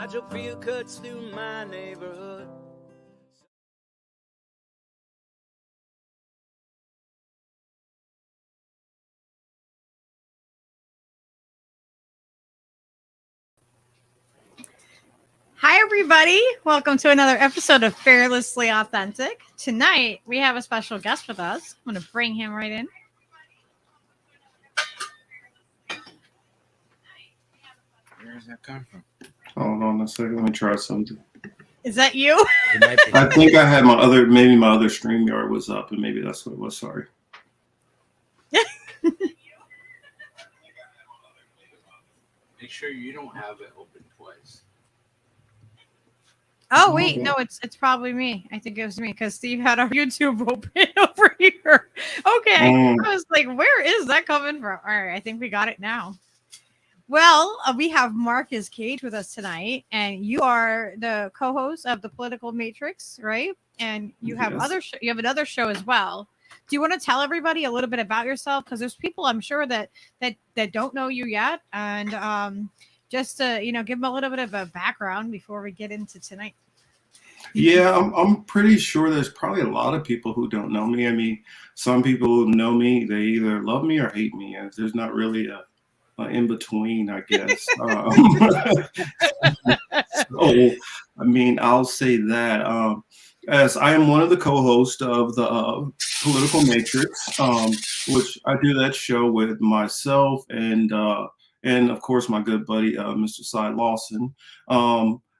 I drove field cuts through my neighborhood. Hi, everybody. Welcome to another episode of Fearlessly Authentic. Tonight, we have a special guest with us. I'm going to bring him right in. Where does that come from? Hold on a second. Let me try something. Is that you? I think I had my other StreamYard was up, and maybe that's what it was. Sorry. Make sure you don't have it open twice. Oh, wait. No, it's probably me. I think it was me because Steve had our YouTube open over here. Okay. I was like, where is that coming from? All right. I think we got it now. Well, we have Marcus Cage with us tonight, and you are the co-host of the Political Matrix, right? And you have you have another show as well. Do you want to tell everybody a little bit about yourself? Because there's people I'm sure that don't know you yet, and just to give them a little bit of a background before we get into tonight. Yeah, I'm pretty sure there's probably a lot of people who don't know me. I mean, some people know me; they either love me or hate me, and there's not really a in between, I guess. So, I mean, I'll say that as I am one of the co-hosts of the Political Matrix, which I do that show with myself and of course my good buddy Mr. Cy Lawson.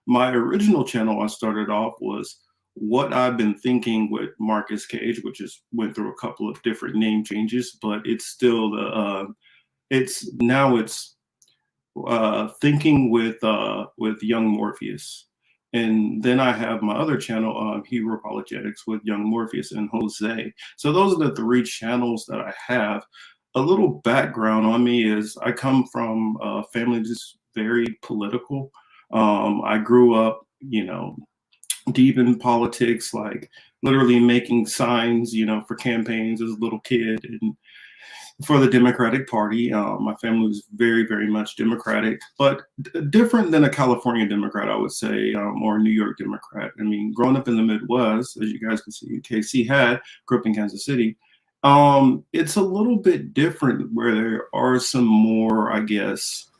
My original channel I started off was What I've Been Thinking with Marcus Cage, which went through a couple of different name changes, but it's still the it's Thinking with Young Morpheus. And then I have my other channel, Hero Apologetics, with Young Morpheus and Jose. So those are the three channels that I have. A little background on me is I come from a family just very political. I grew up, deep in politics, like literally making signs, for campaigns as a little kid and for the Democratic Party. My family was very, very much Democratic, but different than a California Democrat, I would say, or a New York Democrat. I mean, growing up in the Midwest, as you guys can see, KC grew up in Kansas City. It's a little bit different where there are some more, I guess,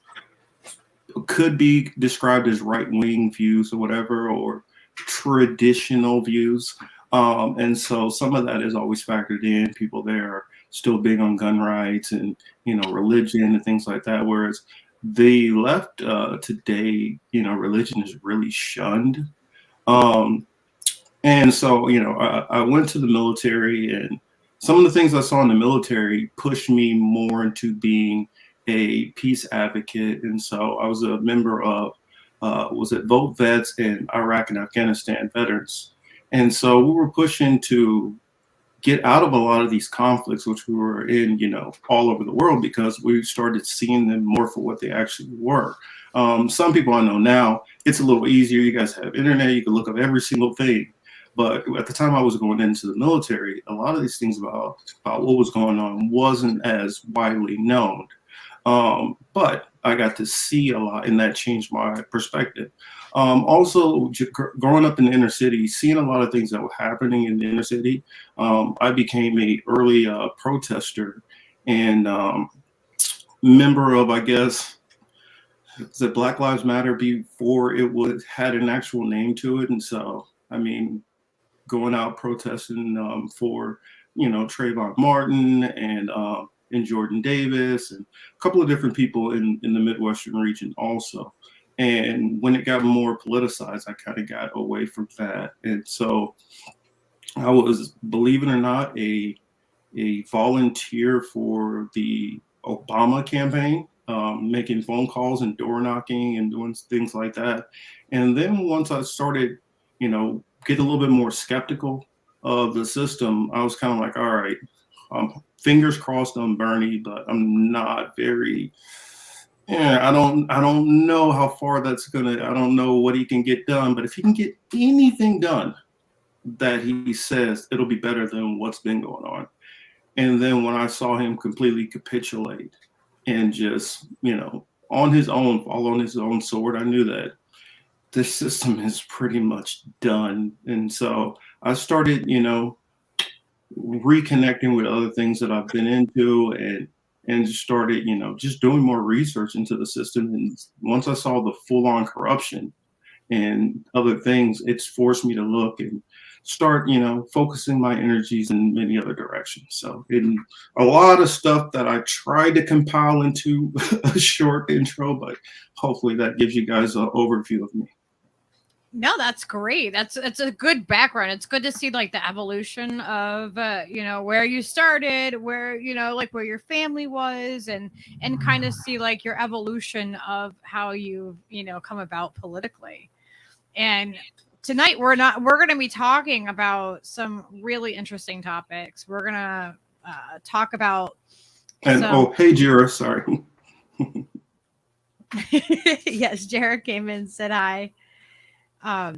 could be described as right-wing views or whatever, or traditional views. And so some of that is always factored in. People there are still big on gun rights and, religion and things like that. Whereas the left today, religion is really shunned. And so, I went to the military, and some of the things I saw in the military pushed me more into being a peace advocate. And so I was a member of, Vote Vets and Iraq and Afghanistan veterans. And so we were pushing to get out of a lot of these conflicts, which we were in, all over the world, because we started seeing them more for what they actually were. Some people I know now, it's a little easier. You guys have internet, you can look up every single thing. But at the time I was going into the military, a lot of these things about what was going on wasn't as widely known. But I got to see a lot, and that changed my perspective. Also, growing up in the inner city, seeing a lot of things that were happening in the inner city, I became an early protester and member of, I guess, the Black Lives Matter before it had an actual name to it. And so, I mean, going out protesting for, Trayvon Martin and Jordan Davis and a couple of different people in the Midwestern region also. And when it got more politicized, I kind of got away from that. And so I was, believe it or not, a volunteer for the Obama campaign, making phone calls and door knocking and doing things like that. And then once I started, get a little bit more skeptical of the system, I was kind of like, all right, fingers crossed on Bernie, but I'm not very... Yeah, I don't know how far that's I don't know what he can get done, but if he can get anything done that he says, it'll be better than what's been going on. And then when I saw him completely capitulate and just, on his own, fall on his own sword, I knew that this system is pretty much done. And so I started, reconnecting with other things that I've been into, and started, just doing more research into the system. And once I saw the full-on corruption and other things, it's forced me to look and start, focusing my energies in many other directions. So in a lot of stuff that I tried to compile into a short intro, but hopefully that gives you guys an overview of me. No, that's great. It's a good background. It's good to see like the evolution of where you started, where like where your family was, and kind of see like your evolution of how you come about politically. And tonight we're going to be talking about some really interesting topics. We're going to talk about hey Jira, sorry. Yes, Jared came in and said hi. We're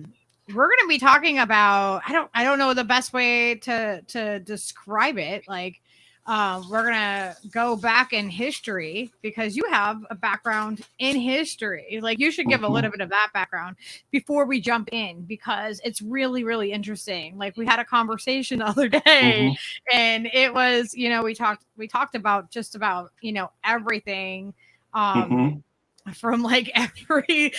going to be talking about, I don't know the best way to describe it. Like, we're going to go back in history because you have a background in history. Like, you should give a little bit of that background before we jump in, because it's really, really interesting. Like, we had a conversation the other day and it was, we talked about just about, everything. From like every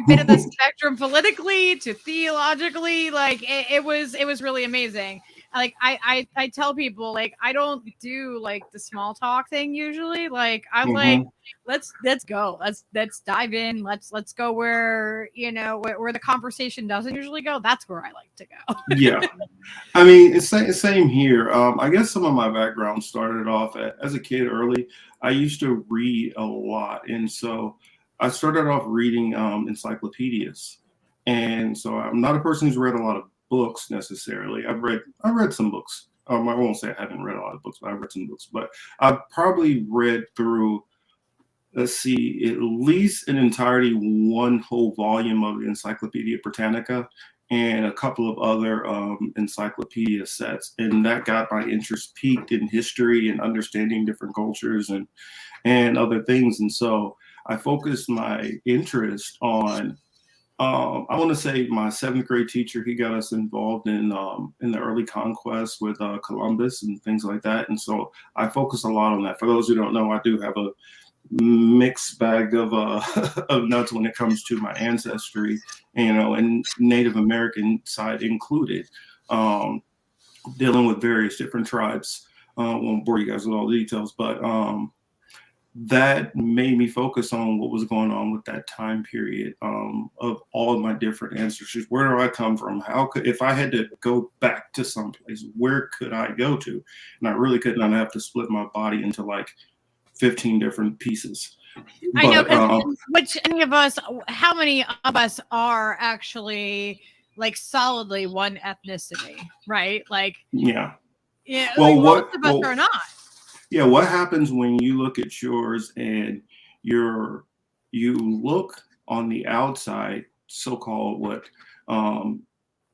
bit of the spectrum, politically to theologically, like it was really amazing. Like I tell people, like, I don't do like the small talk thing usually. Like I'm like, let's go, let's dive in, let's go where where the conversation doesn't usually go. That's where I like to go. Yeah, I mean, it's same here. I guess some of my background started off as a kid early. I used to read a lot, and so I started off reading encyclopedias. And so I'm not a person who's read a lot of books necessarily. I've read some books. I won't say I haven't read a lot of books, but I've read some books. But I've probably read through, let's see, at least in entirety one whole volume of the Encyclopedia Britannica and a couple of other encyclopedia sets. And that got my interest peaked in history and understanding different cultures and other things. And so I focused my interest on, I want to say my 7th grade teacher. He got us involved in the early conquest with Columbus and things like that. And so I focused a lot on that. For those who don't know, I do have a mixed bag of of nuts when it comes to my ancestry, and Native American side included, dealing with various different tribes. Won't bore you guys with all the details, but that made me focus on what was going on with that time period, of all of my different ancestors. Where do I come from? If I had to go back to someplace, where could I go to? And I really could not have to split my body into like 15 different pieces. I know, how many of us are actually like solidly one ethnicity, right? Like, yeah. Well, like most of us are not. Yeah, what happens when you look at yours and you look on the outside, so-called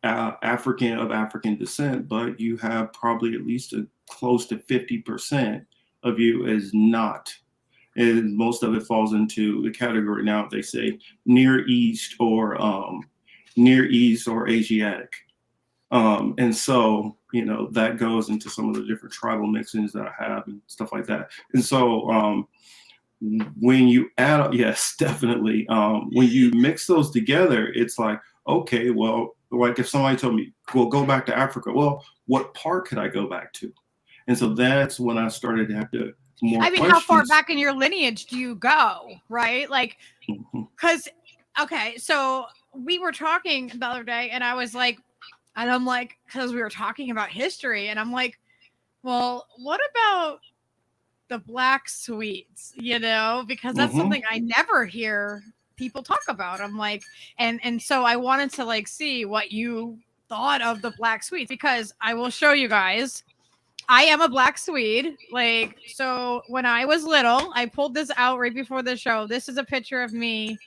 African descent, but you have probably at least close to 50% of you is not. And most of it falls into the category now, they say Near East or Asiatic. And so, that goes into some of the different tribal mixings that I have and stuff like that. And so when you add up, yes, definitely. When you mix those together, it's like, okay, well, like if somebody told me, well, go back to Africa, well, what part could I go back to? And so that's when I started to have to more questions. How far back in your lineage do you go, right? Like, because, okay, so we were talking the other day and I was like, and I'm like, because we were talking about history, and I'm like, well, what about the Black Swedes? Because that's something I never hear people talk about. I'm like, and so I wanted to like see what you thought of the Black Swedes, because I will show you guys. I am a Black Swede. Like, so when I was little, I pulled this out right before the show. This is a picture of me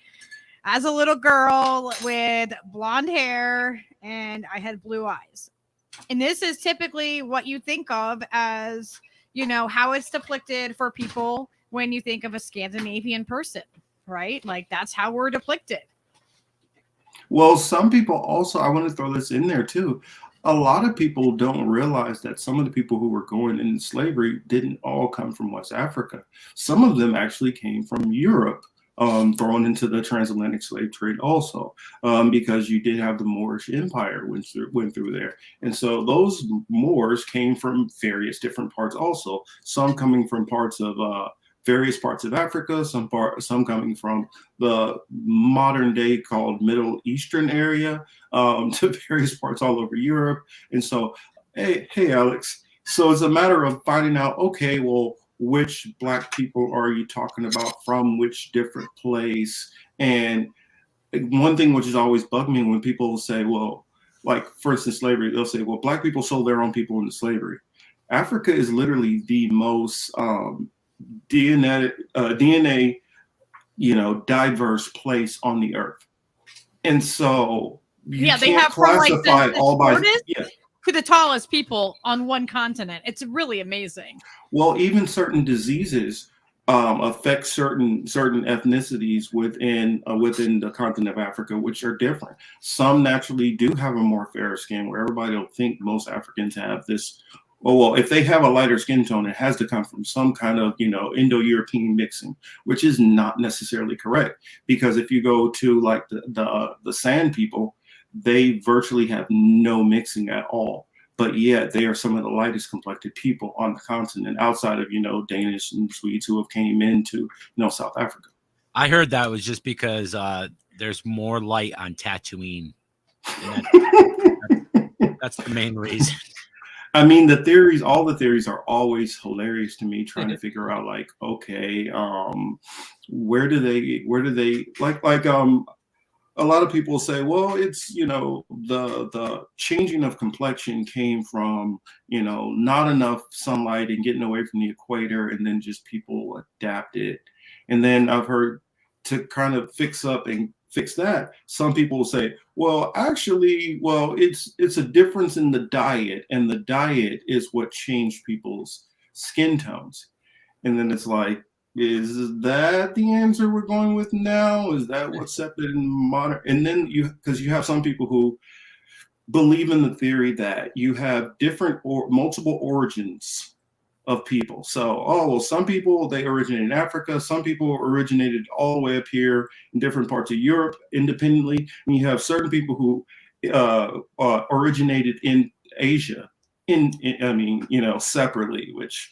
as a little girl with blonde hair, and I had blue eyes. And this is typically what you think of as, how it's depicted for people when you think of a Scandinavian person, right? Like, that's how we're depicted. Well, some people also, I want to throw this in there too. A lot of people don't realize that some of the people who were going into slavery didn't all come from West Africa. Some of them actually came from Europe, thrown into the transatlantic slave trade also, because you did have the Moorish Empire went through there. And so those Moors came from various different parts also, some coming from parts of various parts of Africa, some coming from the modern day called Middle Eastern area, to various parts all over Europe. And so, hey, Alex. So it's a matter of finding out, okay, well, which Black people are you talking about from which different place? And one thing which has always bugged me when people say, well, like for instance, slavery, they'll say, well, Black people sold their own people into slavery. Africa is literally the most DNA, diverse place on the earth, and so you they can't have from like classify the all by shortest to the tallest people on one continent. It's really amazing. Well, even certain diseases affect certain ethnicities within the continent of Africa, which are different. Some naturally do have a more fair skin, where everybody will think most Africans have this. Well, if they have a lighter skin tone, it has to come from some kind of, Indo-European mixing, which is not necessarily correct. Because if you go to like the Sand people, they virtually have no mixing at all. But yet they are some of the lightest complected people on the continent, outside of, Danish and Swedes who have came into, South Africa. I heard that was just because there's more light on Tatooine. That's the main reason. I mean, all the theories are always hilarious to me, trying to figure out like, okay, where do they like a lot of people say, well, it's, the changing of complexion came from, not enough sunlight and getting away from the equator, and then just people adapted. And then I've heard, to kind of fix that, some people will say, well, actually, it's a difference in the diet, and the diet is what changed people's skin tones. And then it's like, is that the answer we're going with now? Is that what's accepted in modern? And then because you have some people who believe in the theory that you have different or multiple origins of people. So, some people, they originated in Africa. Some people originated all the way up here in different parts of Europe independently. And you have certain people who originated in Asia, separately, which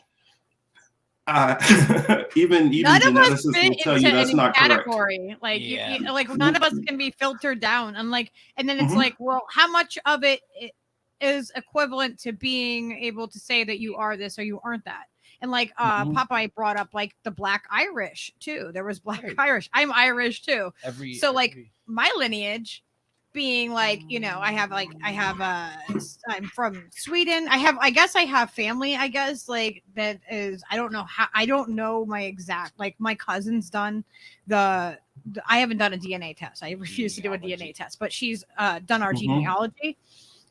even none of us geneticists fit will tell you into that's any not category. correct. Like, Yeah. like none of us can be filtered down. And then it's Mhm. like, well, how much of it is equivalent to being able to say that you are this or you aren't that? And like Popeye brought up like the Black Irish too. There was Black Irish. I'm Irish too. My lineage being like, I'm from Sweden. I guess I have family, that is, I don't know my exact, like my cousin's done I haven't done a DNA test. I refuse to do a DNA test, but she's done our genealogy.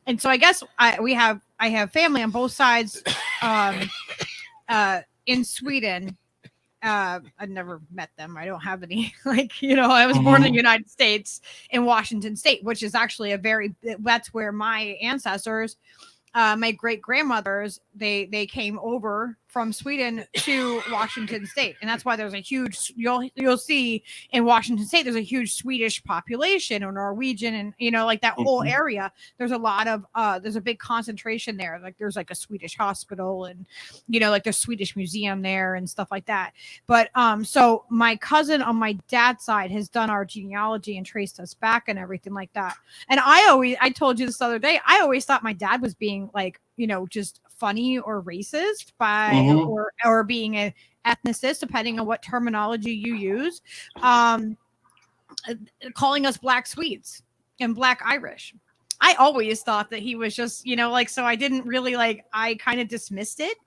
And so I guess I have family on both sides in Sweden. I've never met them. I don't have any, I was born in the United States in Washington State, which is actually that's where my ancestors, my great grandmothers, they came over from Sweden to Washington State. And that's why there's a huge, you'll see in Washington State, there's a huge Swedish population, or Norwegian, and, like that whole area. There's a lot of, there's a big concentration there. Like there's like a Swedish hospital, and, like there's Swedish museum there and stuff like that. But, so my cousin on my dad's side has done our genealogy and traced us back and everything like that. And I told you this the other day, I always thought my dad was being like, just funny or racist or being an ethnicist, depending on what terminology you use, calling us Black Swedes and Black Irish. I always thought that he was just, so I didn't really I kind of dismissed it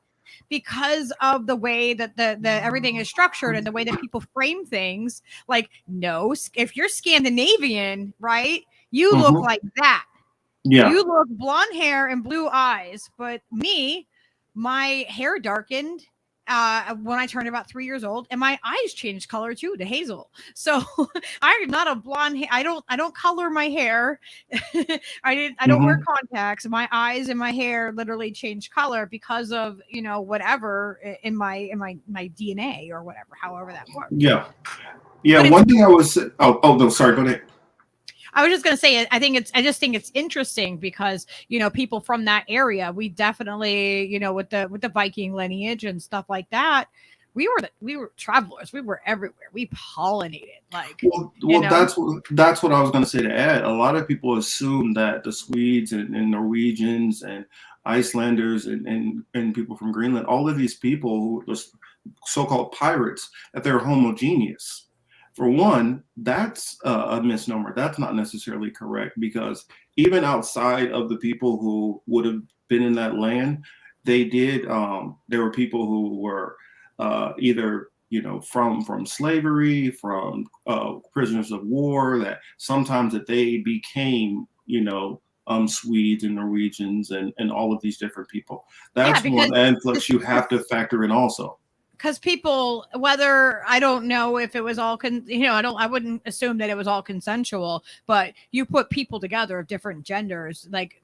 because of the way that the everything is structured and the way that people frame things. Like, no, if you're Scandinavian, right, you look like that. Yeah. You look blonde hair and blue eyes, but me, my hair darkened, when I turned about 3 years old, and my eyes changed color too to hazel. So I'm not a blonde. I don't color my hair. I don't wear contacts. My eyes and my hair literally changed color because of whatever in my DNA or whatever, however that works. Yeah. One thing I was no, sorry, go ahead. I was just going to say, I just think it's interesting because, people from that area, we definitely, with the Viking lineage and stuff like that, we were travelers. We were everywhere. We pollinated. That's what I was going to say to add. A lot of people assume that the Swedes and Norwegians and Icelanders and people from Greenland, all of these people who were so-called pirates, that they're homogeneous. For one, that's a misnomer. That's not necessarily correct, because even outside of the people who would have been in that land, there were people who were either from slavery, from prisoners of war, that sometimes that they became Swedes and Norwegians and all of these different people. That's one influx you have to factor in also. Because people, whether, I don't know if it was all, I wouldn't assume that it was all consensual, but you put people together of different genders, like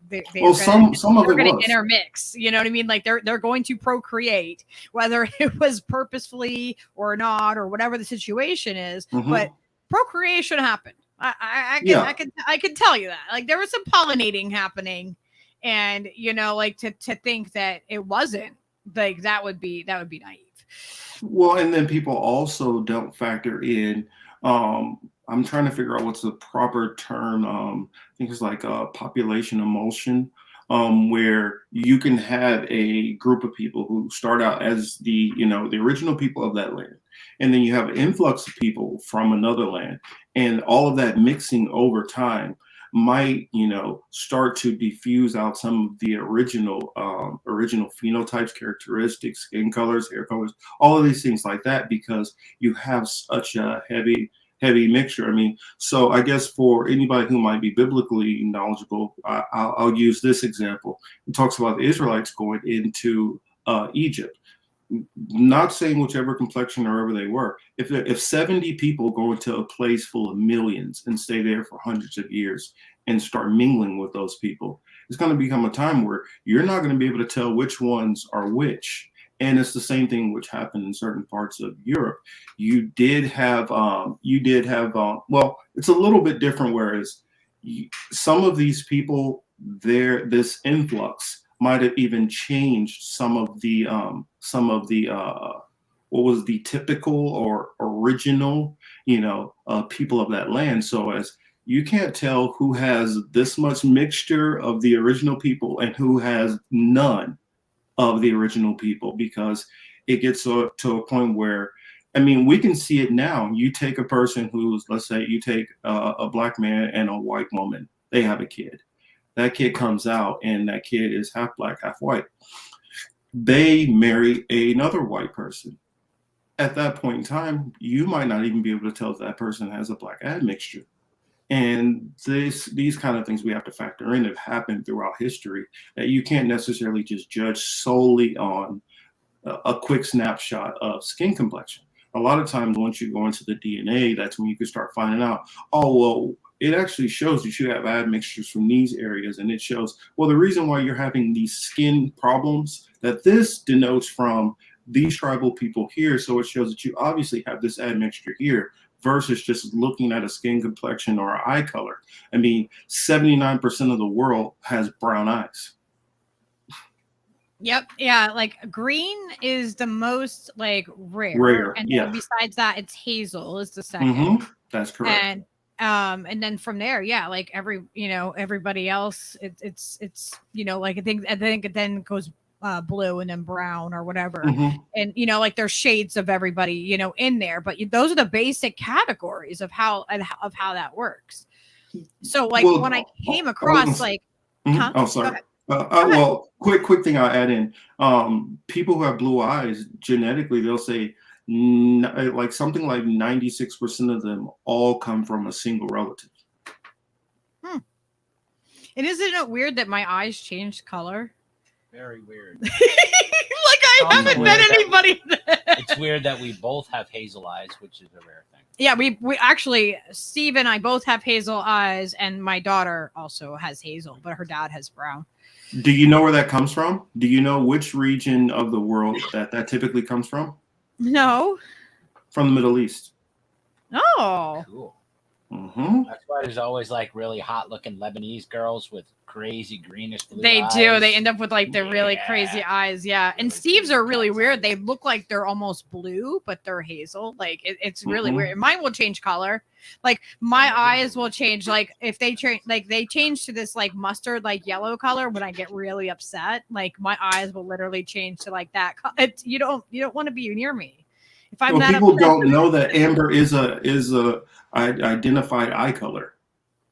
some of it going to intermix. You know what I mean? Like they're going to procreate, whether it was purposefully or not, or whatever the situation is. But procreation happened. I can tell you that. Like there was some pollinating happening, and to think that it wasn't, like that would be naive. Well, and then people also don't factor in, I'm trying to figure out what's the proper term. I think it's like a population emulsion, where you can have a group of people who start out as the original people of that land. And then you have an influx of people from another land, and all of that mixing over time might start to diffuse out some of the original phenotypes, characteristics, skin colors, hair colors, all of these things like that, because you have such a heavy mixture. I mean, so I guess for anybody who might be biblically knowledgeable, I'll use this example. It talks about the Israelites going into Egypt. Not saying whichever complexion or wherever they were. If 70 people go into a place full of millions and stay there for hundreds of years and start mingling with those people, it's going to become a time where you're not going to be able to tell which ones are which. And it's the same thing which happened in certain parts of Europe. You did have well, it's a little bit different. Whereas some of these people, this influx might have even changed some of the what was the typical or original people of that land. So as you can't tell who has this much mixture of the original people and who has none of the original people, because it gets to a point where, I mean, we can see it now. You take a person who's, let's say you take a black man and a white woman, they have a kid. That kid comes out and that kid is half black, half white. They marry another white person. At that point in time, you might not even be able to tell if that person has a black admixture. And these kind of things we have to factor in have happened throughout history, that you can't necessarily just judge solely on a quick snapshot of skin complexion. A lot of times once you go into the DNA, that's when you can start finding out, it actually shows that you have admixtures from these areas. And it shows, well, the reason why you're having these skin problems, that this denotes from these tribal people here. So it shows that you obviously have this admixture here, versus just looking at a skin complexion or eye color. I mean, 79% of the world has brown eyes. Yep. Yeah. Like green is the most rare. And then besides that, it's hazel is the second. That's correct. And then from there, like everybody else, it's I think it then goes blue and then brown or whatever. And there's shades of everybody in there, but those are the basic categories of how that works. So when I came across oh, sorry. Well, quick thing I'll add in. People who have blue eyes, genetically, they'll say something like 96% of them all come from a single relative. And isn't it weird that my eyes changed color? Very weird. Like I haven't met anybody. It's weird that we both have hazel eyes, which is a rare thing. Yeah, we actually, Steve and I both have hazel eyes, and my daughter also has hazel, but her dad has brown. Do you know where that comes from? Do you know which region of the world that typically comes from? No. From the Middle East. Oh. Cool. Mm-hmm. That's why there's always like really hot looking Lebanese girls with crazy greenish blue They eyes. do. They end up with like the really crazy eyes. Yeah. And Steve's are really weird. They look like they're almost blue, but they're hazel. Like it's really weird. Mine will change color. Like my eyes will change. Like if they change, like they change to this like mustard, like yellow color when I get really upset. Like my eyes will literally change to like that. You don't want to be near me. If I'm Well, people don't know that amber is a identified eye color,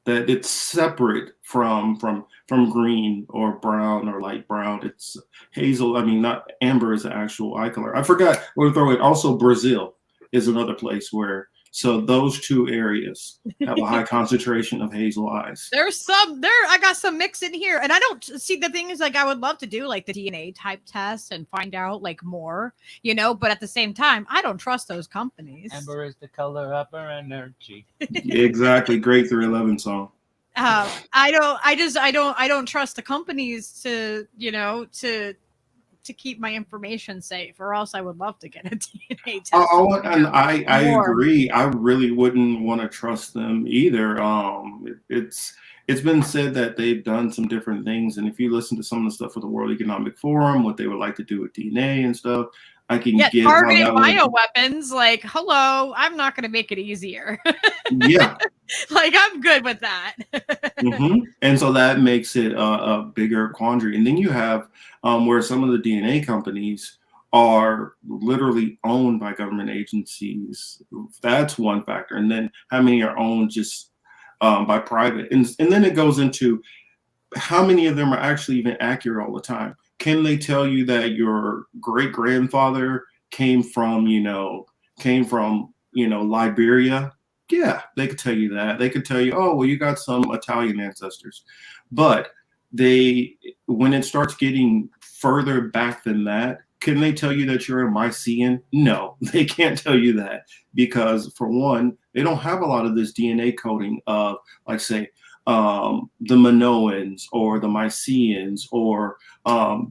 that it's separate from green or brown or light brown. It's hazel. I mean, not amber is the actual eye color. I forgot where to throw it. Also, Brazil is another place where. So those two areas have a high concentration of hazel eyes. There's some there. I got some mix in here, and I don't see the thing is like I would love to do like the DNA type test and find out like more, but at the same time, I don't trust those companies. Amber is the color of our energy. Exactly. Great 311 song. I don't trust the companies to keep my information safe, or else I would love to get a DNA test. I agree. I really wouldn't want to trust them either. It's been said that they've done some different things, and if you listen to some of the stuff with the World Economic Forum, what they would like to do with DNA and stuff, I can get targeted bioweapons. Like, hello, I'm not going to make it easier. Yeah. Like I'm good with that. Mm-hmm. And so that makes it a bigger quandary. And then you have where some of the DNA companies are literally owned by government agencies. That's one factor. And then how many are owned just by private? And then it goes into how many of them are actually even accurate all the time. Can they tell you that your great grandfather came from Liberia? Yeah, they could tell you that. They could tell you, oh, well, you got some Italian ancestors. But when it starts getting further back than that, can they tell you that you're a Mycenaean? No, they can't tell you that because, for one, they don't have a lot of this DNA coding of, like, say, the Minoans or the Mycenaeans, or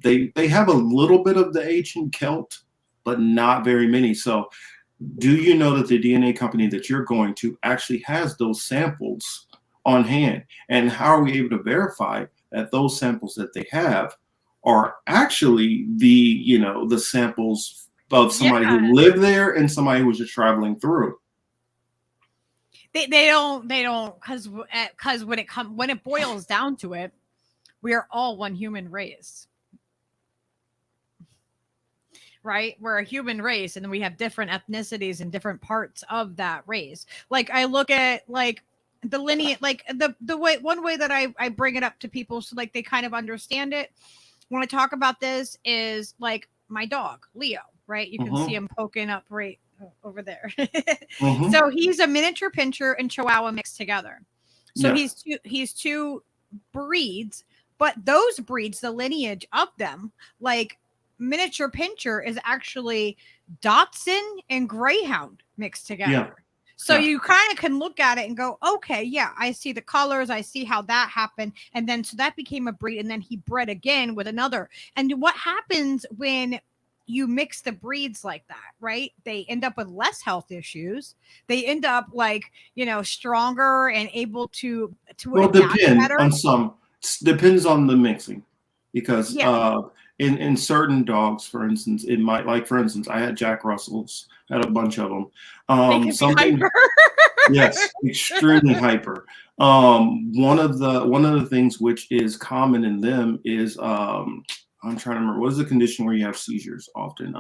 they have a little bit of the ancient Celt, but not very many. So do you know that the DNA company that you're going to actually has those samples on hand? And how are we able to verify that those samples that they have are actually the samples of somebody who lived there and somebody who was just traveling through? They don't because when it boils down to it, we are all one human race. Right? We're a human race, and then we have different ethnicities in different parts of that race. Like I look at like the lineage, like the way, one way that I bring it up to people so like they kind of understand it when I talk about this is like my dog, Leo, right? You can see him poking up right over there. So he's a miniature pincher and Chihuahua mixed together. So he's two breeds, but those breeds, the lineage of them, like miniature pincher is actually Dachshund and Greyhound mixed together. Yeah. So you kind of can look at it and go, okay, yeah, I see the colors. I see how that happened. And then so that became a breed. And then he bred again with another. And what happens when you mix the breeds like that, right? They end up with less health issues. They end up like, stronger and able to adapt better. Depends on the mixing, because in certain dogs, for instance, it might, like, for instance, I had Jack Russells, had a bunch of them. Yes, extremely hyper. One of the things which is common in them is I'm trying to remember, what is the condition where you have seizures often?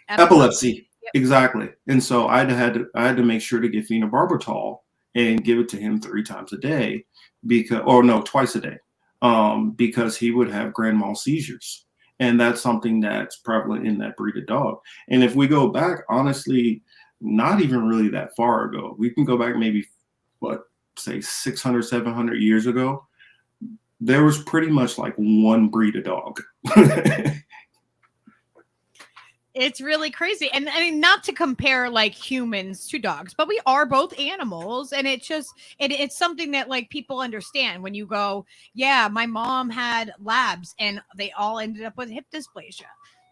Epilepsy. Yep. Exactly. And so I had to make sure to get phenobarbital and give it to him 3 times a day twice a day. Because he would have grand mal seizures. And that's something that's prevalent in that breed of dog. And if we go back, honestly, not even really that far ago, we can go back maybe, say 600, 700 years ago. there was pretty much like one breed of dog. It's really crazy. And I mean, not to compare like humans to dogs, but we are both animals. And it's something that like people understand when you go, yeah, my mom had labs and they all ended up with hip dysplasia,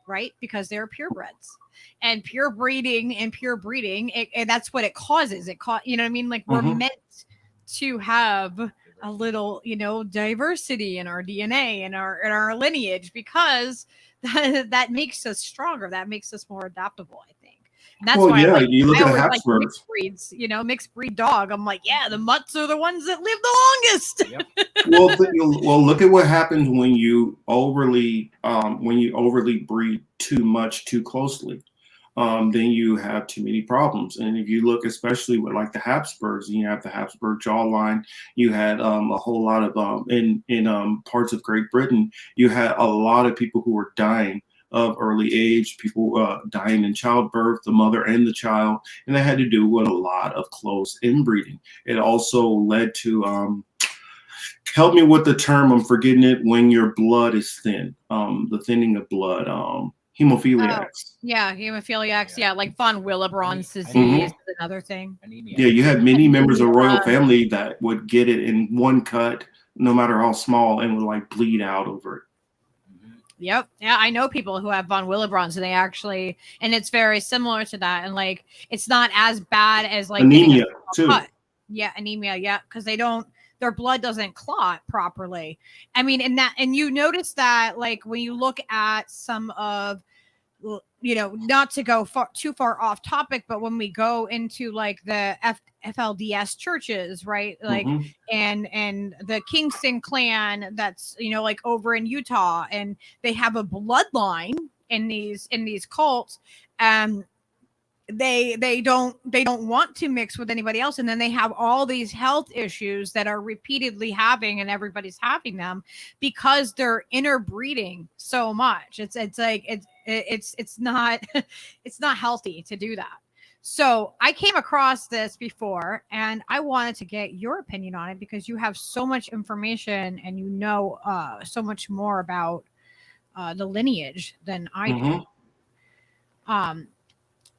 right? Because they're purebreds. And pure breeding, and that's what it causes. You know what I mean? Like we're meant to have a little, diversity in our DNA and our lineage, because that makes us stronger. That makes us more adaptable, I think. And that's why you look I at always like Habsburgs. mixed breeds, mixed breed dog. I'm like, yeah, the mutts are the ones that live the longest. Yep. Well, look at what happens when you overly breed too much too closely. Then you have too many problems. And if you look, especially with like the Habsburgs, and you have the Habsburg jawline, you had a whole lot of in parts of Great Britain, you had a lot of people who were dying of early age, people dying in childbirth, the mother and the child, and that had to do with a lot of close inbreeding. It also led to help me with the term, I'm forgetting it, when your blood is thin, the thinning of blood. Hemophiliacs. Oh, yeah, hemophiliacs. Yeah, like von Willebrand's disease is another thing. Anemia. Yeah, you had many members of royal family that would get it in one cut, no matter how small, and would like bleed out over it. Yep. Yeah, I know people who have von Willebrand's, and and it's very similar to that. And like, it's not as bad as like anemia too. Cut. Yeah, anemia. Yeah, because their blood doesn't clot properly. I mean, and you notice that like when you look at some of, not to go too far off topic, but when we go into like the FLDS churches, right? Like, and the Kingston clan that's, like over in Utah, and they have a bloodline in these cults. They don't want to mix with anybody else, and then they have all these health issues that are repeatedly having, and everybody's having them because they're interbreeding so much. It's not it's not healthy to do that. So I came across this before, and I wanted to get your opinion on it because you have so much information and so much more about the lineage than I do.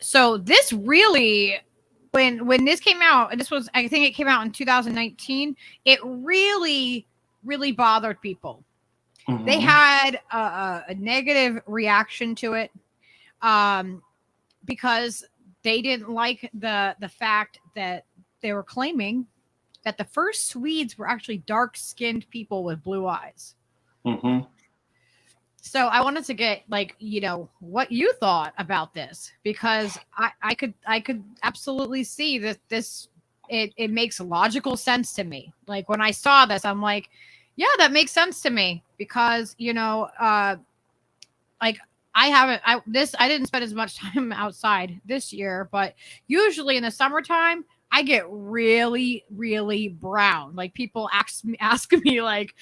So this really, when this came out, and I think it came out in 2019, it really, really bothered people. They had a negative reaction to it because they didn't like the fact that they were claiming that the first Swedes were actually dark-skinned people with blue eyes. So I wanted to get what you thought about this, because I could absolutely see that it makes logical sense to me. Like when I saw this, I'm like, yeah, that makes sense to me, because like I didn't spend as much time outside this year, but usually in the summertime I get really, really brown. Like people ask me like,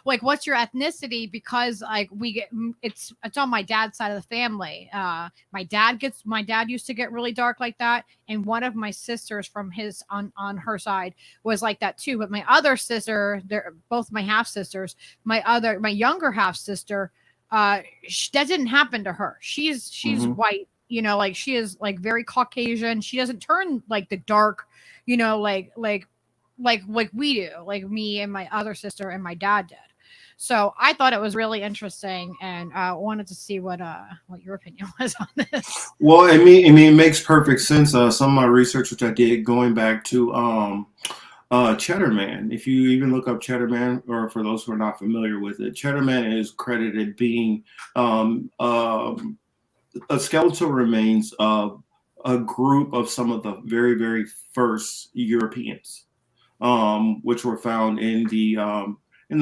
like, what's your ethnicity? Because like it's on my dad's side of the family. My dad used to get really dark like that. And one of my sisters from on her side was like that too. But my other sister, they're both my half sisters. My younger half sister, that didn't happen to her. She's white. Like she is like very Caucasian. She doesn't turn like the dark, like we do, like me and my other sister and my dad did. So I thought it was really interesting, and wanted to see what your opinion was on this. Well, I mean, it makes perfect sense. Some of my research, which I did going back to Cheddar Man. If you even look up Cheddar Man, or for those who are not familiar with it, Cheddar Man is credited being a skeletal remains of a group of some of the very, very first Europeans, which were found in the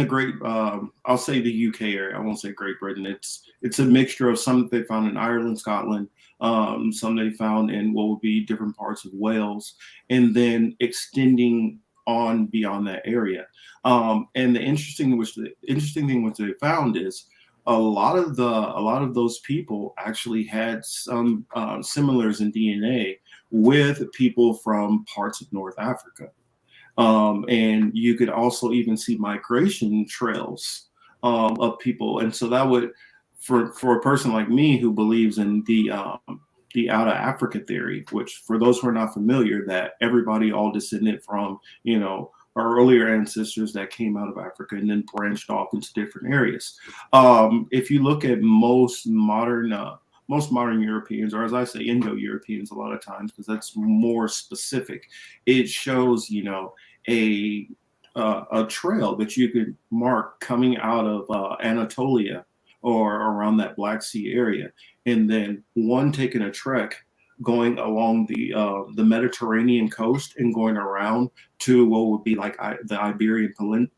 great, I'll say the UK area. I won't say Great Britain. It's a mixture of some that they found in Ireland, Scotland, some they found in what would be different parts of Wales, and then extending on beyond that area. And the interesting thing which they found is a lot of those people actually had some similars in DNA with people from parts of North Africa. And you could also even see migration trails of people. And so that would, for a person like me who believes in the out of Africa theory, which for those who are not familiar, that everybody all descended from, our earlier ancestors that came out of Africa and then branched off into different areas. If you look at most modern Europeans, or as I say, Indo-Europeans a lot of times, because that's more specific, it shows, a trail that you could mark coming out of Anatolia or around that Black Sea area, and then one taking a trek going along the Mediterranean coast and going around to what would be like the Iberian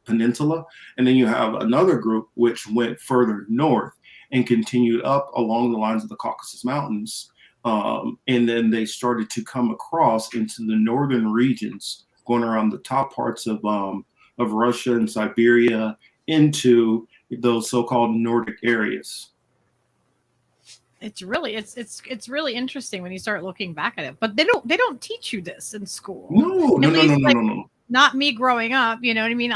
Peninsula, and then you have another group which went further north and continued up along the lines of the Caucasus Mountains, and then they started to come across into the northern regions, going around the top parts of Russia and Siberia into those so-called Nordic areas. It's really interesting when you start looking back at it. But they don't teach you this in school. No. Not me growing up, you know what I mean?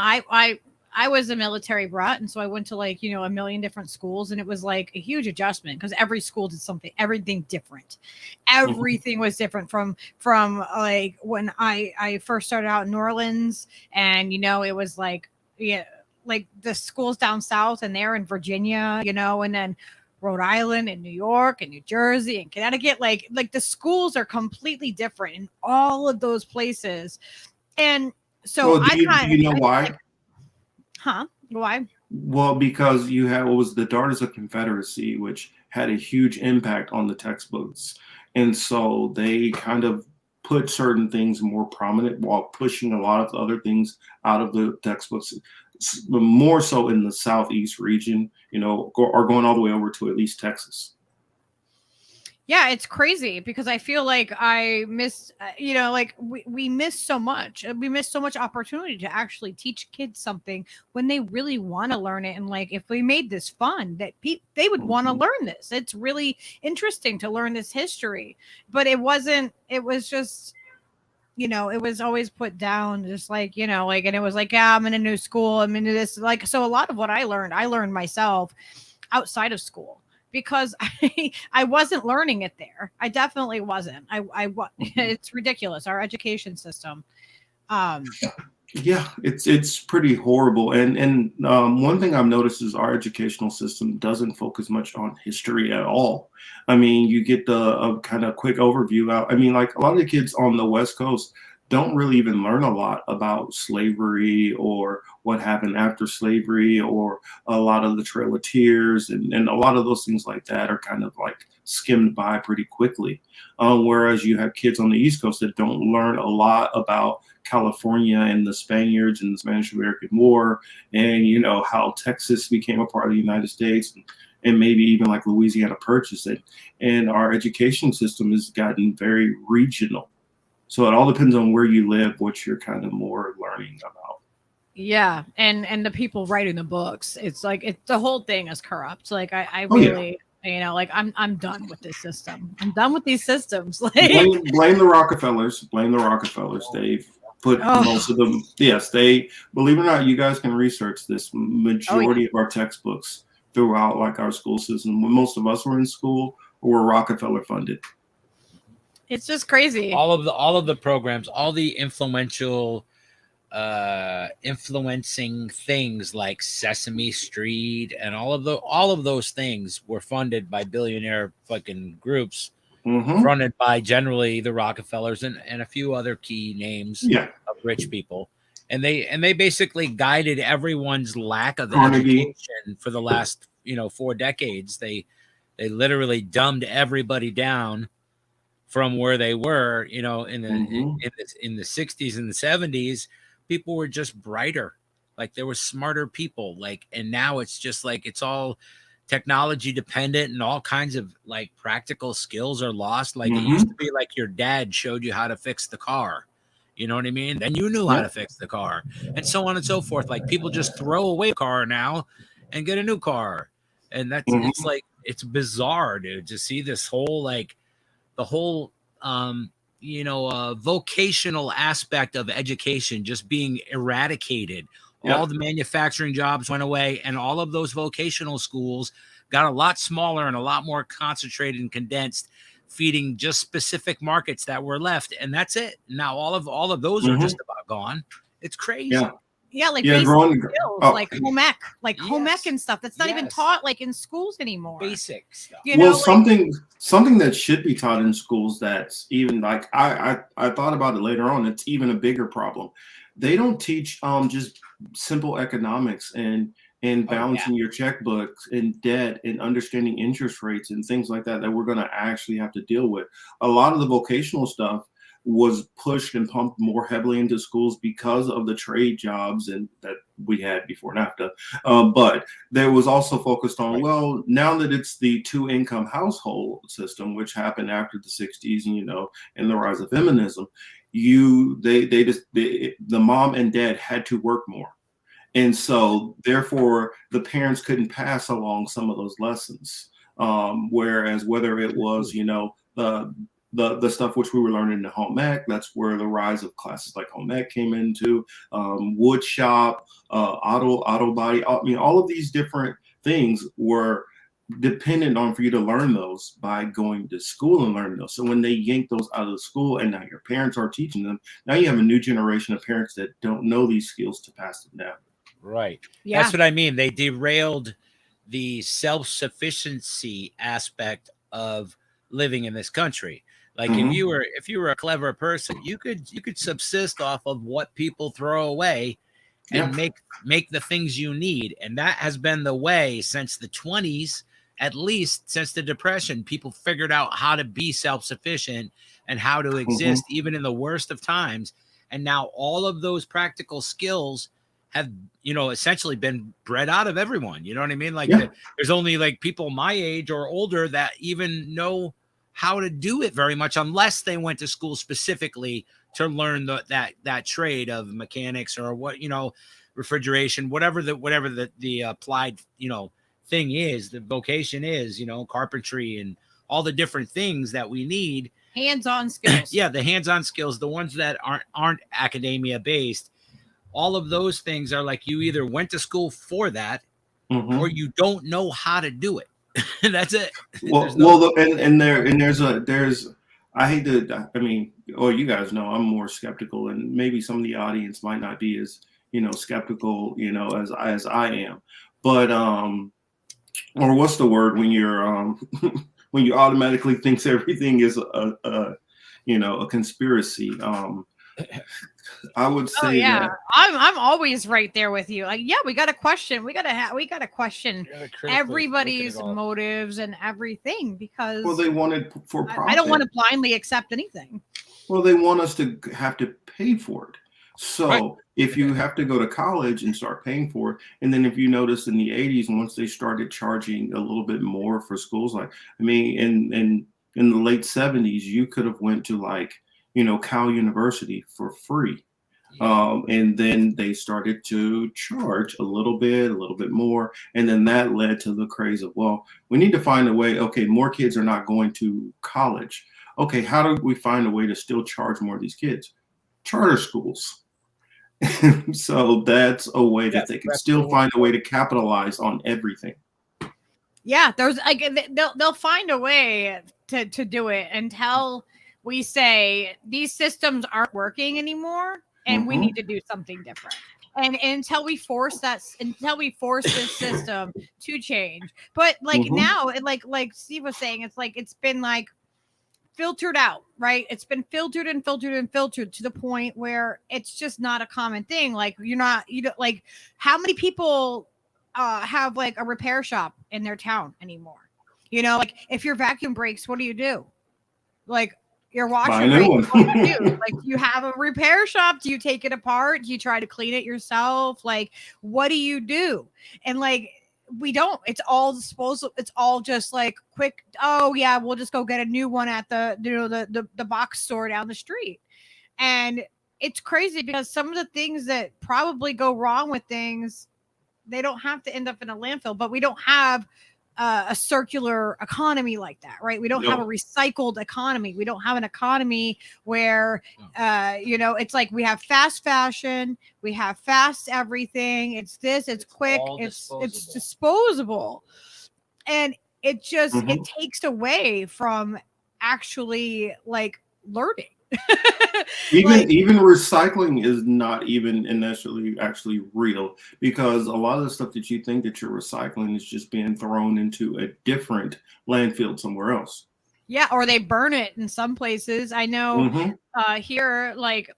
I was a military brat, and so I went to a million different schools, and it was like a huge adjustment because every school did everything different. Everything was different from like when I first started out in New Orleans, and it was like the schools down south, and they're in Virginia, and then Rhode Island and New York and New Jersey and Connecticut, like the schools are completely different in all of those places. And so do you know why? Why? Well, because you had what was the Daughters of Confederacy, which had a huge impact on the textbooks. And so they kind of put certain things more prominent while pushing a lot of other things out of the textbooks, more so in the Southeast region, are going all the way over to at least Texas. Yeah, it's crazy because I feel like I missed, we missed so much. We missed so much opportunity to actually teach kids something when they really want to learn it. And if we made this fun, that they would want to learn this. It's really interesting to learn this history, but it wasn't. It was just, it was always put down, just and it was like, yeah, I'm in a new school. I'm into this. So a lot of what I learned myself outside of school. Because I wasn't learning it there. I definitely wasn't. It's ridiculous. Our education system. Yeah, it's pretty horrible. And one thing I've noticed is our educational system doesn't focus much on history at all. I mean, you get the kind of quick overview out. I mean, like a lot of the kids on the West Coast don't really even learn a lot about slavery or what happened after slavery, or a lot of the Trail of Tears and a lot of those things like that are kind of like skimmed by pretty quickly. Whereas you have kids on the East Coast that don't learn a lot about California and the Spaniards and the Spanish-American War, and how Texas became a part of the United States, and maybe even like Louisiana purchased it. And our education system has gotten very regional. So it all depends on where you live, what you're kind of more learning about. Yeah, and the people writing the books, it's like the whole thing is corrupt. Like I really, I'm done with this system. I'm done with these systems. Blame the Rockefellers. Blame the Rockefellers. They've put most of them. Yes, they, believe it or not, you guys can research this. Majority of our textbooks throughout like our school system, when most of us were in school, were Rockefeller funded. It's just crazy. All of the programs, all the influencing things like Sesame Street and all of those things were funded by billionaire fucking groups, funded by generally the Rockefellers and a few other key names of rich people. And they basically guided everyone's lack of education for the last 4 decades. They literally dumbed everybody down from where they were, in the 60s and the 70s. People were just brighter, like there were smarter people, and now it's just like it's all technology dependent, and all kinds of like practical skills are lost. Like it used to be like your dad showed you how to fix the car, you know what I mean? Then you knew how to fix the car, and so on and so forth. Like people just throw away a car now and get a new car, and that's it's bizarre, dude, to see this whole the whole vocational aspect of education just being eradicated. Yep. All the manufacturing jobs went away, and all of those vocational schools got a lot smaller and a lot more concentrated and condensed, feeding just specific markets that were left. And that's it. Now all of those are just about gone. It's crazy. Yeah. Yeah, like Yeah, basic growing- skills, oh. like home ec, home Yes. ec and stuff. That's not even Yes. taught like in schools anymore. Basic stuff. You Well, know, like, something that should be taught in schools that's even like I thought about it later on. It's even a bigger problem. They don't teach just simple economics and balancing your checkbooks and debt and understanding interest rates and things like that we're going to actually have to deal with. A lot of the vocational stuff was pushed and pumped more heavily into schools because of the trade jobs and that we had before NAFTA. But there was also focused on, well, now that it's the 2-income household system, which happened after the 60s and the rise of feminism, the mom and dad had to work more. And so therefore the parents couldn't pass along some of those lessons. Whereas whether it was, the stuff which we were learning in home ec, that's where the rise of classes like home ec came into, wood shop, auto body. I mean, all of these different things were dependent on for you to learn those by going to school and learning those. So when they yank those out of the school and now your parents are teaching them, now you have a new generation of parents that don't know these skills to pass them down. Right. Yeah. That's what I mean. They derailed the self-sufficiency aspect of living in this country. Like if you were a clever person, you could subsist off of what people throw away and make the things you need. And that has been the way since the 20s, at least since the Depression. People figured out how to be self-sufficient and how to exist even in the worst of times. And now all of those practical skills have, essentially been bred out of everyone. You know what I mean? Like there's only like people my age or older that even know how to do it very much, unless they went to school specifically to learn that trade of mechanics or refrigeration, whatever the applied, thing is, the vocation is, carpentry and all the different things that we need. Hands-on skills. Yeah, the hands-on skills, the ones that aren't academia based. All of those things are like you either went to school for that or you don't know how to do it. That's it. I hate to, you guys know I'm more skeptical, and maybe some of the audience might not be as, skeptical, as I am. But or what's the word when you're when you automatically thinks everything is a conspiracy. I would say that I'm always right there with you. Like, we got to question. We got to question everybody's motives and everything, because they wanted for profit. I don't want to blindly accept anything. Well, they want us to have to pay for it. So if you have to go to college and start paying for it, and then if you notice in the 80s, once they started charging a little bit more for schools, in the late 70s, you could have went to Cal University for free. And then they started to charge a little bit more. And then that led to the craze of, well, we need to find a way. Okay, more kids are not going to college. Okay, how do we find a way to still charge more of these kids? Charter schools. So that's a way that they can still find a way to capitalize on everything. Yeah, there's they'll find a way to do it until we say these systems aren't working anymore and we need to do something different. And until we force this system to change. But now, like Steve was saying, it's been filtered out, right? It's been filtered to the point where it's just not a common thing. How many people have a repair shop in their town anymore? If your vacuum breaks, what do you do? Your washer breaks, what do you do? Do you have a repair shop? Do you take it apart? Do you try to clean it yourself? What do you do? And we don't. It's all disposal. It's all just quick. Oh yeah, we'll just go get a new one at the box store down the street. And it's crazy because some of the things that probably go wrong with things, they don't have to end up in a landfill, but we don't have a circular economy like that, right? We don't have a recycled economy. We don't have an economy where, it's like we have fast fashion, we have fast everything. It's this, it's quick, it's disposable, and it just it takes away from actually like learning. Even recycling is not even necessarily actually real, because a lot of the stuff that you think that you're recycling is just being thrown into a different landfill somewhere else. Yeah, or they burn it in some places. I know here, like,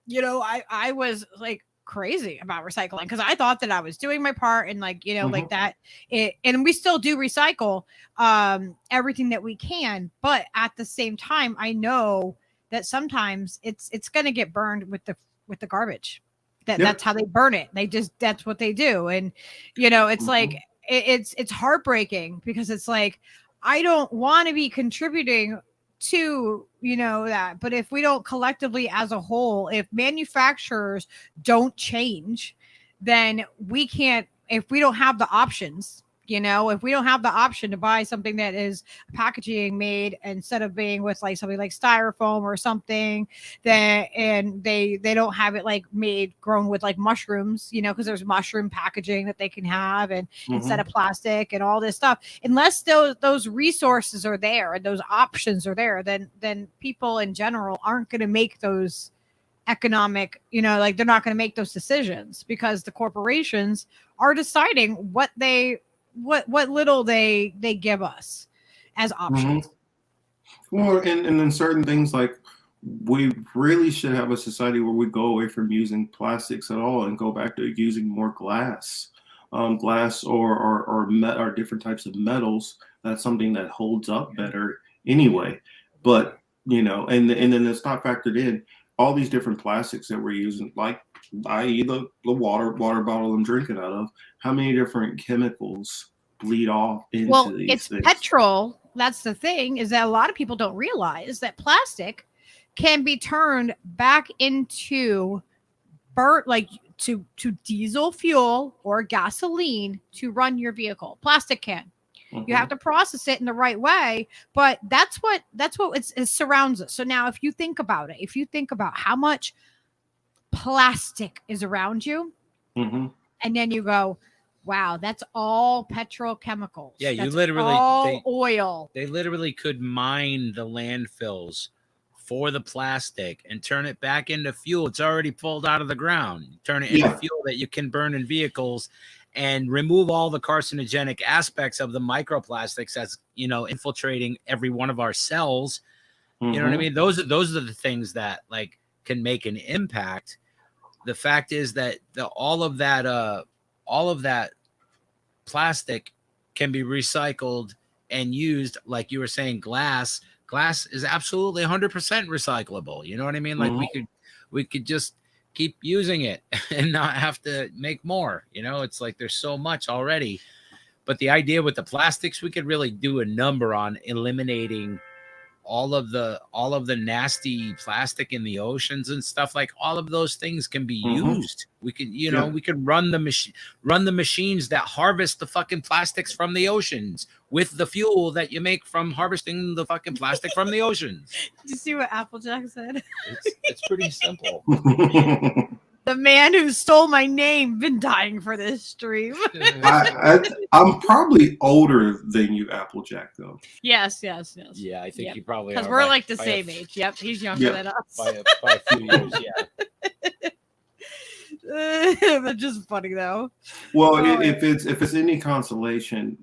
I was like crazy about recycling because I thought that I was doing my part and like, like that. And we still do recycle everything that we can. But at the same time, I know that sometimes it's going to get burned with the garbage. That's how they burn it. That's what they do. And it's like it's heartbreaking because it's like I don't want to be contributing to that, but if we don't collectively as a whole, if manufacturers don't change, then we can't. If we don't have the options, if we don't have the option to buy something that is packaging made instead of being with like something like styrofoam or something that, and they don't have it like grown with like mushrooms, because there's mushroom packaging that they can have and instead of plastic and all this stuff, unless those resources are there and those options are there, then people in general aren't going to make those economic, like they're not going to make those decisions because the corporations are deciding what little they give us as options. Well, and then certain things, like we really should have a society where we go away from using plastics at all and go back to using more glass or different types of metals. That's something that holds up better anyway. But and then it's not factored in all these different plastics that we're using, like i.e. the water bottle I'm drinking out of. How many different chemicals bleed off into these things? Petrol. That's the thing, is that a lot of people don't realize that plastic can be turned back into to diesel fuel or gasoline to run your vehicle. Plastic can. You have to process it in the right way, but that's what it surrounds us. So now if you think about it, if you think about how much plastic is around you, and then you go, wow, that's all petrochemicals. Yeah, that's all oil. They literally could mine the landfills for the plastic and turn it back into fuel. It's already pulled out of the ground. Turn it into fuel that you can burn in vehicles and remove all the carcinogenic aspects of the microplastics that's, infiltrating every one of our cells. You know what I mean? Those are the things that like can make an impact. The fact is that all of that plastic can be recycled and used. Like you were saying, glass is absolutely 100% recyclable. You know what I mean? Like we could just keep using it and not have to make more. It's like there's so much already. But the idea with the plastics, we could really do a number on eliminating all of the nasty plastic in the oceans and stuff. Like all of those things can be used. We could, we could run the machines that harvest the fucking plastics from the oceans with the fuel that you make from harvesting the fucking plastic from the oceans. Did you see what Applejack said? It's pretty simple. The man who stole my name been dying for this stream. I'm probably older than you, Applejack, though. Yes. Yeah, I think you probably are. Because we're like the same age. Yep, he's younger than us. By a few years, yeah. That's just funny, though. Well, if it's any consolation,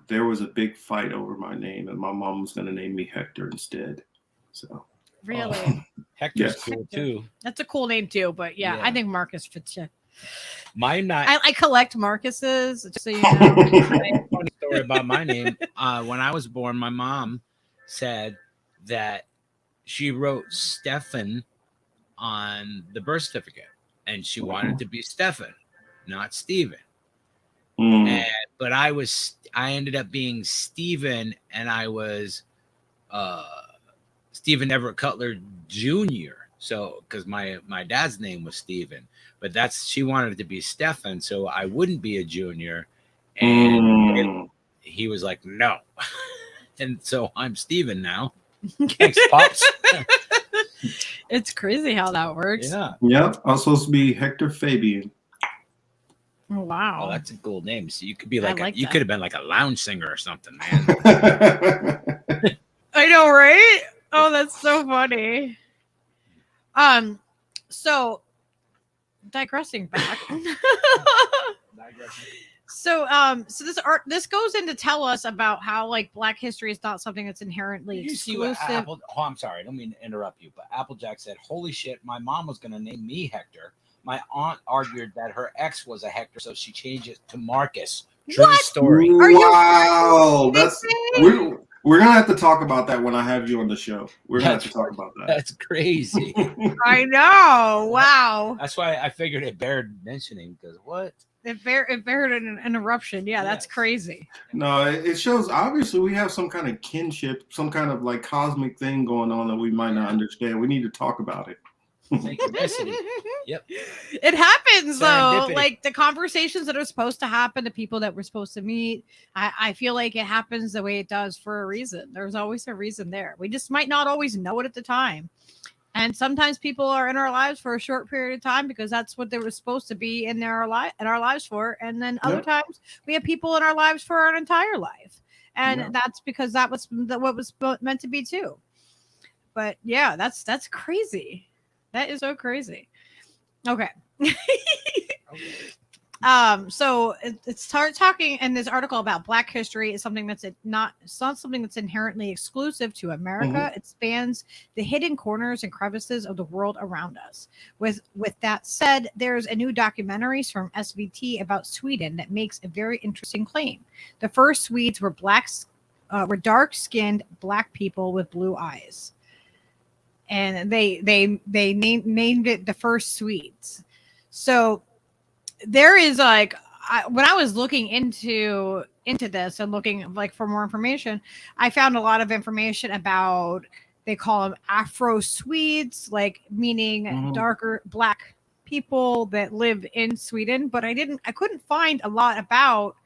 there was a big fight over my name, and my mom was going to name me Hector instead. So. Really? Hector's cool too. That's a cool name too, but yeah. I think Marcus fits you. Mine not. I collect Marcuses, just so you know. Funny story about my name. When I was born, my mom said that she wrote Stefan on the birth certificate, and she wanted to be Stefan, not Stephen. But I ended up being Stephen, and I was Stephen Everett Cutler Jr. So, because my dad's name was Stephen, but she wanted it to be Stefan, so I wouldn't be a junior. And he was like, no. And so I'm Steven now. Thanks, Pops. It's crazy how that works. Yeah. Yep. I was supposed to be Hector Fabian. Oh, wow. Oh, that's a cool name. So you could be like, you that. could have been like a lounge singer or something, man. I know, right? Oh, that's so funny. So digressing back. So this goes in to tell us about how like Black history is not something that's inherently You see what exclusive. I'm sorry, I don't mean to interrupt you, but Applejack said, "Holy shit, my mom was going to name me Hector. My aunt argued that her ex was a Hector, so she changed it to Marcus." True What? story. Are you Wow, that's we're gonna have to talk about that when I have you on the show. We're gonna have to talk about that. That's crazy. I know. Wow. That's why I figured it bared mentioning, because what? It bared an interruption. Yeah, that's Yes. crazy. No, it shows obviously we have some kind of kinship, some kind of like cosmic thing going on that we might not understand. We need to talk about it. Synchronicity. Yep. It happens though. Serendipity. Like the conversations that are supposed to happen, the people that we're supposed to meet. I feel like it happens the way it does for a reason. There's always a reason there. We just might not always know it at the time. And sometimes people are in our lives for a short period of time because that's what they were supposed to be in our lives for. And then other times we have people in our lives for our entire life. And that's because that was what was meant to be too. But yeah, that's crazy. That is so crazy. Okay. So it starts talking in this article about Black history is something that's not something that's inherently exclusive to America. Mm-hmm. It spans the hidden corners and crevices of the world around us. With that said, there's a new documentary from SVT about Sweden that makes a very interesting claim. The first Swedes were dark-skinned Black people with blue eyes. And they named it the first Swedes. So there is like when I was looking into this and looking like for more information, I found a lot of information about they call them Afro Swedes, like meaning darker Black people that live in Sweden. But I couldn't find a lot about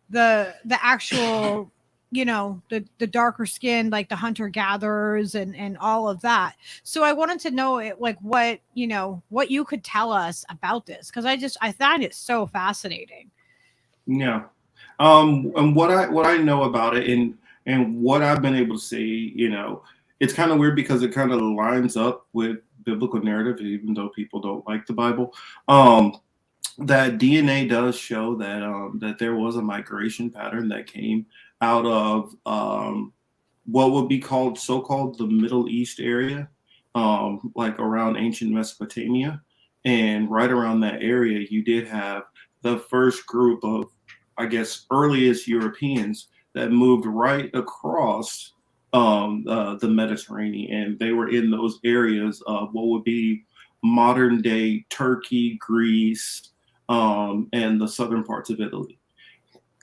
the actual the darker skin, like the hunter gatherers and all of that. So I wanted to know what you could tell us about this, because I find it so fascinating. Yeah. And what I know about it and what I've been able to see, it's kind of weird because it kind of lines up with biblical narrative, even though people don't like the Bible. That DNA does show that there was a migration pattern that came out of what would be so-called the Middle East area, like around ancient Mesopotamia. And right around that area, you did have the first group of, I guess, earliest Europeans that moved right across the Mediterranean. And they were in those areas of what would be modern day Turkey, Greece, and the southern parts of Italy.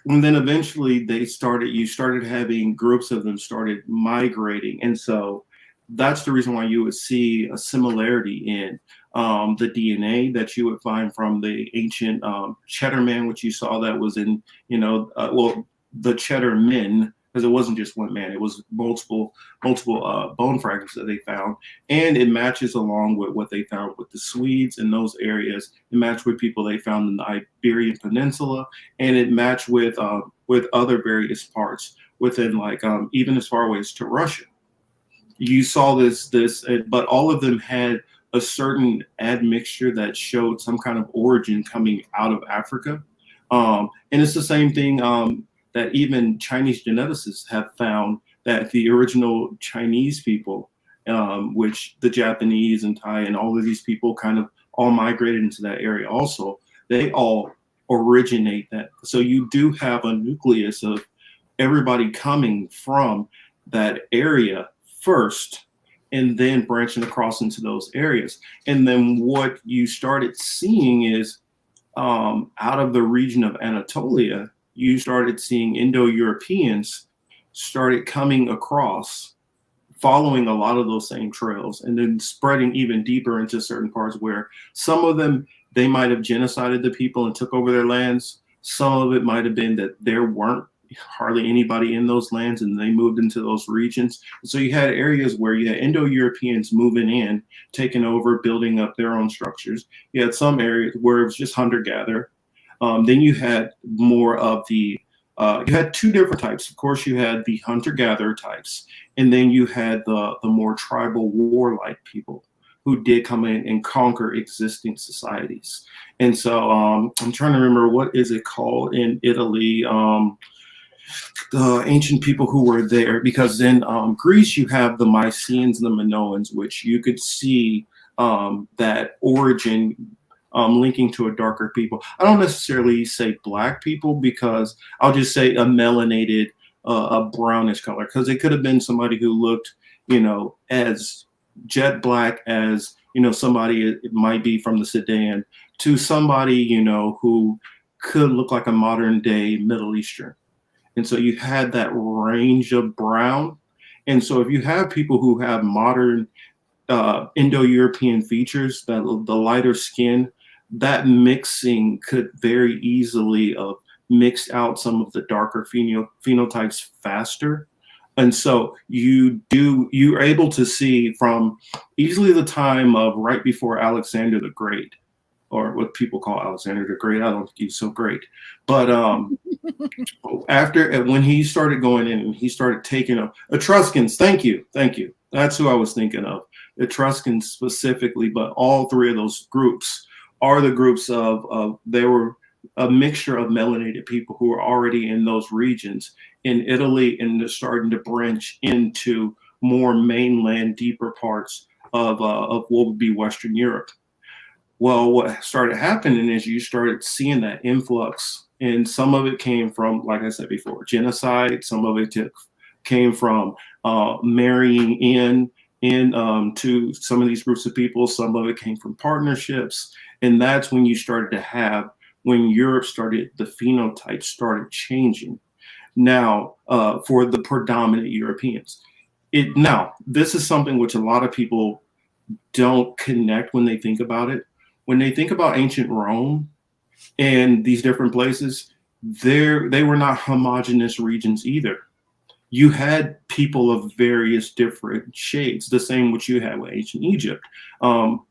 And then eventually you started having groups of them started migrating. And so that's the reason why you would see a similarity in the DNA that you would find from the ancient Cheddar man, which you saw that was in, the Cheddar men, because it wasn't just one man, it was multiple bone fragments that they found. And it matches along with what they found with the Swedes in those areas. It matched with people they found in the Iberian Peninsula, and it matched with other various parts within, like even as far away as to Russia. You saw this, but all of them had a certain admixture that showed some kind of origin coming out of Africa. And it's the same thing that even Chinese geneticists have found, that the original Chinese people, which the Japanese and Thai and all of these people kind of all migrated into that area also, they all originate that. So you do have a nucleus of everybody coming from that area first, and then branching across into those areas. And then what you started seeing is out of the region of Anatolia, you started seeing Indo-Europeans started coming across, following a lot of those same trails, and then spreading even deeper into certain parts where some of them, they might have genocided the people and took over their lands. Some of it might have been that there weren't hardly anybody in those lands, and they moved into those regions. So you had areas where you had Indo-Europeans moving in, taking over, building up their own structures. You had some areas where it was just hunter-gatherer. Then you had more of the you had two different types. Of course, you had the hunter-gatherer types, and then you had the more tribal warlike people who did come in and conquer existing societies. And so I'm trying to remember, what is it called in Italy? The ancient people who were there, because in Greece you have the Mycenaeans and the Minoans, which you could see that origin linking to a darker people. I don't necessarily say black people, because I'll just say a melanated, a brownish color, because it could have been somebody who looked, as jet black as, somebody, it might be from the Sudan, to somebody, who could look like a modern day Middle Eastern. And so you had that range of brown. And so if you have people who have modern Indo-European features, that the lighter skin, that mixing could very easily mix out some of the darker phenotypes faster. And so you're able to see from easily the time of right before Alexander the Great, or what people call Alexander the Great. I don't think he's so great. But when he started going in and he started taking up Etruscans, thank you. That's who I was thinking of. Etruscans specifically, but all three of those groups are the groups of they were a mixture of melanated people who were already in those regions in Italy, and they're starting to branch into more mainland, deeper parts of what would be Western Europe. Well, what started happening is you started seeing that influx, and some of it came from, like I said before, genocide. Some of it came from marrying in to some of these groups of people. Some of it came from partnerships, and that's when you started to have, when Europe started, the phenotype started changing. Now, for the predominant Europeans, now this is something which a lot of people don't connect when they think about it. When they think about ancient Rome and these different places, they were not homogeneous regions either. You had people of various different shades, the same which you had with ancient Egypt.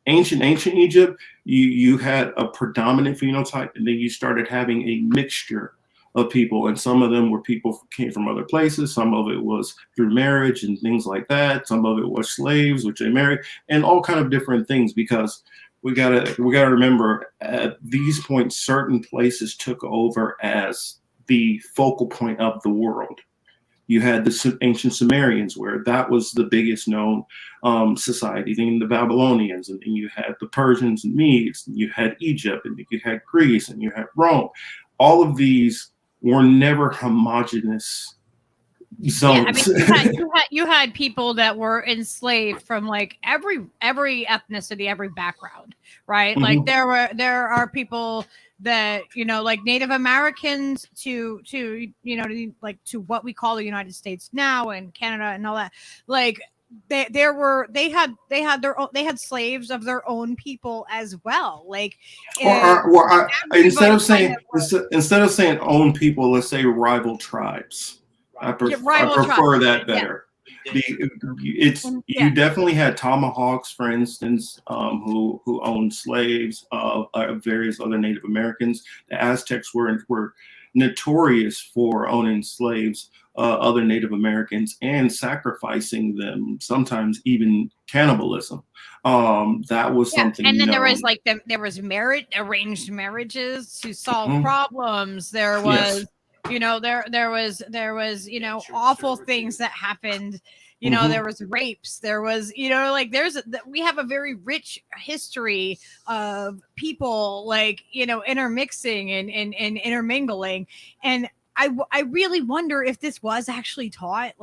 Ancient Egypt, you had a predominant phenotype, and then you started having a mixture of people, and some of them were people who came from other places. Some of it was through marriage and things like that. Some of it was slaves, which they married, and all kind of different things, because we gotta remember, at these points, certain places took over as the focal point of the world. You had the ancient Sumerians, where that was the biggest known society. Then the Babylonians, and then you had the Persians and Medes, and you had Egypt, and you had Greece, and you had Rome. All of these were never homogeneous zones. Yeah, I mean, you had people that were enslaved from like every ethnicity, every background, right? Mm-hmm. Like there are people that, like Native Americans to like to what we call the United States now, and Canada and all that. Like they had slaves of their own people as well. Like instead of saying own people, let's say rival tribes. I prefer that better. Yeah. You definitely had tomahawks, for instance, who owned slaves of various other Native Americans. The Aztecs were notorious for owning slaves, other Native Americans, and sacrificing them. Sometimes even cannibalism. That was something. And then there was arranged marriages to solve problems. There was. Yes. There was awful things that happened. There was rapes. There was, we have a very rich history of people intermixing and intermingling. And I really wonder if this was actually taught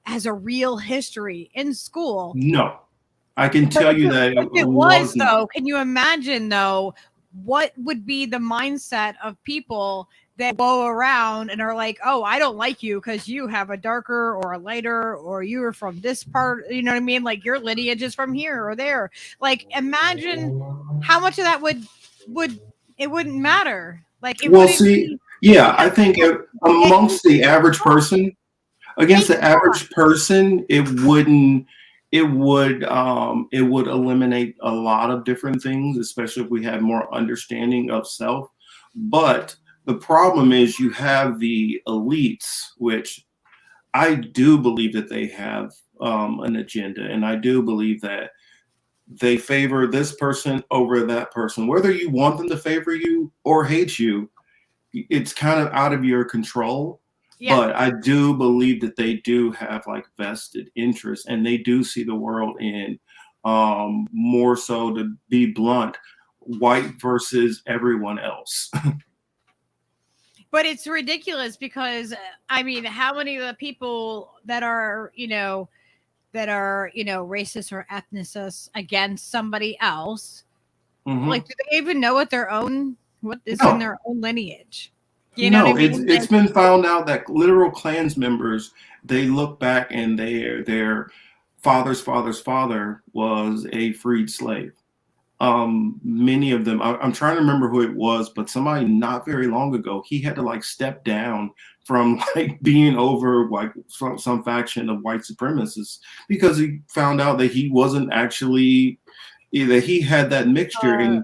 as a real history in school. No, I can tell you that it was though. Can you imagine though, what would be the mindset of people that go around and are like, oh, I don't like you because you have a darker or a lighter, or you are from this part, you know what I mean? Like your lineage is from here or there. Like imagine how much of that would it wouldn't matter. Like it Yeah, I think amongst the average person, against the average person, it would eliminate a lot of different things, especially if we had more understanding of self. But the problem is you have the elites, which I do believe that they have an agenda, and I do believe that they favor this person over that person. Whether you want them to favor you or hate you, it's kind of out of your control. Yeah. But I do believe that they do have like vested interests, and they do see the world in more so, to be blunt, white versus everyone else. But it's ridiculous because I mean, how many of the people that are, racist or ethnicist against somebody else, like, do they even know what is in their own lineage? You know what I mean? It's been found out that literal Klans members, they look back and their father's father's father was a freed slave. Many of them, I'm trying to remember who it was, but somebody not very long ago, he had to like step down from like being over like some faction of white supremacists because he found out that he wasn't actually, that he had that mixture. And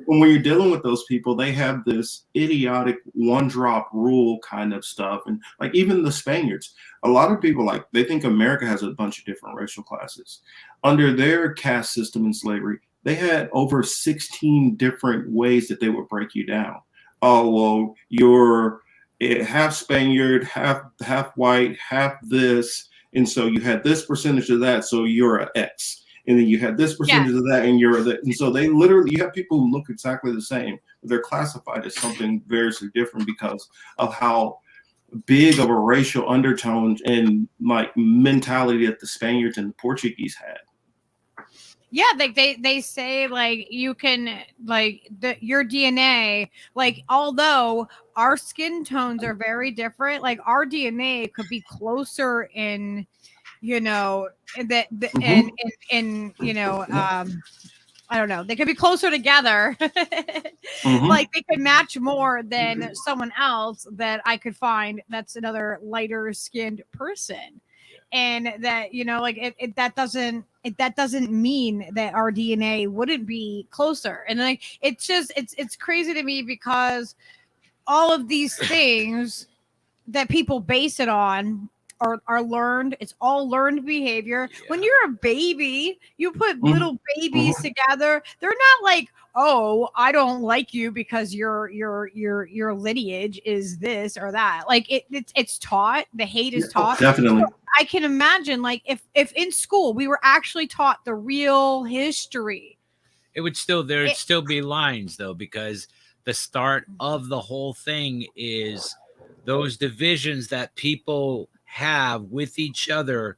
when you're dealing with those people, they have this idiotic one drop rule kind of stuff. And like even the Spaniards, a lot of people, like, they think America has a bunch of different racial classes. Under their caste system in slavery, they had over 16 different ways that they would break you down. Oh, well, you're half Spaniard, half white, half this. And so you had this percentage of that, so you're an X. And then you had this percentage of that, and you're that. And so they literally, you have people who look exactly the same, but they're classified as something very different because of how big of a racial undertone and like mentality that the Spaniards and the Portuguese had. Yeah, like they say, like, you can, like, your DNA, like, although our skin tones are very different, like our DNA could be closer in, I don't know, they could be closer together. Like they could match more than someone else that I could find that's another lighter skinned person. And that, that doesn't mean that our DNA wouldn't be closer. And like, it's crazy to me because all of these things that people base it on are learned. It's all learned behavior. Yeah. When you're a baby, you put little babies together. They're not like, oh, I don't like you because your lineage is this or that. Like it's taught. The hate is taught. Definitely. So I can imagine, like, if in school we were actually taught the real history, it would still be lines though, because the start of the whole thing is those divisions that people have with each other,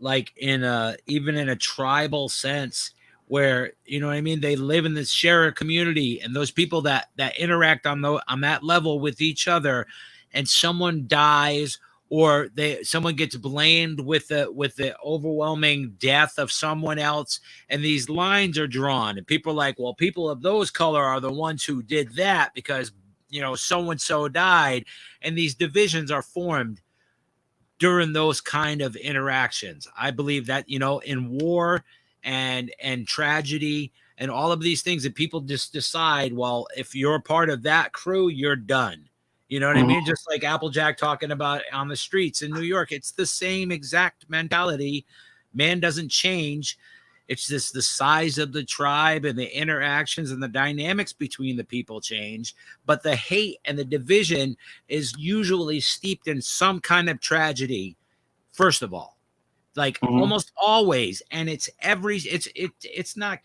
like even in a tribal sense, where, you know what I mean, they live in this shared community, and those people that interact on that level with each other, and someone dies or someone gets blamed with the overwhelming death of someone else, and these lines are drawn, and people are like, well, people of those color are the ones who did that because so and so died, and these divisions are formed during those kind of interactions. I believe that, in war and tragedy and all of these things, that people just decide, well, if you're a part of that crew, you're done. You know what I mean? Just like Applejack talking about on the streets in New York, it's the same exact mentality. Man doesn't change. It's just the size of the tribe and the interactions and the dynamics between the people change. But the hate and the division is usually steeped in some kind of tragedy, first of all, like almost always. And it's not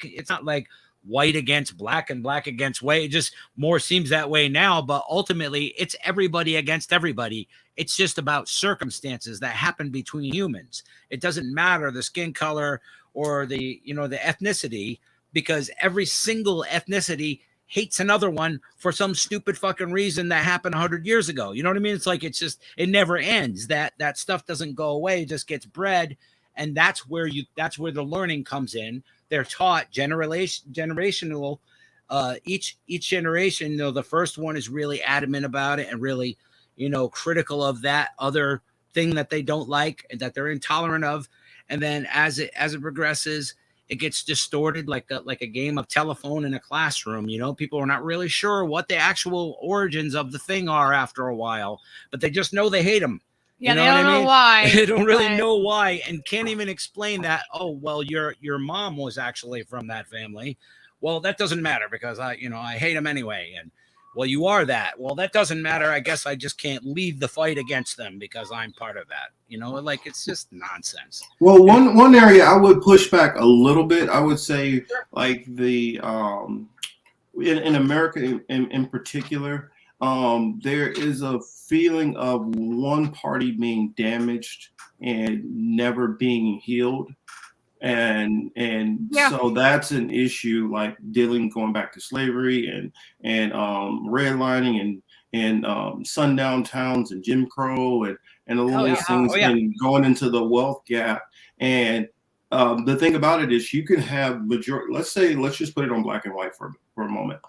like white against black and black against white. It just more seems that way now. But ultimately, it's everybody against everybody. It's just about circumstances that happen between humans. It doesn't matter the skin color or the ethnicity, because every single ethnicity hates another one for some stupid fucking reason that happened 100 years ago. You know what I mean? It's like, it never ends. That stuff doesn't go away. It just gets bred. And that's where the learning comes in. They're taught generational each generation, the first one is really adamant about it and really, critical of that other thing that they don't like and that they're intolerant of. And then as it progresses, it gets distorted like a game of telephone in a classroom. People are not really sure what the actual origins of the thing are after a while, but they just know they hate them. Yeah, they don't know why. They don't really know why and can't even explain that. Oh, well, your mom was actually from that family. Well, that doesn't matter because I hate them anyway. And well, you are that. Well, that doesn't matter. I guess I just can't leave the fight against them because I'm part of that. It's just nonsense. Well, one area I would push back a little bit, I would say, like the in America in particular, there is a feeling of one party being damaged and never being healed. And so that's an issue, like going back to slavery and redlining and sundown towns and Jim Crow and all those things and going into the wealth gap. And the thing about it is you can have let's just put it on black and white for a moment,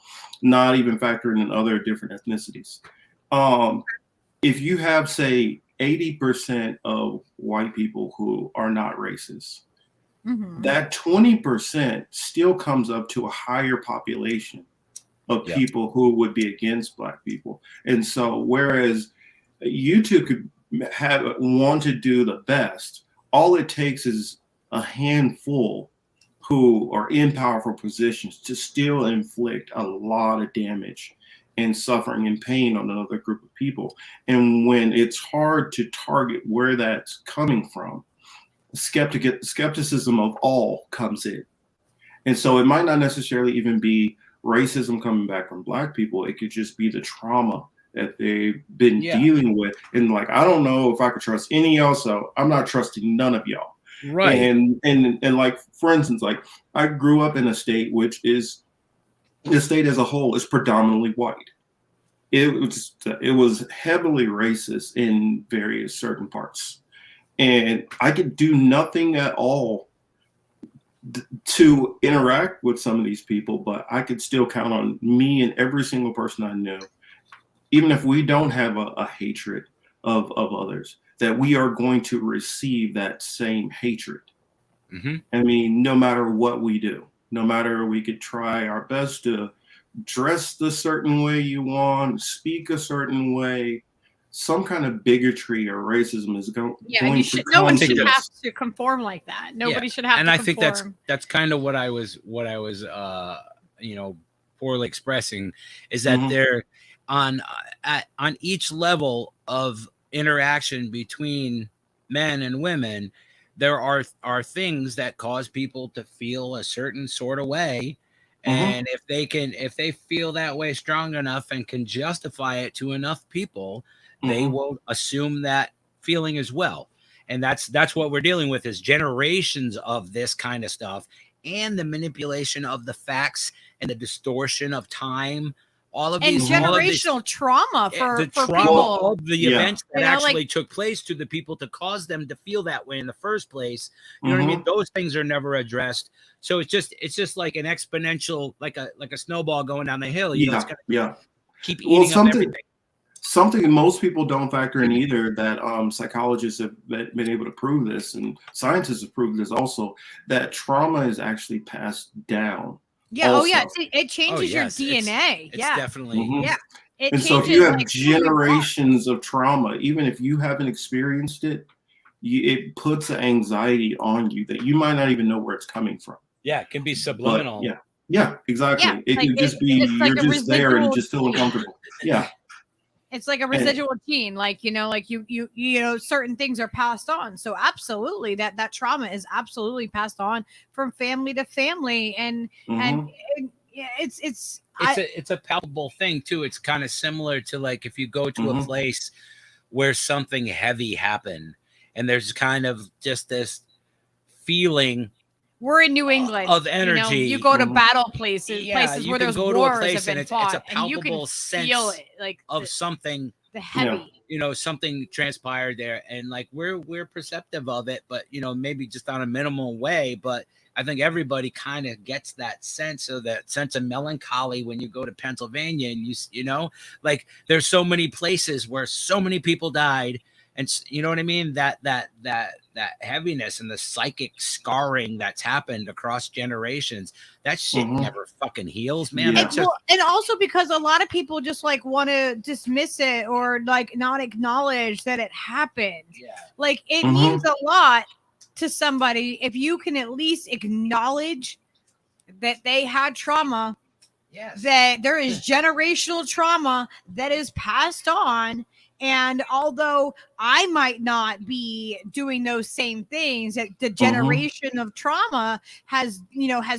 not even factoring in other different ethnicities. If you have, say, 80% of white people who are not racist, that 20% still comes up to a higher population of people who would be against black people. And so whereas you two could want to do the best, all it takes is a handful who are in powerful positions to still inflict a lot of damage and suffering and pain on another group of people. And when it's hard to target where that's coming from, skepticism of all comes in. And so it might not necessarily even be racism coming back from black people. It could just be the trauma that they've been dealing with. And like, I don't know if I could trust any of y'all, so I'm not trusting none of y'all. Right. And like, for instance, like I grew up in a state which is, the state as a whole is predominantly white. It was heavily racist in various certain parts. And I could do nothing at all to interact with some of these people, but I could still count on me and every single person I knew, even if we don't have a hatred of others, that we are going to receive that same hatred. I mean, no matter what we do, no matter, we could try our best to dress the certain way you want, speak a certain way, some kind of bigotry or racism is going to no one should have to conform like that. Nobody should have to conform. And I think that's kind of what I was poorly expressing, is that they're on each level of interaction between men and women, there are things that cause people to feel a certain sort of way. And if they feel that way strong enough and can justify it to enough people, they will assume that feeling as well. And that's what we're dealing with, is generations of this kind of stuff and the manipulation of the facts and the distortion of time. All of these generational trauma for the trauma people. of the events that actually took place to the people to cause them to feel that way in the first place. You know what I mean? Those things are never addressed. So it's just like an exponential, like a snowball going down the hill. You know, it's gonna keep eating up everything. Something most people don't factor in either, that psychologists have been able to prove this, and scientists have proved this also, that trauma is actually passed down. Yeah. Also. Oh, yeah. It changes your DNA. It's definitely. Yeah. And so if you have generations of trauma, even if you haven't experienced it, it puts an anxiety on you that you might not even know where it's coming from. Yeah, it can be subliminal. But yeah, exactly. Yeah, it can just be, you're just there and just feel uncomfortable. Yeah. It's like a residual gene, like, you certain things are passed on. So absolutely that trauma is absolutely passed on from family to family. And it's a palpable thing too. It's kind of similar to, like, if you go to a place where something heavy happened and there's kind of just this feeling. We're in New England of energy. You go to battle places where there's wars have been fought, it's a palpable sense feel it, like of something. The heavy, something transpired there, and like we're perceptive of it, but maybe just on a minimal way. But I think everybody kind of gets that sense of melancholy when you go to Pennsylvania and you know, like there's so many places where so many people died, and you know what I mean, that heaviness and the psychic scarring that's happened across generations, that shit never fucking heals, man. Yeah. And also because a lot of people just like want to dismiss it or like not acknowledge that it happened. Yeah. Like it means a lot to somebody if you can at least acknowledge that they had trauma, that there is generational trauma that is passed on. And although I might not be doing those same things, that the generation of trauma has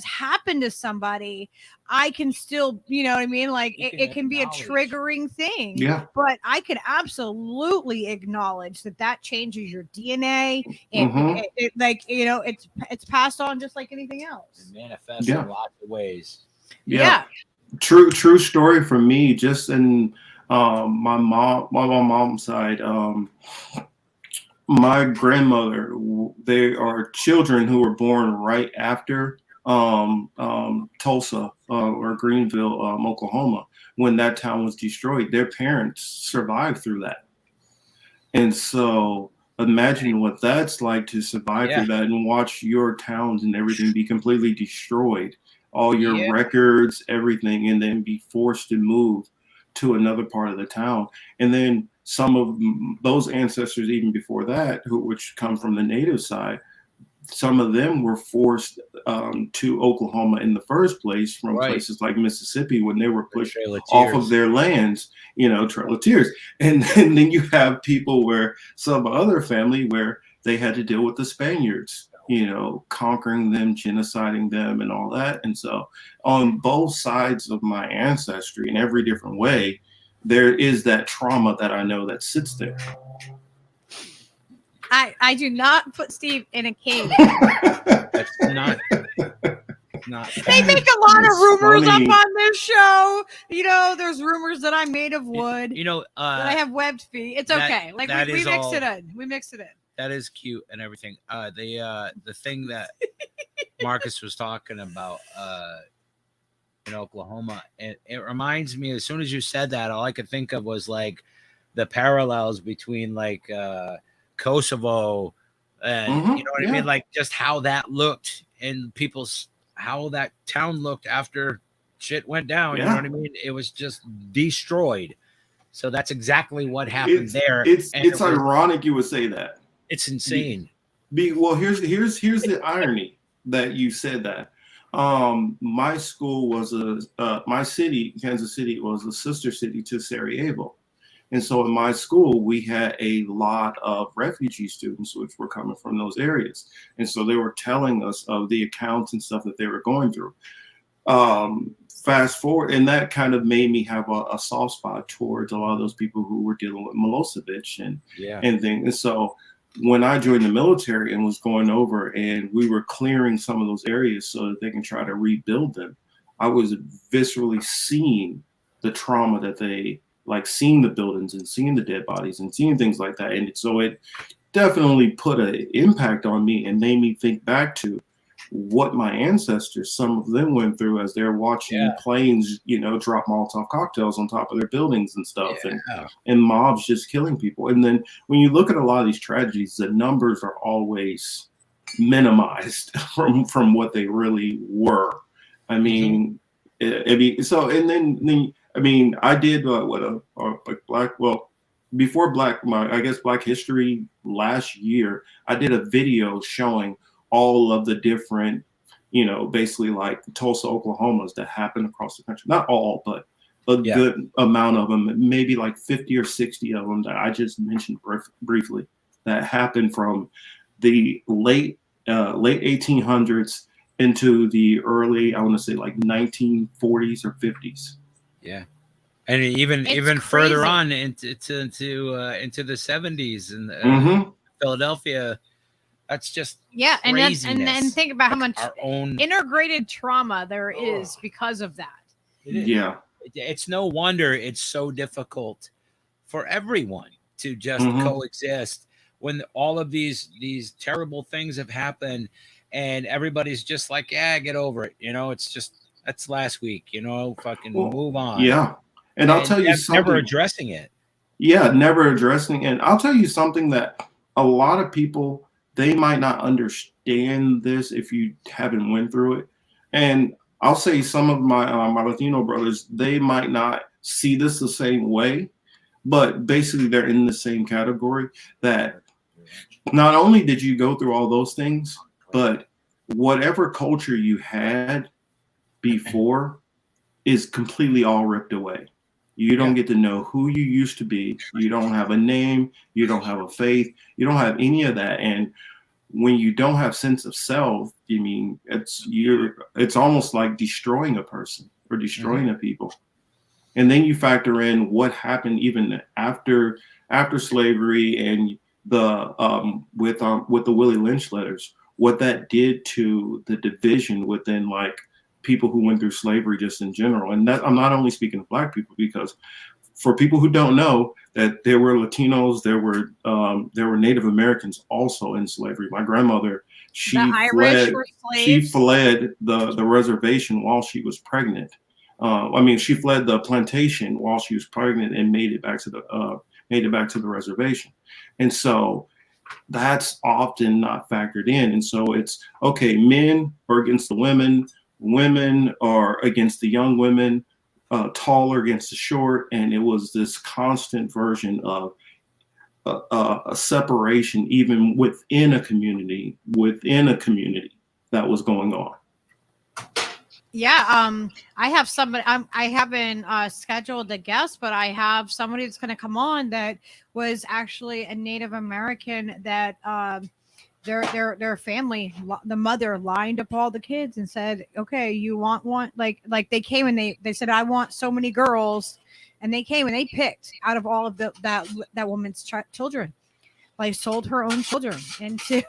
happened to somebody, I can still, you know what I mean? Like it can be a triggering thing. Yeah. But I can absolutely acknowledge that changes your DNA. It like, you know, it's passed on just like anything else. It manifests in lots of ways. Yeah. True story for me. Just in my mom's side, my grandmother, they are children who were born right after Tulsa or Greenville, Oklahoma, when that town was destroyed. Their parents survived through that. And so imagine what that's like to survive through that and watch your towns and everything be completely destroyed, all your records, everything, and then be forced to move to another part of the town. And then some of those ancestors, even before that, which come from the native side, some of them were forced to Oklahoma in the first place from places like Mississippi when they were pushed off of their lands, you know, Trail of Tears. And then you have people where some other family where they had to deal with the Spaniards, you know, conquering them, genociding them and all that. And so on both sides of my ancestry in every different way, there is that trauma that I know that sits there. I do not put Steve in a cage. That's not. They make a lot of rumors up on this show. You know, there's rumors that I'm made of wood. You know, that I have webbed feet. It's okay. Like we mix it in. We mix it in. That is cute and everything. The thing that Marcus was talking about in Oklahoma, it reminds me, as soon as you said that, all I could think of was like the parallels between like Kosovo and you know what I mean, like just how that looked and how that town looked after shit went down. You know what I mean? It was just destroyed. So that's exactly what happened there. It's ironic you would say that. It's insane. Well, here's the irony that you said that. My school was my city, Kansas City, was a sister city to Sarajevo. And so in my school, we had a lot of refugee students which were coming from those areas. And so they were telling us of the accounts and stuff that they were going through. Fast forward, and that kind of made me have a soft spot towards a lot of those people who were dealing with Milosevic and things. And so when I joined the military and was going over and we were clearing some of those areas so that they can try to rebuild them, I was viscerally seeing the trauma that they, like seeing the buildings and seeing the dead bodies and seeing things like that. And so it definitely put an impact on me and made me think back to what my ancestors, some of them went through as they're watching planes, you know, drop Molotov cocktails on top of their buildings and stuff, and mobs just killing people. And then when you look at a lot of these tragedies, the numbers are always minimized from what they really were. I mean, I did before Black History last year, I did a video showing all of the different, you know, basically like Tulsa, Oklahomas that happened across the country. Not all, but a good amount of them, maybe like 50 or 60 of them that I just mentioned briefly that happened from the late 1800s into the early, I want to say like 1940s or 50s. Yeah. And even further on into the 70s and Philadelphia. That's just and then think about how much our own integrated trauma there is because of that. It's no wonder it's so difficult for everyone to just coexist when all of these terrible things have happened, and everybody's just like, yeah, get over it. You know, it's just that's last week. You know, fucking move on. Yeah, and I'll tell you something. Never addressing it. Yeah, never addressing. And I'll tell you something that a lot of people, they might not understand this if you haven't went through it. And I'll say some of my my Latino brothers, they might not see this the same way, but basically they're in the same category that not only did you go through all those things, but whatever culture you had before is completely all ripped away. You don't get to know who you used to be. You don't have a name. You don't have a faith. You don't have any of that. And when you don't have sense of self, I mean, it's almost like destroying a person or destroying a people. And then you factor in what happened even after slavery and the with the Willie Lynch letters, what that did to the division within like people who went through slavery just in general. And that I'm not only speaking of Black people, because for people who don't know that there were Latinos, there were Native Americans also in slavery. My grandmother, she fled the reservation while she was pregnant. She fled the plantation while she was pregnant and made it back to the reservation. And so that's often not factored in. And so it's okay, men are against the women are against the young women, taller against the short. And it was this constant version of a separation, even within a community that was going on. Yeah, I have somebody. I haven't scheduled a guest, but I have somebody that's going to come on that was actually a Native American that their family, the mother lined up all the kids and said, "Okay, you want one?" Like they came and they said, "I want so many girls," and they came and they picked out of all of that woman's children. Like sold her own children into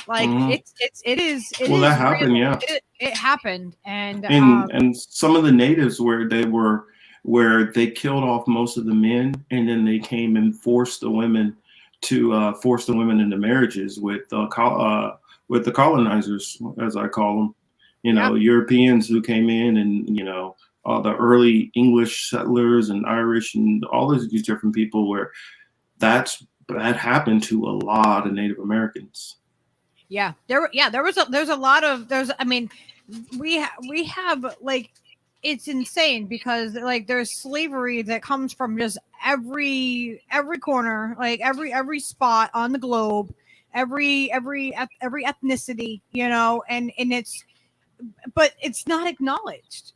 like that happened. Yeah, it happened. And some of the natives where they killed off most of the men, and then they came and forced the women into marriages with the colonizers, as I call them, Europeans who came in, and the early English settlers and Irish and all of these different people, where that happened to a lot of Native Americans. Yeah, there's a lot of we have like, it's insane because like there's slavery that comes from just every corner, like every spot on the globe, every ethnicity, and but it's not acknowledged.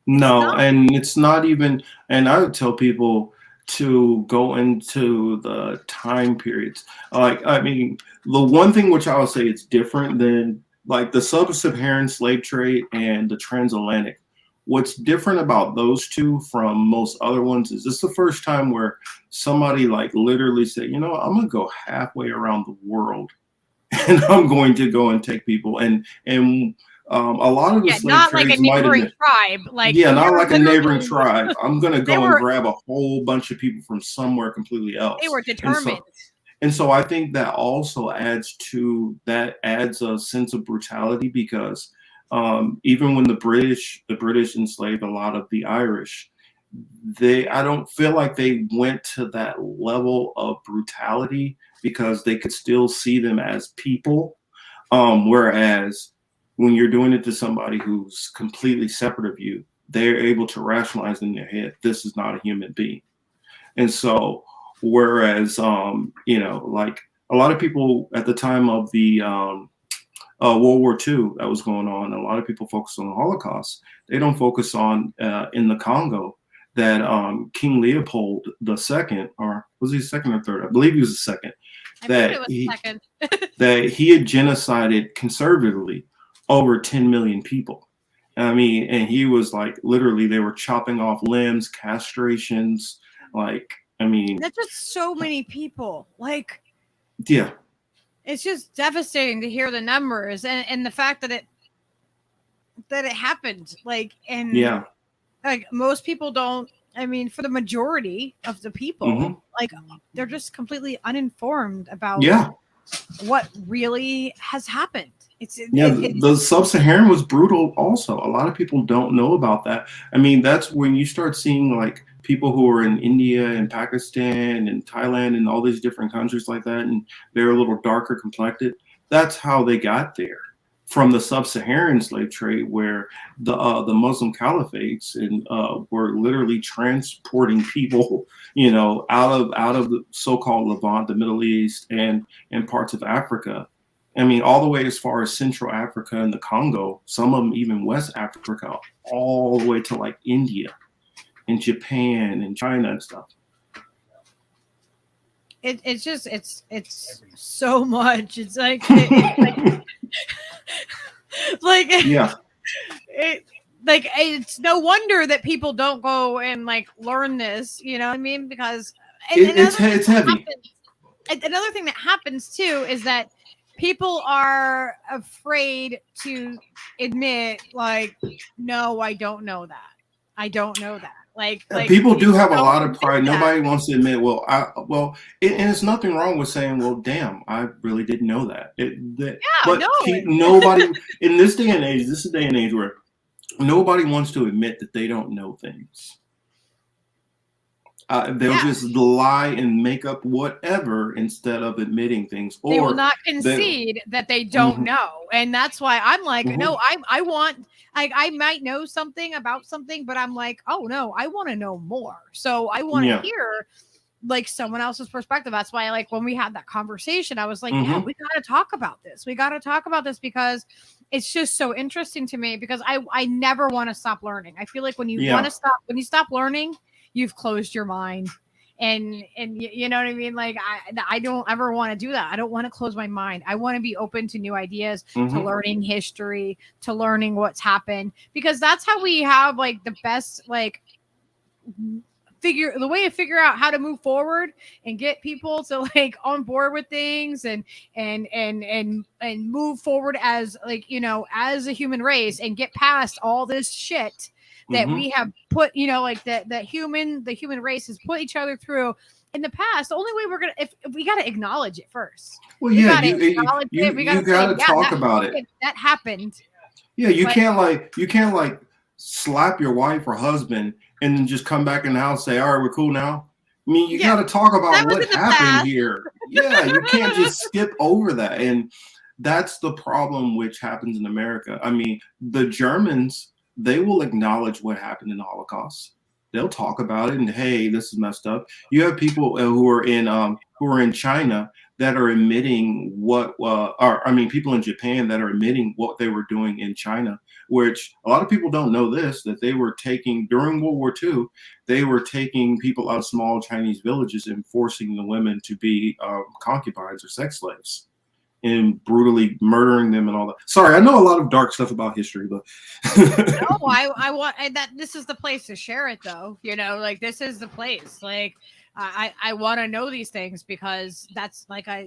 It's not even, and I would tell people to go into the time periods. The one thing which I would say it's different than like the sub-Saharan slave trade and the transatlantic. What's different about those two from most other ones is this the first time where somebody like literally said, I'm going to go halfway around the world and I'm going to go and take people. And a lot of the slave not trades like a neighboring tribe. Not like a neighboring tribe. I'm going to go and grab a whole bunch of people from somewhere completely else. They were determined. And so I think that also adds a sense of brutality, because even when the British enslaved a lot of the Irish, I don't feel like they went to that level of brutality because they could still see them as people. Whereas when you're doing it to somebody who's completely separate of you, they're able to rationalize in their head, this is not a human being. And so, whereas, like a lot of people at the time of the World War II that was going on, a lot of people focus on the Holocaust. They don't focus on in the Congo that King Leopold II, or was he second or third? I believe he was the second. That he had genocided conservatively over 10 million people. And he was like, literally, they were chopping off limbs, castrations. That's just so many people. Yeah. It's just devastating to hear the numbers and the fact that it happened. Most people don't. For the majority of the people, they're just completely uninformed about what really has happened. The sub-Saharan was brutal also. A lot of people don't know about that. I mean, that's when you start seeing like people who are in India and Pakistan and Thailand and all these different countries like that, and they're a little darker complected. That's how they got there, from the sub-Saharan slave trade, where the Muslim caliphates and were literally transporting people, out of the so-called Levant, the Middle East, and parts of Africa. I mean, all the way as far as Central Africa and the Congo, some of them even West Africa, all the way to like India and Japan and China and stuff. It's so much. It's like, yeah. It's no wonder that people don't go and like learn this, you know what I mean? Because it's heavy. Another thing that happens too is that people are afraid to admit, like, no, I don't know that. I don't know that. Like people do have a lot of pride. Nobody wants to admit, and it's nothing wrong with saying, well, damn, I really didn't know that. Nobody in this day and age, this is a day and age where nobody wants to admit that they don't know things. They'll just lie and make up whatever instead of admitting things. Or they will not concede that they don't know. And that's why I'm like, no, I want, I might know something about something, but I'm like, oh no, I want to know more. So I want to hear like someone else's perspective. That's why, like, when we had that conversation, I was like, yeah, we got to talk about this. We got to talk about this because it's just so interesting to me, because I never want to stop learning. I feel like when you want to stop, when you stop learning, you've closed your mind, and you know what I mean? Like, I don't ever want to do that. I don't want to close my mind. I want to be open to new ideas, to learning history, to learning what's happened, because that's how we have like the best, like, the way to figure out how to move forward and get people to like on board with things and move forward as, like, as a human race, and get past all this shit that we have put, like the human race has put each other through in the past. The only way we're gonna, if we got to acknowledge it first. Well, you got to talk about it. That happened. Yeah, you can't slap your wife or husband and then just come back in the house and say, all right, we're cool now. I mean, you got to talk about what happened here. Yeah, you can't just skip over that. And that's the problem which happens in America. I mean, the Germans, they will acknowledge what happened in the Holocaust. They'll talk about it and, hey, this is messed up. You have people who are in China that are admitting people in Japan that are admitting what they were doing in China, which a lot of people don't know this, that they were taking, during World War II, they were taking people out of small Chinese villages and forcing the women to be concubines or sex slaves, and brutally murdering them and all that. Sorry, I know a lot of dark stuff about history, but no, I want that. This is the place to share it, though. Like, this is the place. Like, I want to know these things, because that's like I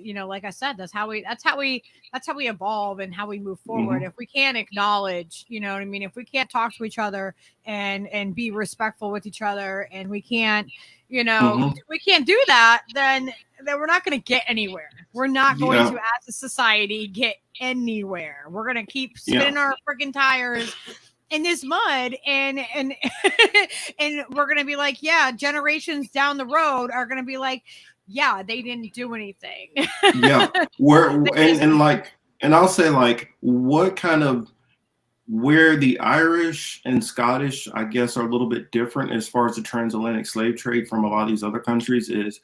said, that's how we evolve and how we move forward. If we can't acknowledge, you know what I mean? If we can't talk to each other and be respectful with each other, and we can't, we can't do that, then we're not going to get anywhere. We're not going to, as a society, get anywhere. We're going to keep spinning our freaking tires in this mud, and we're going to be like, yeah, generations down the road are going to be like, yeah, they didn't do anything. Yeah. And I'll say, like, what kind of, where the Irish and Scottish, I guess, are a little bit different as far as the transatlantic slave trade from a lot of these other countries, is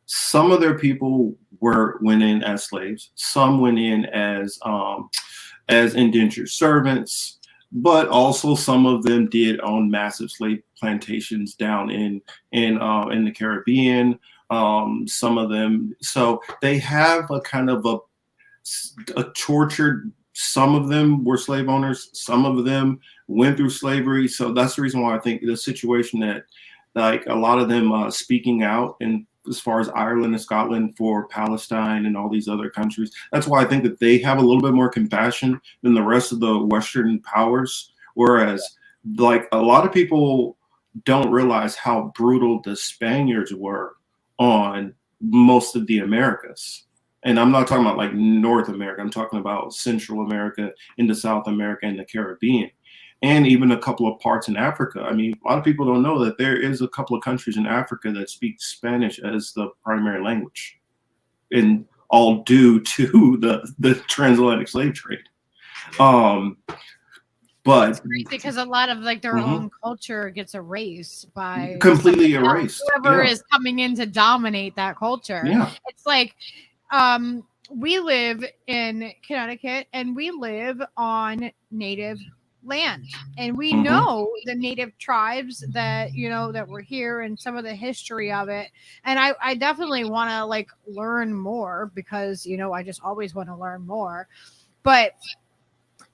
some of their people went in as slaves, some went in as indentured servants, but also some of them did own massive slave plantations down in the Caribbean. Some of them, so they have a kind of a tortured. Some of them were slave owners. Some of them went through slavery. So that's the reason why I think the situation that, like, a lot of them speaking out, and as far as Ireland and Scotland for Palestine and all these other countries, that's why I think that they have a little bit more compassion than the rest of the Western powers. Whereas, like, a lot of people don't realize how brutal the Spaniards were on most of the Americas. And I'm not talking about like North America. I'm talking about Central America, into South America, and the Caribbean, and even a couple of parts in Africa. I mean, a lot of people don't know that there is a couple of countries in Africa that speak Spanish as the primary language, and all due to the transatlantic slave trade. But it's great because a lot of like their own culture gets erased by completely erased. Whoever is coming in to dominate that culture. Yeah. It's like we live in Connecticut and we live on native land, and we know the native tribes that that were here and some of the history of it. And I definitely want to like learn more because I just always want to learn more. But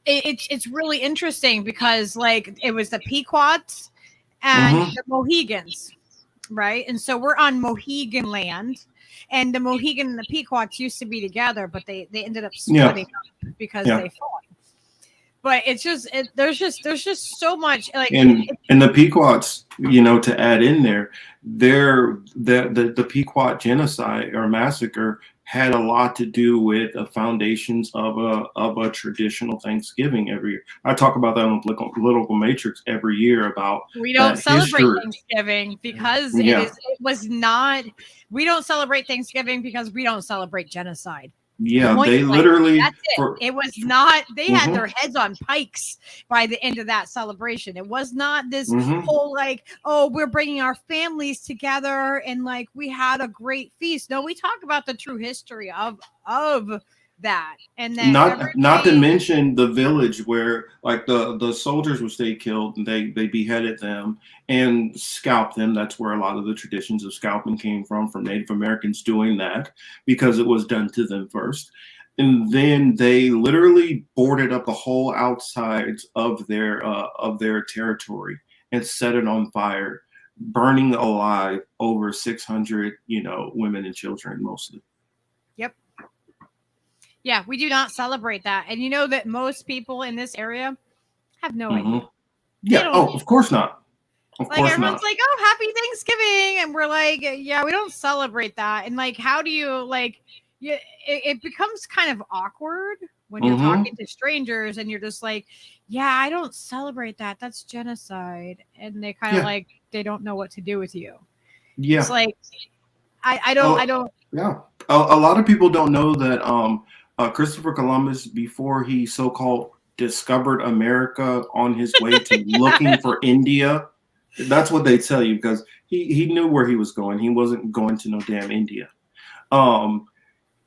it's really interesting because like it was the Pequots and the Mohegans, right? And so we're on Mohegan land, and the Mohegan and the Pequots used to be together, but they ended up splitting up because they fought. But it's just there's just so much like and the Pequots, to add in there, the Pequot genocide or massacre had a lot to do with the foundations of a traditional Thanksgiving every year. I talk about that on Political Matrix every year about we don't celebrate Thanksgiving because we don't celebrate Thanksgiving because we don't celebrate genocide. Yeah, they literally. That's it. It was not. They had their heads on pikes by the end of that celebration. It was not this whole like, oh, we're bringing our families together and like we had a great feast. No, we talk about the true history of that, and then not to mention the village where like the soldiers would stay killed and they beheaded them and scalped them. That's where a lot of the traditions of scalping came from Native Americans doing that because it was done to them first. And then they literally boarded up the whole outsides of their territory and set it on fire, burning alive over 600 women and children mostly. Yep. Yeah, we do not celebrate that. And you know that most people in this area have no idea. Yeah. Oh, of course not. Of course everyone's like, oh, happy Thanksgiving. And we're like, yeah, we don't celebrate that. And like, how do you like, it becomes kind of awkward when you're talking to strangers and you're just like, yeah, I don't celebrate that. That's genocide. And they kind of like, they don't know what to do with you. Yeah. It's like, I don't. Yeah. A lot of people don't know that, Christopher Columbus, before he so-called discovered America on his way to looking for India, that's what they tell you because he knew where he was going. He wasn't going to no damn India.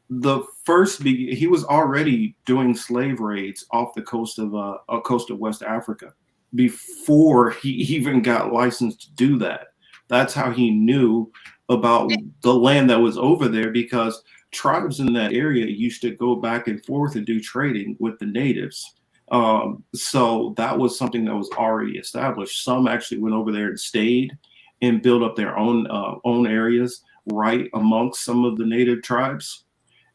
He was already doing slave raids off the coast of West Africa before he even got licensed to do that. That's how he knew about the land that was over there because tribes in that area used to go back and forth and do trading with the natives. So that was something that was already established. Some actually went over there and stayed and built up their own areas right amongst some of the native tribes.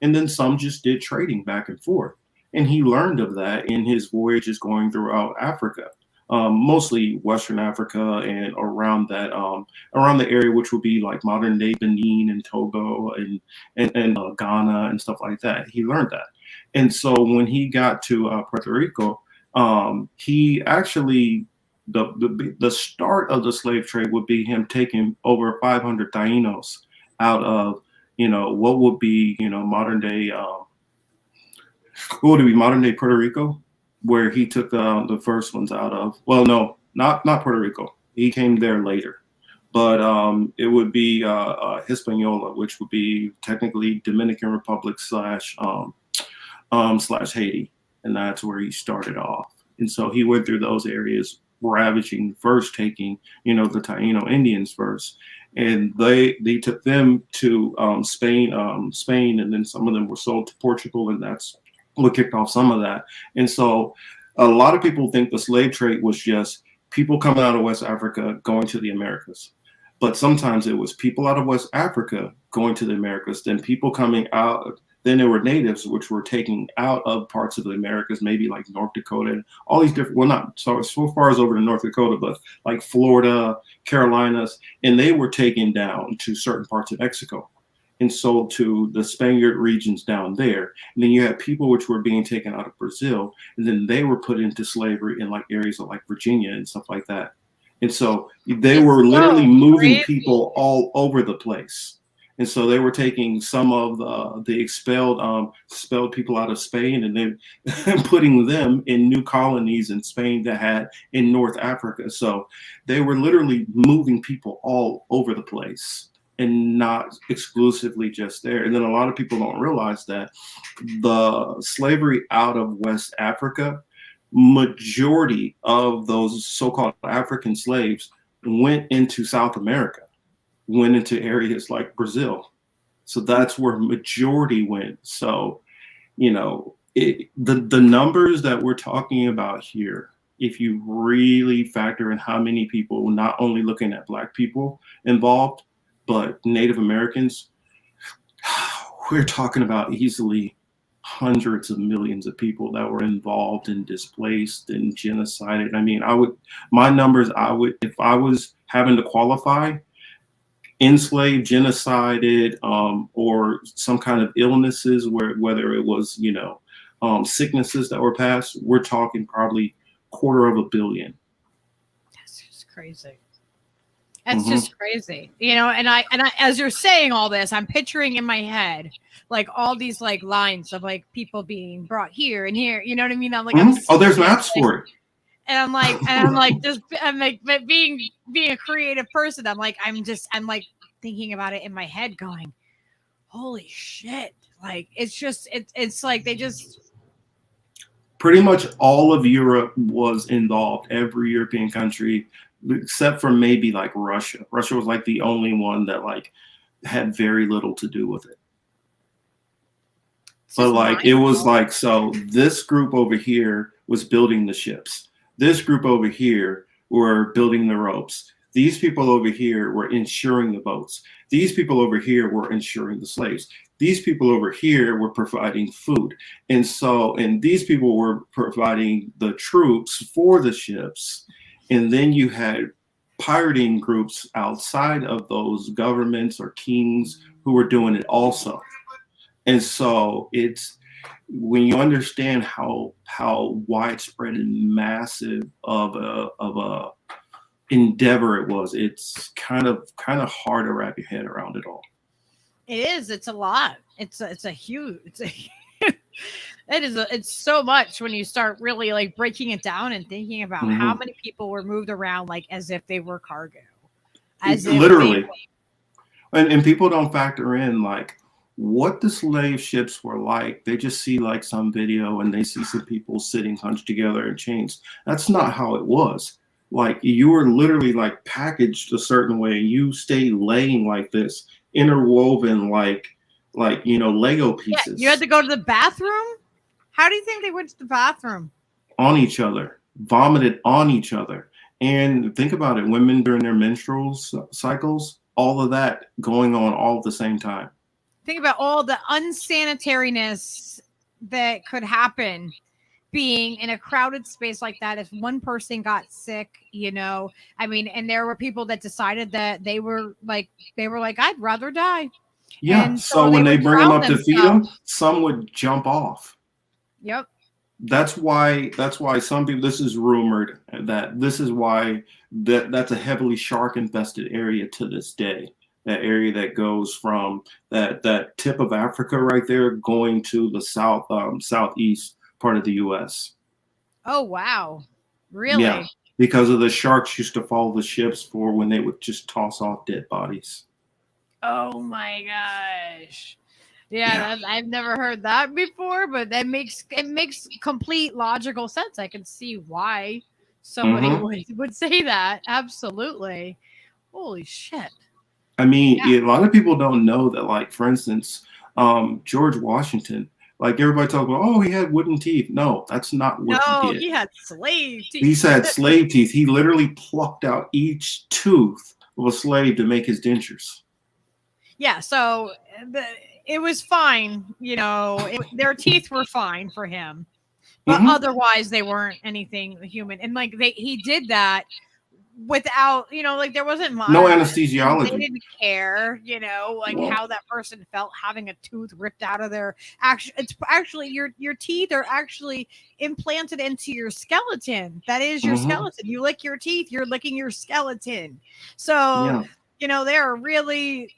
And then some just did trading back and forth. And he learned of that in his voyages going throughout Africa, mostly Western Africa and around the area, which would be like modern day Benin and Togo and Ghana and stuff like that. He learned that. And so when he got to Puerto Rico, he actually, the start of the slave trade would be him taking over 500 Taínos out of, what would be, modern day, modern day Puerto Rico, where he took the first ones out of. Well, no, not Puerto Rico. He came there later. But it would be Hispaniola, which would be technically Dominican Republic / Haiti, and that's where he started off. And so he went through those areas, ravaging first, taking the Taino Indians first, and they took them to Spain, and then some of them were sold to Portugal, and that's what kicked off some of that. And so a lot of people think the slave trade was just people coming out of West Africa going to the Americas. But sometimes it was people out of West Africa going to the Americas, then people coming out. Then there were natives which were taking out of parts of the Americas, maybe like North Dakota and all these different, well, not so far as over to North Dakota, but like Florida, Carolinas, and they were taken down to certain parts of Mexico. and sold to the Spaniard regions down there. And then you had people which were being taken out of Brazil, and then they were put into slavery in like areas of like Virginia and stuff like that. And so they were literally moving people all over the place. And so they were taking some of the expelled people out of Spain and then putting them in new colonies in Spain that had in North Africa. So they were literally moving people all over the place and not exclusively just there. And then a lot of people don't realize that the slavery out of West Africa, majority of those so-called African slaves went into South America, went into areas like Brazil. So that's where majority went. So, you know, the numbers that we're talking about here, if you really factor in how many people, not only looking at Black people involved, but Native Americans, we're talking about easily hundreds of millions of people that were involved and displaced and genocided. I mean, my numbers, if I was having to qualify, enslaved, genocided, or some kind of illnesses, whether it was, you know, sicknesses that were passed, we're talking probably 250 million. That's just crazy. That's just crazy, you know. And I, as you're saying all this, I'm picturing in my head like all these like lines of like people being brought here and here. You know what I mean? I'm like, oh, there's maps for it. And I'm like, but being a creative person, I'm like thinking about it in my head, going, holy shit! Like it's like they just. Pretty much all of Europe was involved. Every European country, except for maybe like Russia. Russia was like the only one that like had very little to do with it. But like it was like, so this group over here was building the ships. This group over here were building the ropes. These people over here were insuring the boats. These people over here were insuring the slaves. These people over here were providing food. And these people were providing the troops for the ships. And then you had pirating groups outside of those governments or kings who were doing it also. And so it's, when you understand how widespread and massive of a endeavor it was, it's kind of hard to wrap your head around it all. It is. It's a lot. It's so much when you start really like breaking it down and thinking about how many people were moved around like as if they were cargo. As literally. And people don't factor in like what the slave ships were like. They just see like some video and they see some people sitting hunched together in chains. That's not how it was. Like you were literally like packaged a certain way. You stayed laying like this, interwoven like you know, Lego pieces. Yeah, you had to go to the bathroom? How do you think they went to the bathroom? On each other, vomited on each other. And think about it, women during their menstrual cycles, all of that going on all at the same time. Think about all the unsanitariness that could happen being in a crowded space like that. If one person got sick, you know, I mean, and there were people that decided that they were like, I'd rather die. Yeah. And so when they bring them up to feed them, some would jump off. Yep. That's why some people, this is rumored that this is why that's a heavily shark infested area to this day. That area that goes from that tip of Africa right there going to the southeast part of the U.S. Oh, wow. Really? Yeah, because of the sharks used to follow the ships for when they would just toss off dead bodies. Oh my gosh. Yeah. I've never heard that before, but it makes complete logical sense. I can see why somebody would say that. Absolutely. Holy shit. I mean, a lot of people don't know that, like, for instance, George Washington, like everybody talks about, oh, he had wooden teeth. No, that's not what he did. He had slave teeth. He had slave teeth. He literally plucked out each tooth of a slave to make his dentures. Yeah, so it was fine. You know, their teeth were fine for him, but otherwise they weren't anything human. And like he did that without, like there wasn't No modern anesthesiology. They didn't care, like how that person felt having a tooth ripped out of their it's actually your teeth are actually implanted into your skeleton. That is your skeleton. You lick your teeth, you're licking your skeleton. So, they're really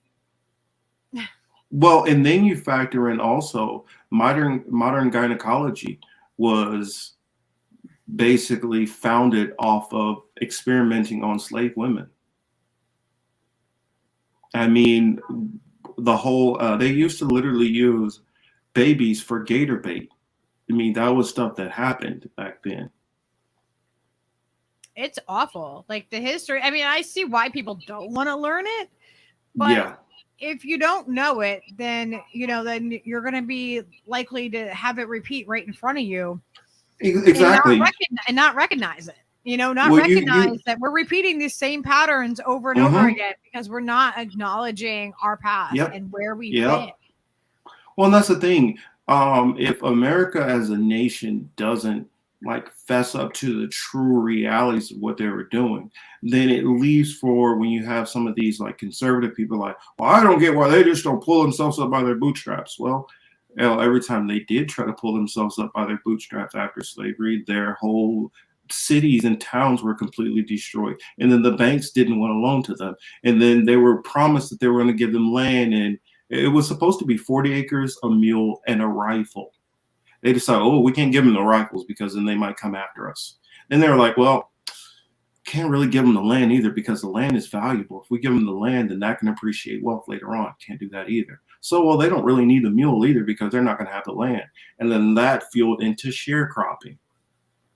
well, and then you factor in also modern gynecology was basically founded off of experimenting on slave women. I mean, the whole they used to literally use babies for gator bait. I mean, that was stuff that happened back then. It's awful. Like the history. I mean, I see why people don't want to learn it, but if you don't know it, then then you're going to be likely to have it repeat right in front of you. Exactly. And not recognize it. Recognize that we're repeating these same patterns over and over again because we're not acknowledging our past and where we've been. Well, and that's the thing. If America as a nation doesn't fess up to the true realities of what they were doing, then it leaves for when you have some of these conservative people well, I don't get why they just don't pull themselves up by their bootstraps. Well, every time they did try to pull themselves up by their bootstraps after slavery, their whole cities and towns were completely destroyed. And then the banks didn't want to loan to them. And then they were promised that they were going to give them land. And it was supposed to be 40 acres, a mule, and a rifle. They decided, oh, we can't give them the rifles because then they might come after us. And they were like, well, can't really give them the land either because the land is valuable. If we give them the land, then that can appreciate wealth later on. Can't do that either. So, well, they don't really need the mule either because they're not going to have the land. And then that fueled into sharecropping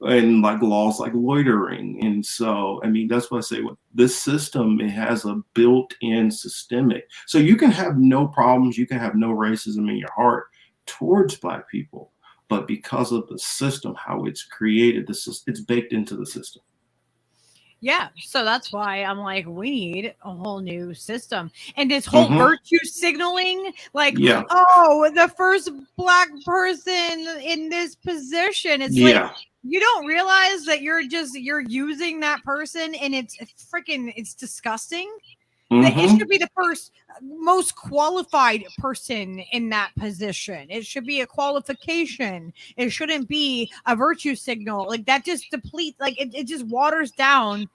and laws like loitering. And so, I mean, that's what I say with this system, it has a built-in systemic. So you can have no problems. You can have no racism in your heart towards Black people. But because of the system, how it's created, it's baked into the system. Yeah, so that's why I'm like, we need a whole new system. And this whole virtue signaling, oh, the first Black person in this position. It's you don't realize that you're using that person and it's disgusting. That it should be the first most qualified person in that position. It should be a qualification. It shouldn't be a virtue signal. That just depletes, it just waters down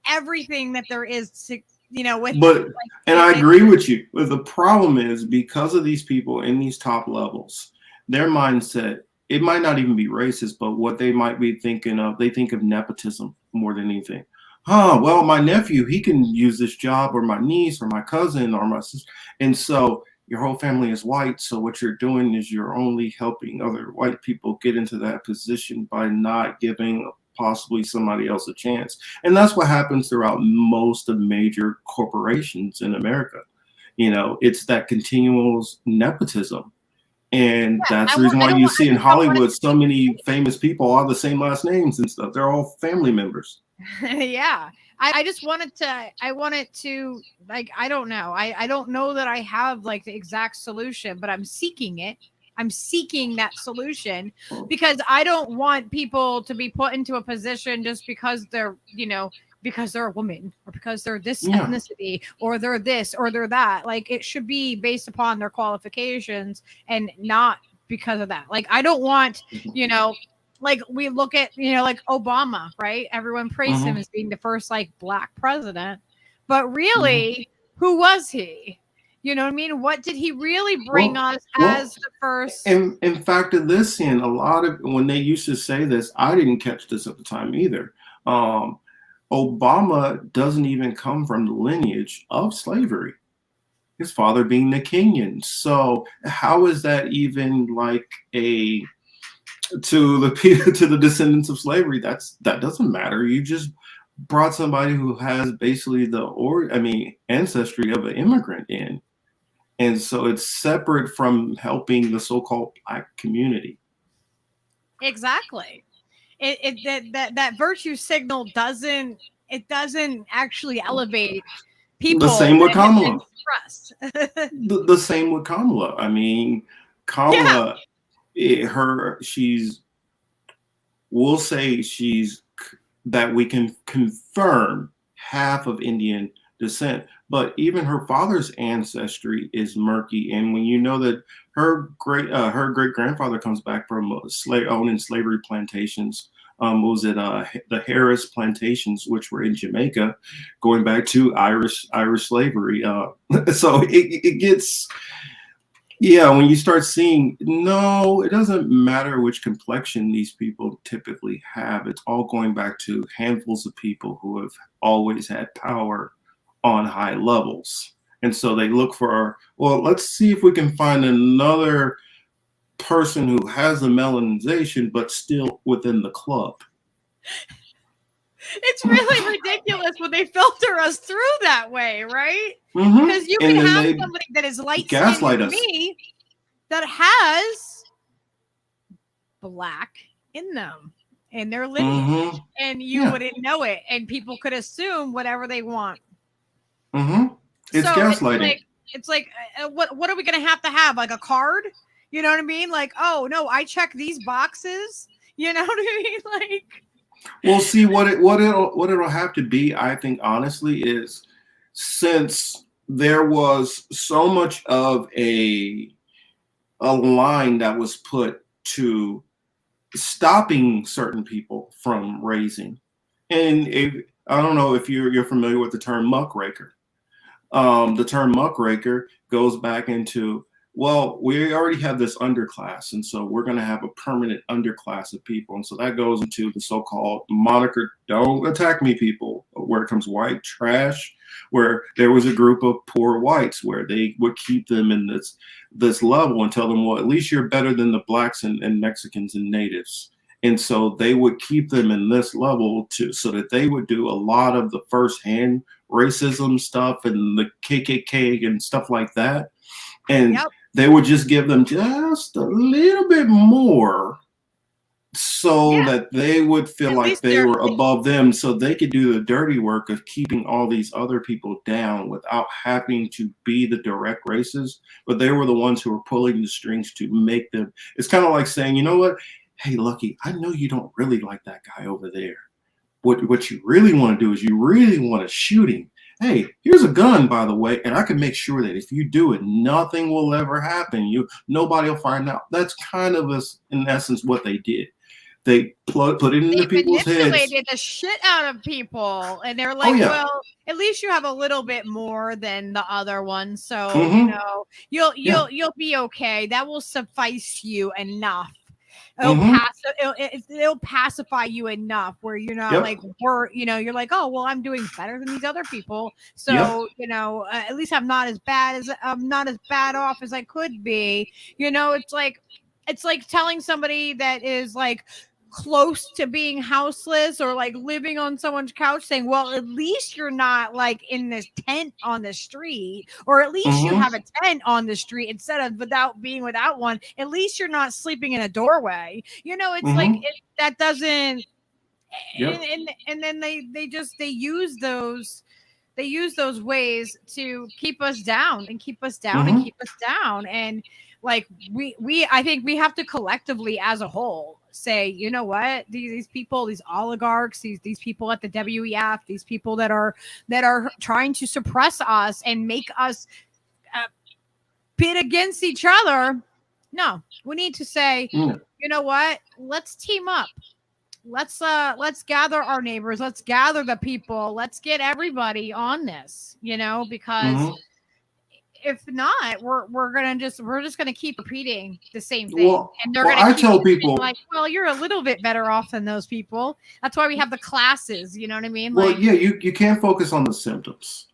everything that there is to, with. But, and I agree with you. But the problem is because of these people in these top levels, their mindset, it might not even be racist, but what they might be thinking of, they think of nepotism more than anything. Well, my nephew, he can use this job, or my niece, or my cousin, or my sister. And so your whole family is white. So what you're doing is you're only helping other white people get into that position by not giving possibly somebody else a chance. And that's what happens throughout most of major corporations in America. It's that continual nepotism. And that's the reason why you see in Hollywood so many famous people all the same last names and stuff. They're all family members. Yeah. I just wanted to, I don't know. I don't know that I have the exact solution, but I'm seeking it. I'm seeking that solution because I don't want people to be put into a position just because they're, because they're a woman or because they're this ethnicity or they're this or they're that. It should be based upon their qualifications and not because of that. I don't want, we look at, Obama, right? Everyone praised him as being the first Black president, but really, who was he? You know what I mean? What did he really bring us as the first? And in fact, in this scene, a lot of when they used to say this, I didn't catch this at the time either. Obama doesn't even come from the lineage of slavery. His father being the Kenyan. So how is that even to the descendants of slavery? That doesn't matter. You just brought somebody who has basically ancestry of an immigrant in. And so it's separate from helping the so-called Black community. Exactly. That virtue signal doesn't actually elevate people. The same with Kamala. the same with Kamala. I mean, Kamala, we'll say she's that we can confirm half of Indian descent, but even her father's ancestry is murky. And when you know that her great grandfather comes back from owning slavery plantations, was it the Harris plantations, which were in Jamaica, going back to Irish slavery. So it gets. Yeah, when you start seeing, no, it doesn't matter which complexion these people typically have. It's all going back to handfuls of people who have always had power on high levels. And so they look for, well, let's see if we can find another person who has a melanization, but still within the club. It's really ridiculous when they filter us through that way, right? Mm-hmm. Because you can have somebody that is light-skinned as me that has black in them in their lineage, mm-hmm. and you wouldn't know it, and people could assume whatever they want. Mm-hmm. It's so gaslighting. It's like what are we going to have like a card? You know what I mean? Like, oh no, I check these boxes. You know what I mean? Like. Well, see what it'll have to be, I think, honestly, is since there was so much of a line that was put to stopping certain people from raising, and I don't know if you're familiar with the term muckraker. The term muckraker goes back into, well, we already have this underclass, and so we're going to have a permanent underclass of people. And so that goes into the so-called moniker, don't attack me people, where it comes white trash, where there was a group of poor whites where they would keep them in this level and tell them, well, at least you're better than the blacks and Mexicans and natives. And so they would keep them in this level so that they would do a lot of the firsthand racism stuff and the KKK and stuff like that. And they would just give them just a little bit more so that they would feel like they were above them, so they could do the dirty work of keeping all these other people down without having to be the direct racist. But they were the ones who were pulling the strings to make them. It's kind of like saying, you know what? Hey, Lucky, I know you don't really like that guy over there. What you really want to do is you really want to shoot him. Hey, here's a gun, by the way, and I can make sure that if you do it, nothing will ever happen. Nobody will find out. That's kind of in essence what they did. They put it into people's heads. They manipulated the shit out of people, and they're like, well, at least you have a little bit more than the other one, so you know you'll be okay. That will suffice you enough. It'll pacify you enough where you're not like you're like, oh well, I'm doing better than these other people, so at least I'm not as bad off as I could be. It's like telling somebody that is like close to being houseless or like living on someone's couch saying, well, at least you're not like in this tent on the street, or at least you have a tent on the street instead of being without one. At least you're not sleeping in a doorway. It's like that doesn't. And then they use those ways to keep us down and keep us down and keep us down. And like I think we have to collectively as a whole say, you know what, these people, these oligarchs, these people at the WEF, these people that are trying to suppress us and make us pit against each other. No, we need to say, you know what, let's team up. Let's gather our neighbors. Let's gather the people. Let's get everybody on this, because if not, we're just gonna keep repeating the same thing, and they're gonna tell people like, well, you're a little bit better off than those people. That's why we have the classes. You know what I mean? Well, you can't focus on the symptoms.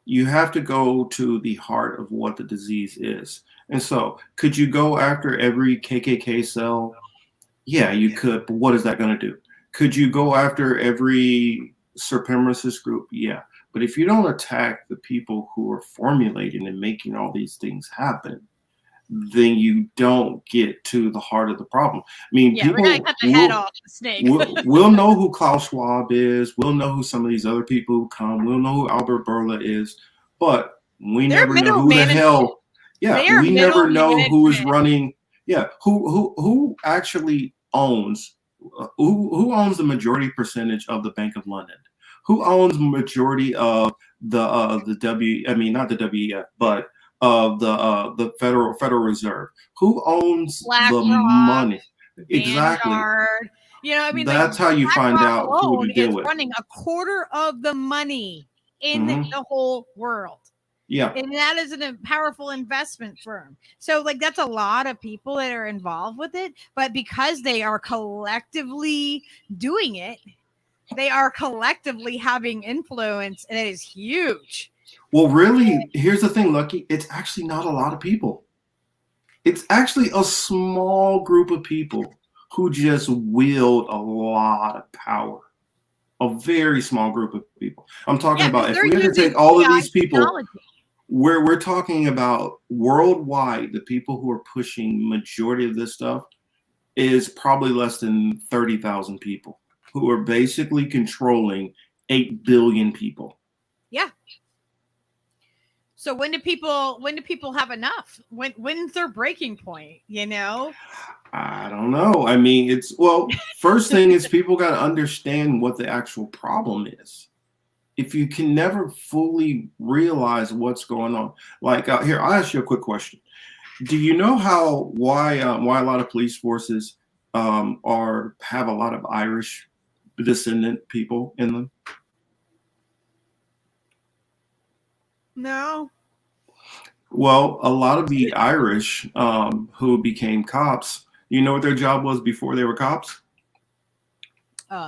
You have to go to the heart of what the disease is. And so, could you go after every KKK cell? Yeah, you could, but what is that going to do? Could you go after every supremacist group? Yeah. But if you don't attack the people who are formulating and making all these things happen, then you don't get to the heart of the problem. I mean, people we're gonna cut the head off the snake. we'll know who Klaus Schwab is. We'll know who some of these other people who come. We'll know who Albert Bourla is. But we never know who the hell. Yeah, we never know who is running. Yeah, who actually owns who owns the majority percentage of the Bank of London? Who owns majority of the W? I mean, not the WEF, but of the Federal Reserve? Who owns the BlackRock, money? Exactly. Vanguard. You know, I mean, That's like, how you find BlackRock out who alone to deal is with. running a quarter of the money in the whole world. Yeah. And that is a powerful investment firm. So, like, that's a lot of people that are involved with it. But because they are collectively doing it, they are collectively having influence, and it is huge. Well, really, here's the thing, Lucky. It's actually not a lot of people. It's actually a small group of people who just wield a lot of power. A very small group of people. I'm talking about if we had to take all of these people, we're talking about worldwide, the people who are pushing majority of this stuff is probably less than 30,000 people who are basically controlling 8 billion people. Yeah. So when do people have enough? When's their breaking point, you know? I don't know. I mean, first thing is people got to understand what the actual problem is. If you can never fully realize what's going on, like here, I'll ask you a quick question. Do you know why a lot of police forces have a lot of Irish descendant people in them? No. Well, a lot of the Irish who became cops, you know what their job was before they were cops?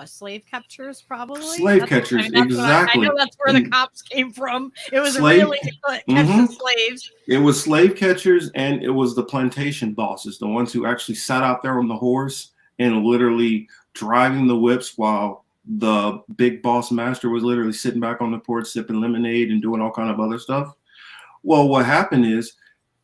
Slave catchers, probably. Slave catchers, exactly. I know that's where the cops came from. It was really to catch the slaves. It was slave catchers, and it was the plantation bosses, the ones who actually sat out there on the horse and literally driving the whips while the big boss master was literally sitting back on the porch sipping lemonade and doing all kind of other stuff. Well, what happened is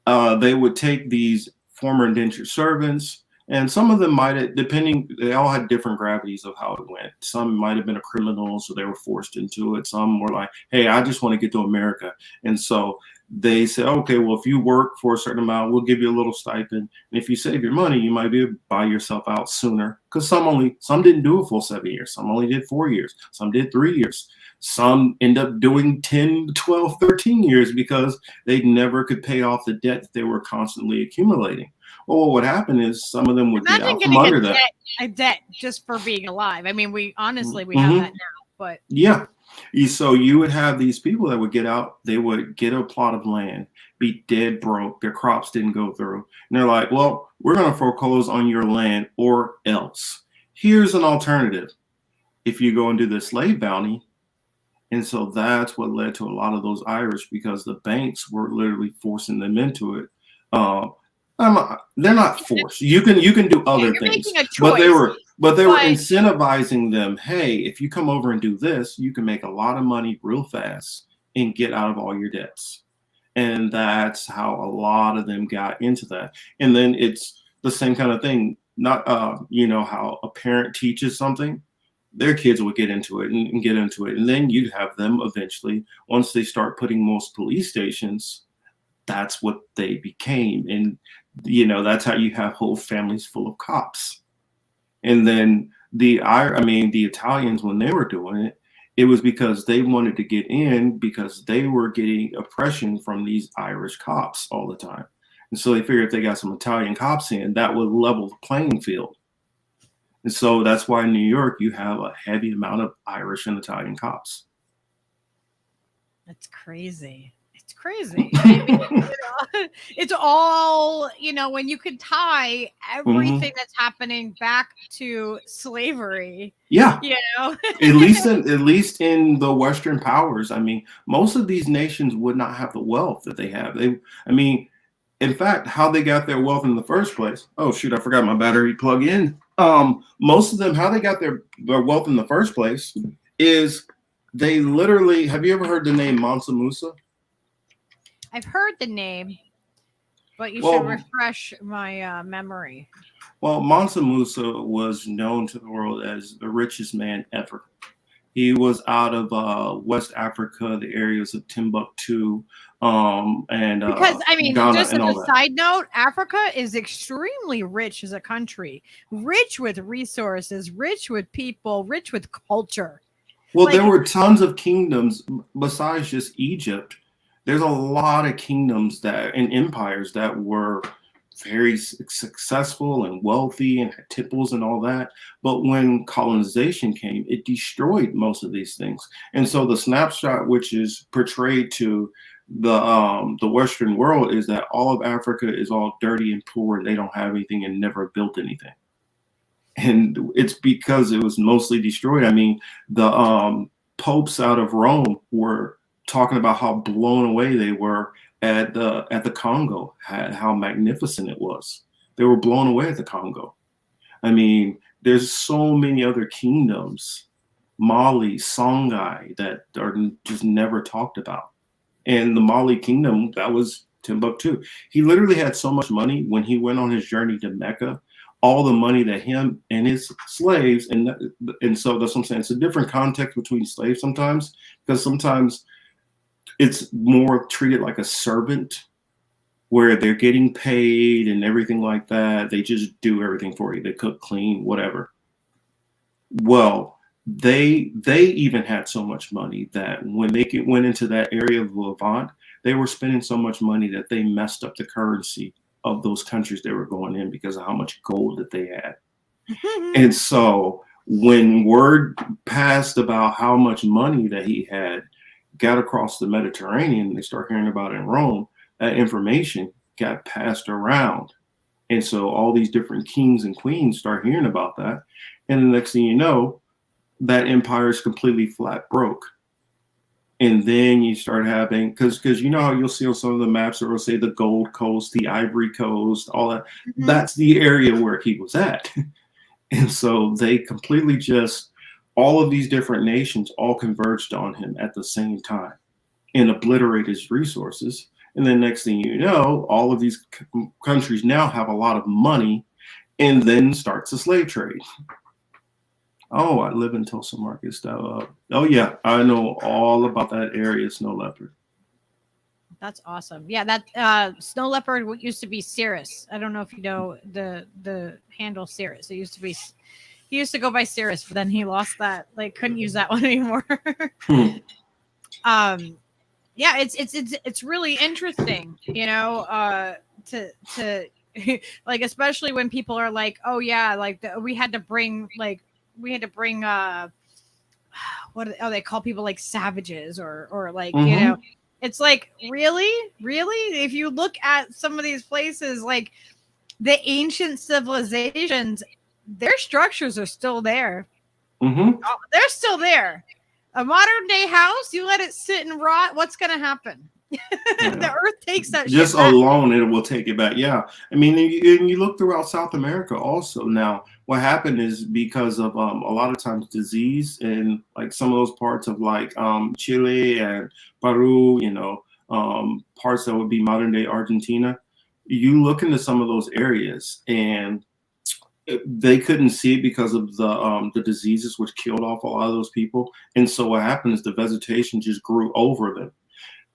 they would take these former indentured servants, and some of them might have, they all had different gravities of how it went. Some might have been a criminal, so they were forced into it. Some were like, hey, I just want to get to America. And so they said, okay, well, if you work for a certain amount, we'll give you a little stipend. And if you save your money, you might be able to buy yourself out sooner. Because some didn't do a full 7 years. Some only did 4 years. Some did 3 years. Some end up doing 10, 12, 13 years because they never could pay off the debt that they were constantly accumulating. Well, what would happen is some of them would get out from under that. A debt just for being alive. I mean, we have that now, but yeah. So you would have these people that would get out, they would get a plot of land, be dead broke, their crops didn't go through. And they're like, well, we're going to foreclose on your land or else. Here's an alternative. If you go and do the slave bounty. And so that's what led to a lot of those Irish, because the banks were literally forcing them into it. They're not forced. You can do other things, but they were incentivizing them. Hey, if you come over and do this, you can make a lot of money real fast and get out of all your debts. And that's how a lot of them got into that. And then it's the same kind of thing. Not how a parent teaches something, their kids would get into it and get into it, and then you'd have them eventually, once they start putting most police stations, that's what they became. And that's how you have whole families full of cops. And then the Italians, when they were doing it, it was because they wanted to get in because they were getting oppression from these Irish cops all the time. And so they figured if they got some Italian cops in, that would level the playing field. And so that's why in New York, you have a heavy amount of Irish and Italian cops. That's crazy. It's crazy. It's all, when you could tie everything that's happening back to slavery. Yeah. at least in the Western powers. I mean, most of these nations would not have the wealth that they have. In fact, how they got their wealth in the first place. Oh, shoot, I forgot my battery plug in. Most of them, how they got their wealth in the first place is they literally, have you ever heard the name Mansa Musa? I've heard the name, but you should refresh my memory. Well, Mansa Musa was known to the world as the richest man ever. He was out of West Africa, the areas of Timbuktu, and Ghana, just as and a side note, Africa is extremely rich as a country, rich with resources, rich with people, rich with culture. Well, Like, there were tons of kingdoms besides just Egypt. There's a lot of kingdoms that and empires that were very successful and wealthy and had temples and all that. But when colonization came, it destroyed most of these things. And so the snapshot, which is portrayed to the Western world, is that all of Africa is all dirty and poor, and they don't have anything and never built anything. And it's because it was mostly destroyed. I mean, the popes out of Rome were talking about how blown away they were at the Congo, how magnificent it was. They were blown away at the Congo. I mean, there's so many other kingdoms, Mali, Songhai, that are just never talked about. And the Mali kingdom, that was Timbuktu. He literally had so much money when he went on his journey to Mecca, all the money that him and his slaves, and so that's what I'm saying. It's a different context between slaves sometimes, because sometimes it's more treated like a servant where they're getting paid and everything like that. They just do everything for you. They cook, clean, whatever. Well, they even had so much money that when they went into that area of Levant, they were spending so much money that they messed up the currency of those countries they were going in because of how much gold that they had. And so when word passed about how much money that he had got across the Mediterranean, they start hearing about it in Rome, that information got passed around. And so all these different kings and queens start hearing about that. And the next thing you know, that empire is completely flat broke. And then you start having, because you know how you'll see on some of the maps, or it'll say the Gold Coast, the Ivory Coast, all that. Mm-hmm. That's the area where he was at. And so they completely just, all of these different nations all converged on him at the same time and obliterated his resources. And then next thing you know, all of these countries now have a lot of money, and then starts the slave trade. Oh, I live in Tulsa Market style. Oh yeah, I know all about that area, Snow Leopard. That's awesome. Yeah, that Snow Leopard used to be Cirrus. I don't know if you know the handle Cirrus. It used to be, he used to go by Cirrus, but then he lost that. Like, couldn't use that one anymore. Yeah, it's really interesting, you know, to like, especially when people are like, oh yeah, like we had to bring what they call people like savages or like, mm-hmm. You know, it's like, really if you look at some of these places, like the ancient civilizations, their structures are still there. Mm-hmm. Oh, they're still there. A modern day house, you let it sit and rot, what's going to happen? The earth takes that just shit back. Alone, it will take it back. Yeah, I mean, and you look throughout South America also. Now, what happened is because of a lot of times disease in like some of those parts of like Chile and Peru, you know, parts that would be modern day Argentina. You look into some of those areas and they couldn't see it because of the diseases which killed off a lot of those people. And so what happened is the vegetation just grew over them.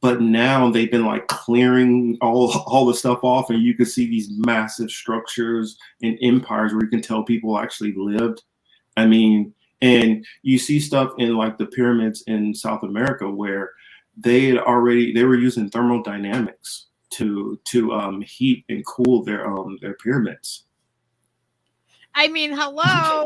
But now they've been like clearing all the stuff off, and you can see these massive structures and empires where you can tell people actually lived. I mean, and you see stuff in like the pyramids in South America where they were using thermodynamics to heat and cool their pyramids. I mean, hello.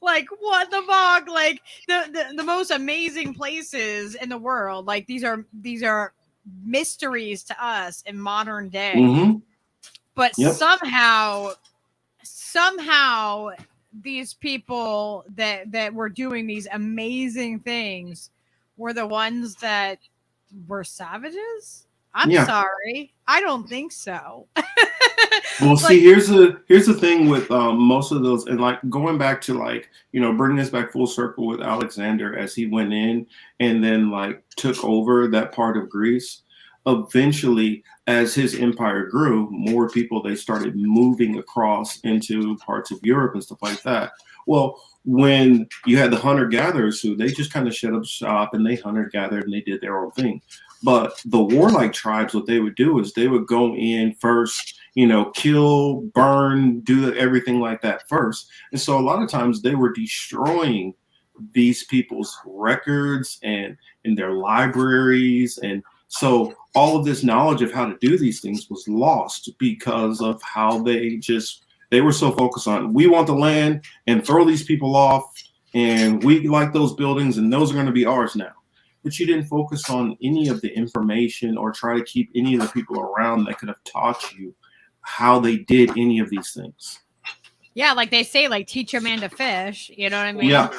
Like, what the fuck? Like the most amazing places in the world. Like these are mysteries to us in modern day. Mm-hmm. But somehow these people that were doing these amazing things were the ones that were savages. I'm sorry. I don't think so. Well, see, here's the thing with most of those, and like going back to like, you know, bringing this back full circle with Alexander as he went in and then like took over that part of Greece. Eventually, as his empire grew, more people, they started moving across into parts of Europe and stuff like that. Well, when you had the hunter-gatherers who they just kind of shut up shop and they hunter-gathered and they did their own thing. But the warlike tribes, what they would do is they would go in first, you know, kill, burn, do everything like that first. And so a lot of times they were destroying these people's records and in their libraries. And so all of this knowledge of how to do these things was lost because of how they were so focused on, we want the land and throw these people off, and we like those buildings and those are going to be ours now. But you didn't focus on any of the information or try to keep any of the people around that could have taught you how they did any of these things. Yeah, like they say, like teach a man to fish. You know what I mean? Yeah.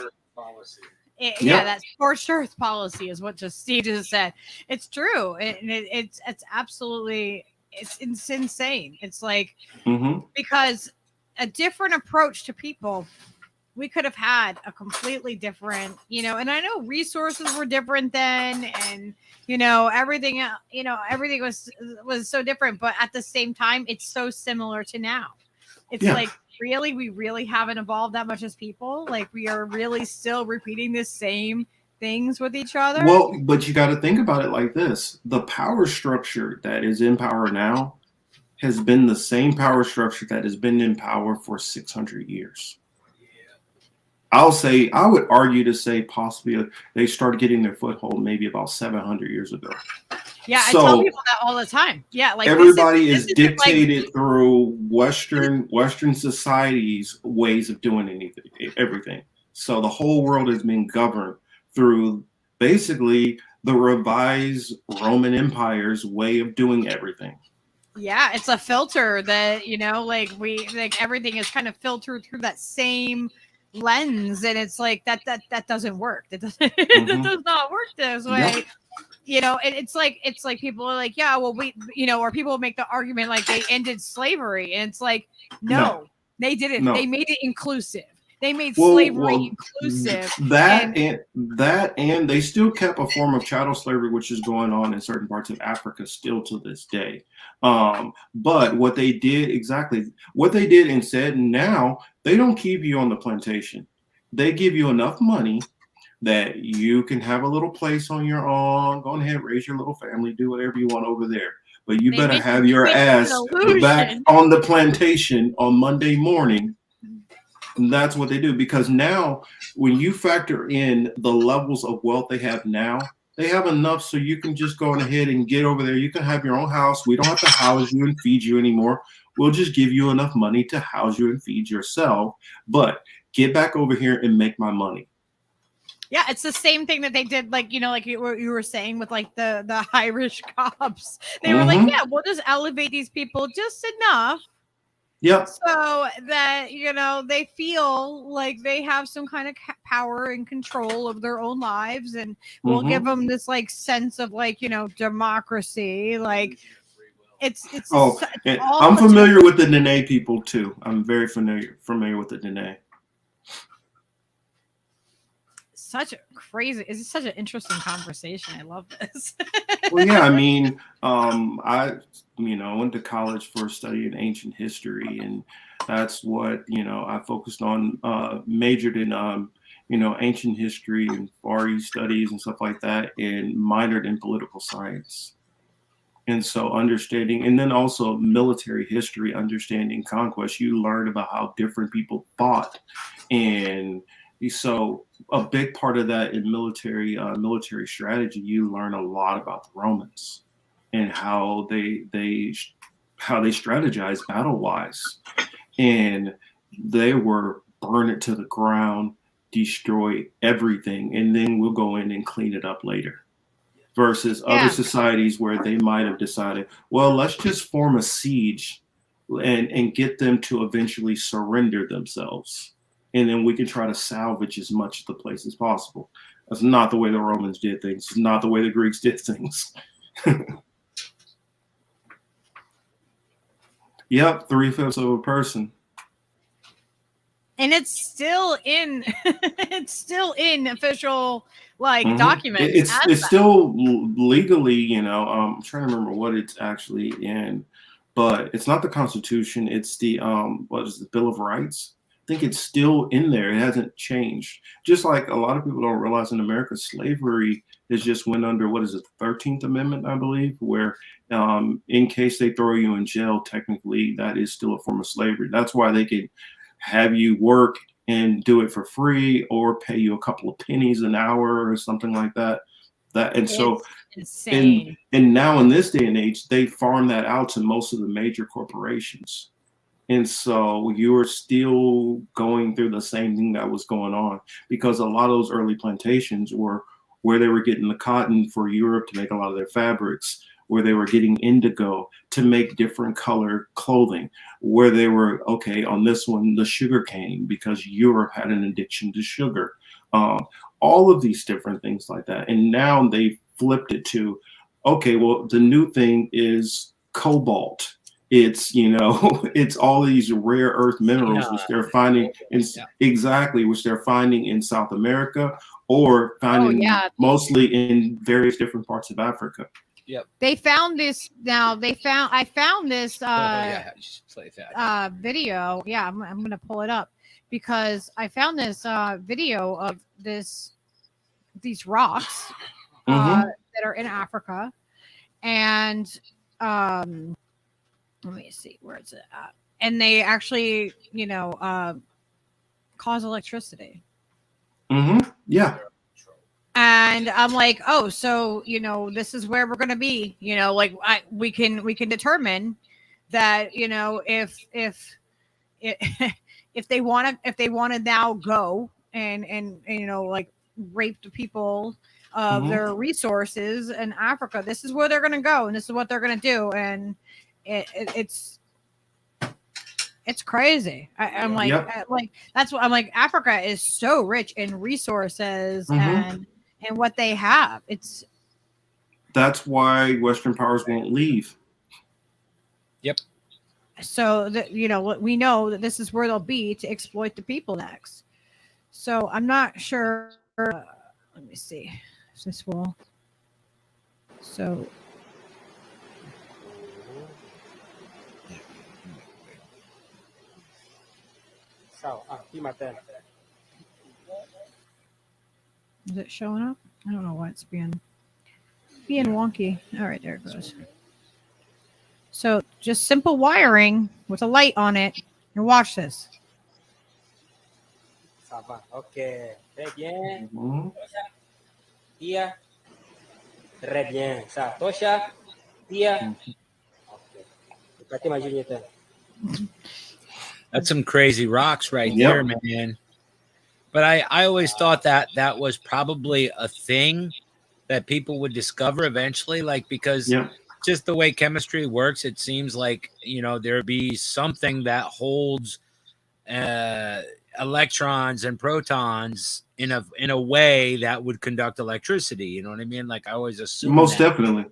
Yeah, that scorched earth policy is what Steve just said. It's true. It's absolutely, it's insane. It's like, because a different approach to people, we could have had a completely different, and I know resources were different then, and everything, everything was so different, but at the same time, it's so similar to now. It's like, really, we really haven't evolved that much as people. Like, we are really still repeating the same things with each other. Well, but you got to think about it like this. The power structure that is in power now has been the same power structure that has been in power for 600 years. I would argue to say possibly they started getting their foothold maybe about 700 years ago. Yeah, so, I tell people that all the time. Yeah, like everybody is dictated through Western society's ways of doing everything. So the whole world has been governed through basically the revised Roman Empire's way of doing everything. Yeah, it's a filter that, everything is kind of filtered through that same lens, and it's like that doesn't work. That doesn't that does not work this way. Yeah. It's like people are like, yeah, well, we, or people make the argument like they ended slavery, and it's like, no. They didn't. No. They made it inclusive. They made slavery inclusive. And they still kept a form of chattel slavery, which is going on in certain parts of Africa still to this day. But what they did and said, now they don't keep you on the plantation. They give you enough money that you can have a little place on your own. Go ahead, raise your little family, do whatever you want over there. But you better have your ass back on the plantation on Monday morning. And that's what they do, because now when you factor in the levels of wealth they have now, they have enough so you can just go ahead and get over there. You can have your own house. We don't have to house you and feed you anymore. We'll just give you enough money to house you and feed yourself. But get back over here and make my money. Yeah, it's the same thing that they did, like you were saying with like the Irish cops. They were like, yeah, we'll just elevate these people just enough. Yep. So that, they feel like they have some kind of power and control of their own lives, and we'll give them this like sense of like, democracy. Like it's I'm familiar with the Dene people too. I'm very familiar with the Dene. It's such an interesting conversation. I love this. Well, yeah, I mean, I went to college for studying ancient history, and that's what, I focused on, majored in, ancient history and Far East studies and stuff like that, and minored in political science. And so understanding, and then also military history, understanding conquest, you learn about how different people fought. And so a big part of that in military strategy, you learn a lot about the Romans and how they strategize battle wise, and they were burn it to the ground, destroy everything, and then we'll go in and clean it up later. Versus other societies where they might have decided, well, let's just form a siege and get them to eventually surrender themselves. And then we can try to salvage as much of the place as possible. That's not the way the Romans did things. It's not the way the Greeks did things. Yep, 3/5 of a person. And it's still in official documents. It's still legally, I'm trying to remember what it's actually in, but it's not the Constitution. It's the the Bill of Rights. I think it's still in there. It hasn't changed. Just like a lot of people don't realize in America, slavery has just went under, what is it, the 13th Amendment, I believe, where in case they throw you in jail, technically that is still a form of slavery. That's why they can have you work and do it for free or pay you a couple of pennies an hour or something like that. So insane. And now in this day and age, they farm that out to most of the major corporations. And so you're still going through the same thing that was going on, because a lot of those early plantations were where they were getting the cotton for Europe to make a lot of their fabrics, where they were getting indigo to make different color clothing, where they were, okay, on this one, the sugar cane, because Europe had an addiction to sugar. All of these different things like that. And now they flipped it to, okay, well, the new thing is cobalt. It's, it's all these rare earth minerals, which they're finding which they're finding in South America, or finding mostly in various different parts of Africa. Yep. They found this. I found this video. Yeah, I'm gonna pull it up because I found this video of these rocks that are in Africa, and let me see, where is it at? And they actually, cause electricity. Yeah. And I'm like, oh, so this is where we're gonna be. We can determine that if they want to now go and like rape the people of their resources in Africa, this is where they're gonna go and this is what they're gonna do, and it's crazy. I'm like, that's what I'm like. Africa is so rich in resources and what they have. That's why Western powers won't leave. Yep. So that we know that this is where they'll be to exploit the people next. So I'm not sure. Let me see. This will. So. Is it showing up? I don't know why it's being wonky. All right, there it goes. So just simple wiring with a light on it. And watch this. Okay, très bien. Tia, très bien. Ça, Tosha, Tia. Okay. That's some crazy rocks right there, man. But I always thought that was probably a thing that people would discover eventually, because just the way chemistry works, it seems like, there'd be something that holds electrons and protons in a way that would conduct electricity. You know what I mean? I always assume most definitely.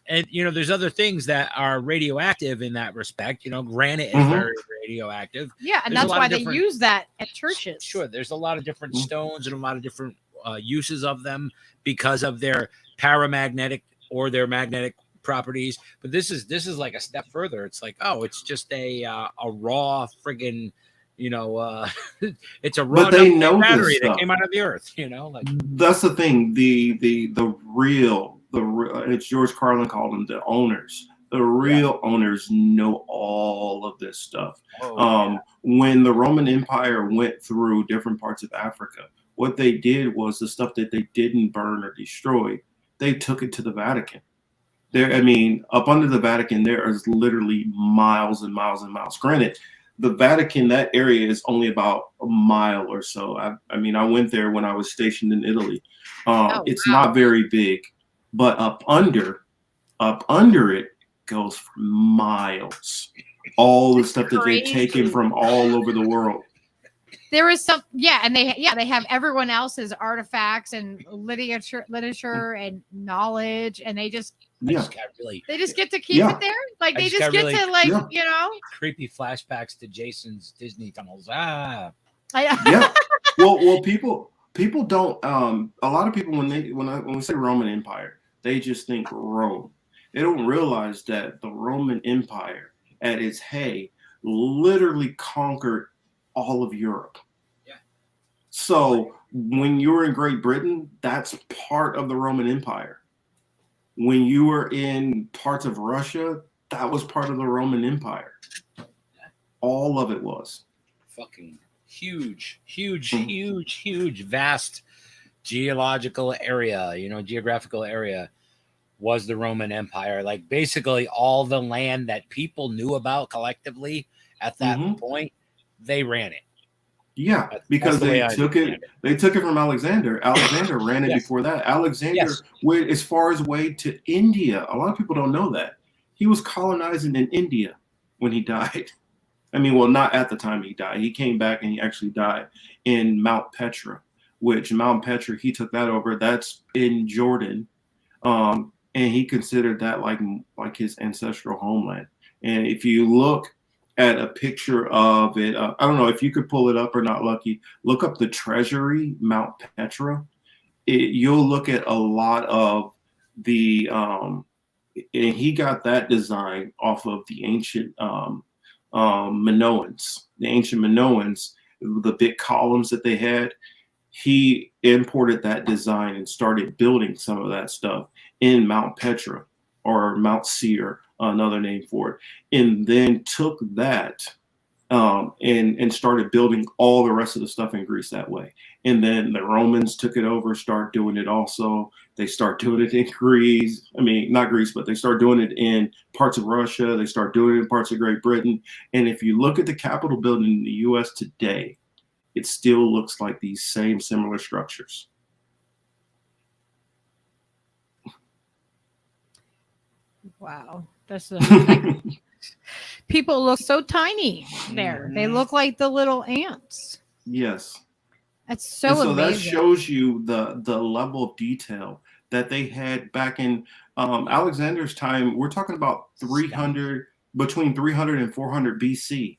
And there's other things that are radioactive in that respect. Granite is very radioactive. Yeah, and that's why they use that at churches. Sure, there's a lot of different stones and a lot of different uses of them because of their paramagnetic or their magnetic properties. But this is like a step further. It's like, oh, it's just a raw friggin', it's a raw battery that came out of the earth. That's the thing. The real. It's George Carlin called them the owners. The real owners know all of this stuff. When the Roman Empire went through different parts of Africa, what they did was the stuff that they didn't burn or destroy, they took it to the Vatican. Up under the Vatican, there is literally miles and miles and miles. Granted, the Vatican, that area is only about a mile or so. I went there when I was stationed in Italy. It's not very big. But up under it goes for miles. All the stuff that they've taken from all over the world. There is some, and they have everyone else's artifacts and literature and knowledge, and they just get to keep it there. They just get to creepy flashbacks to Jason's Disney tunnels. Well, people don't. A lot of people when we say Roman Empire, they just think Rome. They don't realize that the Roman Empire, at its heyday, literally conquered all of Europe. Yeah. So when you were in Great Britain, that's part of the Roman Empire. When you were in parts of Russia, that was part of the Roman Empire. All of it was. fucking huge, vast geographical area was the Roman Empire. Like basically all the land that people knew about collectively at that point, they ran it. Yeah, because they took it. They took it from Alexander. Alexander ran it before that. Alexander went as far as way to India. A lot of people don't know that he was colonizing in India when he died. I mean, well, not at the time he died. He came back and he actually died in Mount Petra, which Mount Petra, he took that over. That's in Jordan, and he considered that like his ancestral homeland. And if you look at a picture of it, I don't know if you could pull it up or not, Lucky. Look up the Treasury, Mount Petra. You'll look at a lot of the, and he got that design off of the ancient Minoans. The ancient Minoans, the big columns that they had, he imported that design and started building some of that stuff in Mount Petra, or Mount Seir, another name for it, and then took that and started building all the rest of the stuff in Greece that way. And then the Romans took it over, start doing it also. They start doing it in Greece. I mean, not Greece, but they start doing it in parts of Russia. They start doing it in parts of Great Britain. And if you look at the Capitol building in the U.S. today, it still looks like these same similar structures. Wow. That's people look so tiny there. They look like the little ants. Yes. That's so amazing. That shows you the level of detail that they had back in Alexander's time. We're talking about between 300 and 400 BC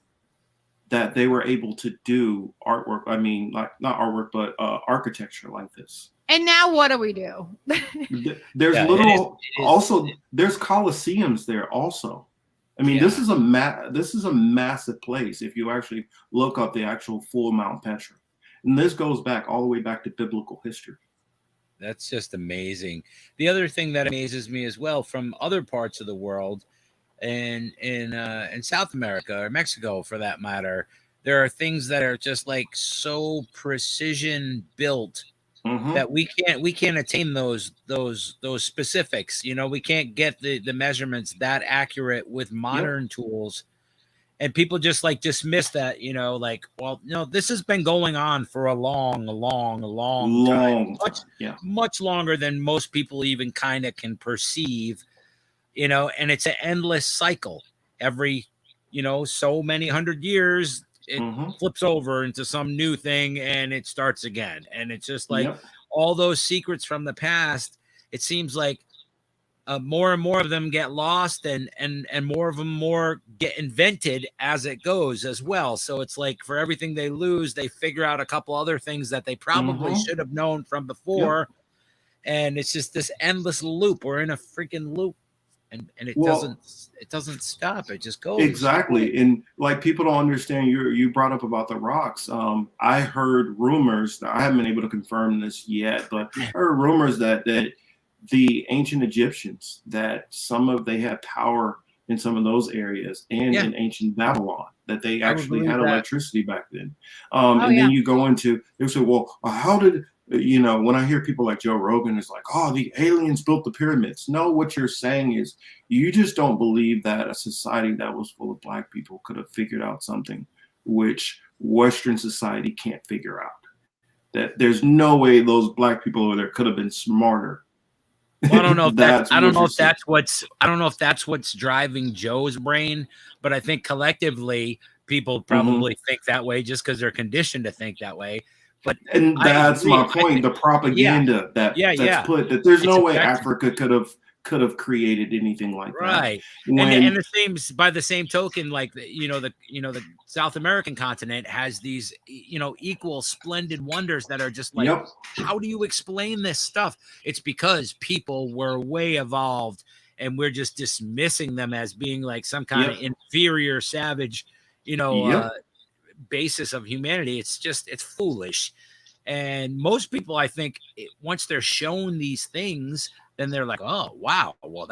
that they were able to do artwork. I mean, like not artwork, but architecture like this. And now what do we do? There's also there's Colosseums there also. I mean, this is a massive place if you actually look up the actual full Mount Petra. And this goes back all the way back to biblical history. That's just amazing. The other thing that amazes me as well from other parts of the world, and in South America or Mexico for that matter, there are things that are just like so precision built that we can't attain those specifics. You know, we can't get the measurements that accurate with modern tools. And people just like dismiss that, you know, like, well, you know, this has been going on for a long time, much longer than most people even kind of can perceive, you know, and it's an endless cycle. Every, you know, so many 100 years, it flips over into some new thing and it starts again. And it's just like all those secrets from the past, it seems like more and more of them get lost and more of them get invented as it goes as well. So it's like for everything they lose, they figure out a couple other things that they probably should have known from before. And it's just this endless loop. We're in a freaking loop. And it doesn't stop. It just goes. Exactly. And like people don't understand, you brought up about the rocks. I heard rumors, I haven't been able to confirm this yet, but I heard rumors that the ancient Egyptians, that they had power in some of those areas, and in ancient Babylon, that they actually had electricity back then. Then you go into, they say, well, how did, you know, when I hear people like Joe Rogan is like, oh, the aliens built the pyramids. No, what you're saying is you just don't believe that a society that was full of Black people could have figured out something which Western society can't figure out. That there's no way those Black people over there could have been smarter. Well, I don't know if that's what's driving Joe's brain, but I think collectively people probably think that way just because they're conditioned to think that way. And that's my point. The propaganda that's put, that there's no way Africa could have created anything like that. Right. And the same, by the same token, like the South American continent has these, you know, equal splendid wonders that are just like, how do you explain this stuff? It's because people were way evolved and we're just dismissing them as being like some kind of inferior savage, you know, basis of humanity. It's foolish. And most people, I think, once they're shown these things, then they're like, oh wow, well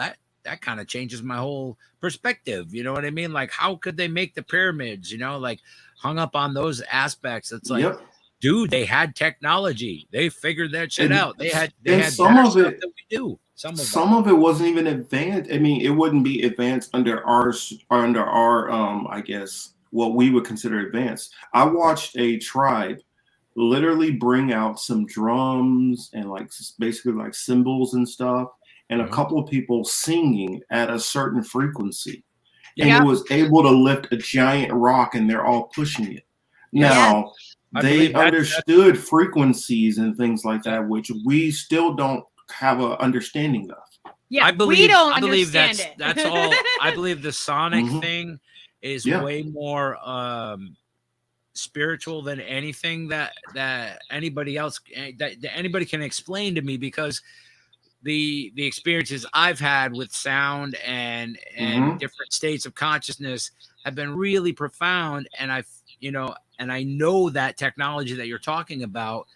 that kind of changes my whole perspective. You know what I mean? Like, how could they make the pyramids? You know, like hung up on those aspects. It's like, dude, they had technology. They figured that shit out. They had some of it that we do. Some of it wasn't even advanced. I mean, it wouldn't be advanced under our I guess what we would consider advanced. I watched a tribe literally bring out some drums and like basically like cymbals and stuff, and a couple of people singing at a certain frequency, and it was able to lift a giant rock, and they're all pushing it. Now they understood frequencies and things like that, which we still don't have a understanding of. Yeah, I believe that's all. I believe the sonic thing is way more spiritual than anything that anybody else that anybody can explain to me, because the experiences I've had with sound and different states of consciousness have been really profound, and I know that technology that you're talking about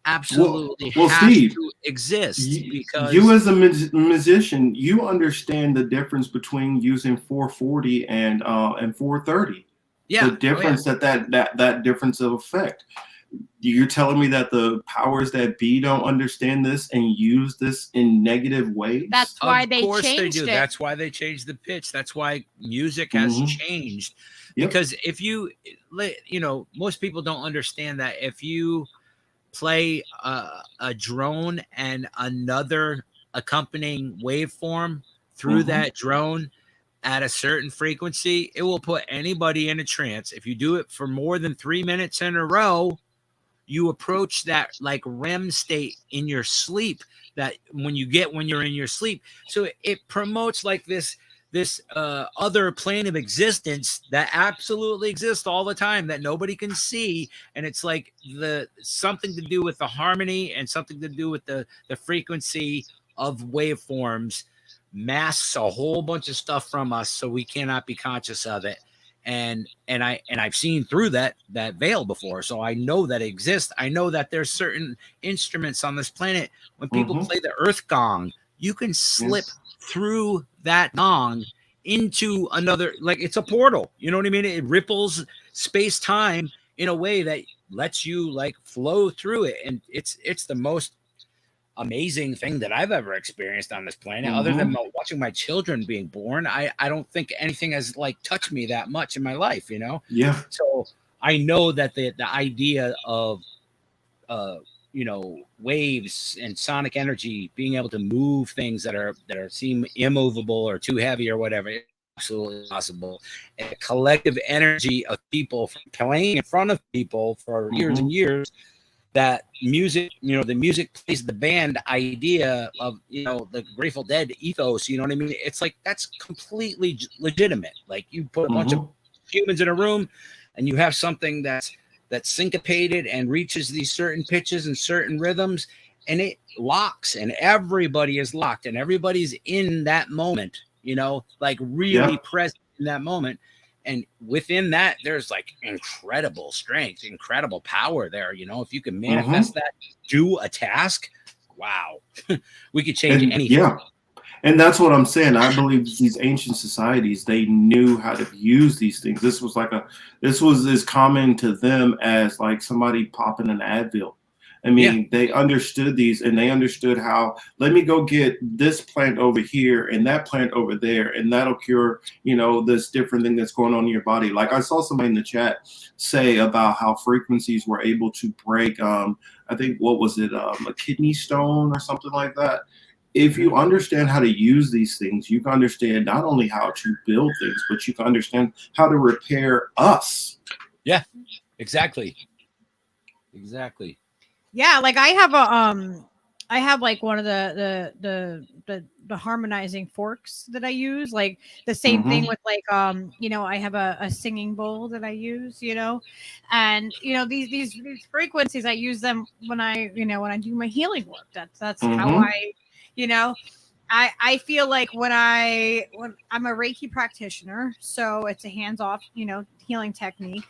absolutely has Steve, to exist, because you as a musician, you understand the difference between using 440 and 430. The difference that difference of effect. You're telling me that the powers that be don't understand this and use this in negative ways? That's why they changed they do. it. That's why they changed the pitch. That's why music has changed. Because if you most people don't understand that if you play a drone and another accompanying waveform through that drone at a certain frequency, it will put anybody in a trance. If you do it for more than 3 minutes in a row, you approach that like REM state in your sleep, that when you're in your sleep. So it promotes like this other plane of existence that absolutely exists all the time that nobody can see, and it's like something to do with the harmony and something to do with the frequency of waveforms masks a whole bunch of stuff from us, so we cannot be conscious of it. And I've seen through that veil before, so I know that it exists. I know that there's certain instruments on this planet. When people play the earth gong, you can slip through that gong into another, like it's a portal. You know what I mean? It ripples space-time in a way that lets you like flow through it, and it's the most amazing thing that I've ever experienced on this planet. Other than watching my children being born, I don't think anything has like touched me that much in my life, you know? Yeah. So I know that the idea of waves and sonic energy being able to move things that seem immovable or too heavy or whatever, it's absolutely possible. And a collective energy of people playing in front of people for years and years, that music, the music plays the band idea of, the Grateful Dead ethos, you know what I mean? It's like, that's completely legitimate. Like, you put a bunch of humans in a room and you have something that's syncopated and reaches these certain pitches and certain rhythms, and it locks, and everybody is locked, and everybody's in that moment, like really present in that moment. And within that, there's like incredible strength, incredible power there. If you can manifest that, do a task, wow, we could change anything. Yeah. And that's what I'm saying. I believe these ancient societies, they knew how to use these things. This was as common to them as like somebody popping an Advil. I mean, they understood these, and they understood how, let me go get this plant over here and that plant over there, and that'll cure, this different thing that's going on in your body. Like, I saw somebody in the chat say about how frequencies were able to break, I think, what was it, a kidney stone or something like that. If you understand how to use these things, you can understand not only how to build things, but you can understand how to repair us. Yeah, exactly. Yeah, like I have like one of the harmonizing forks that I use, like the same thing with like I have a singing bowl that I use, and these frequencies, I use them when I do my healing work. That's how I feel like when I'm a Reiki practitioner, so it's a hands-off healing technique.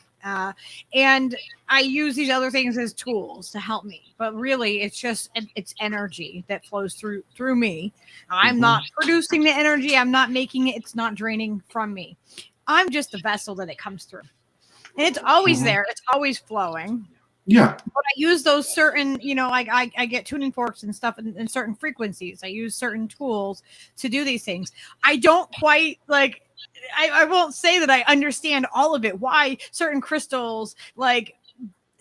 And I use these other things as tools to help me, but really it's energy that flows through me. I'm not producing the energy. I'm not making it. It's not draining from me. I'm just the vessel that it comes through, and it's always there. It's always flowing. Yeah. But I use those certain, like I get tuning forks and stuff in certain frequencies. I use certain tools to do these things. I don't quite like, I won't say that I understand all of it. Why certain crystals like